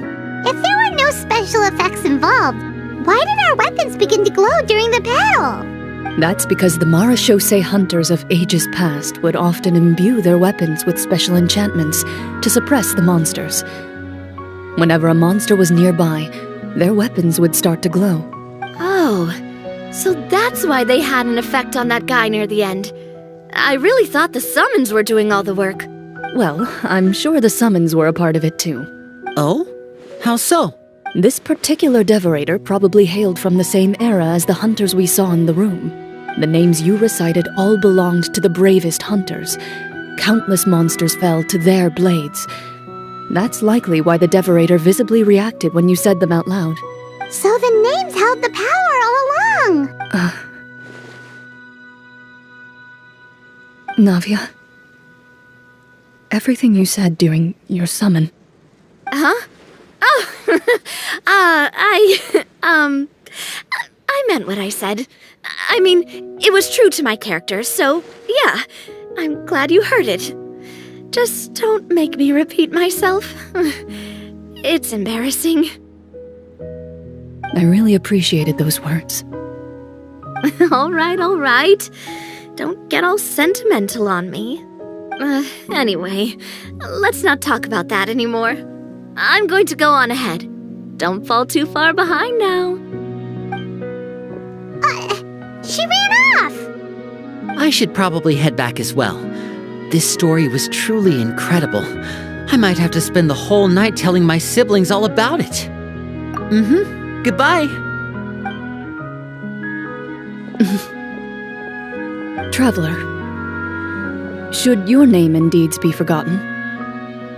If there were no special effects involved, why did our weapons begin to glow during the battle? That's because the marechaussee hunters of ages past would often imbue their weapons with special enchantments to suppress the monsters. Whenever a monster was nearby, their weapons would start to glow. Oh, so that's why they had an effect on that guy near the end. I really thought the summons were doing all the work. Well, I'm sure the summons were a part of it too. Oh? How so? This particular devorator probably hailed from the same era as the hunters we saw in the room. The names you recited all belonged to the bravest hunters. Countless monsters fell to their blades. That's likely why the devorator visibly reacted when you said them out loud. So the names held the power all along. Navia, everything you said during your summon. Huh? Oh, I meant what I said. I mean, it was true to my character, so yeah, I'm glad you heard it. Just don't make me repeat myself. It's embarrassing. I really appreciated those words. All right. Don't get all sentimental on me. Anyway, let's not talk about that anymore. I'm going to go on ahead. Don't fall too far behind now. She ran off! I should probably head back as well. This story was truly incredible. I might have to spend the whole night telling my siblings all about it. Goodbye. Traveler, should your name and deeds be forgotten,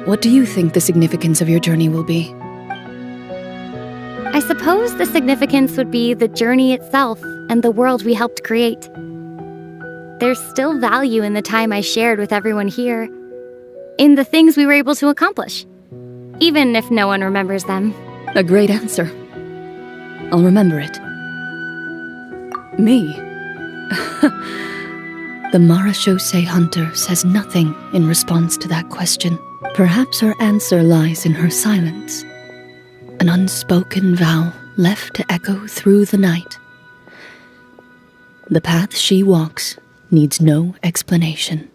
what do you think the significance of your journey will be? I suppose the significance would be the journey itself and the world we helped create. There's still value in the time I shared with everyone here, in the things we were able to accomplish, even if no one remembers them. A great answer. I'll remember it. Me? The Marechaussee Hunter says nothing in response to that question. Perhaps her answer lies in her silence. An unspoken vow left to echo through the night. The path she walks needs no explanation.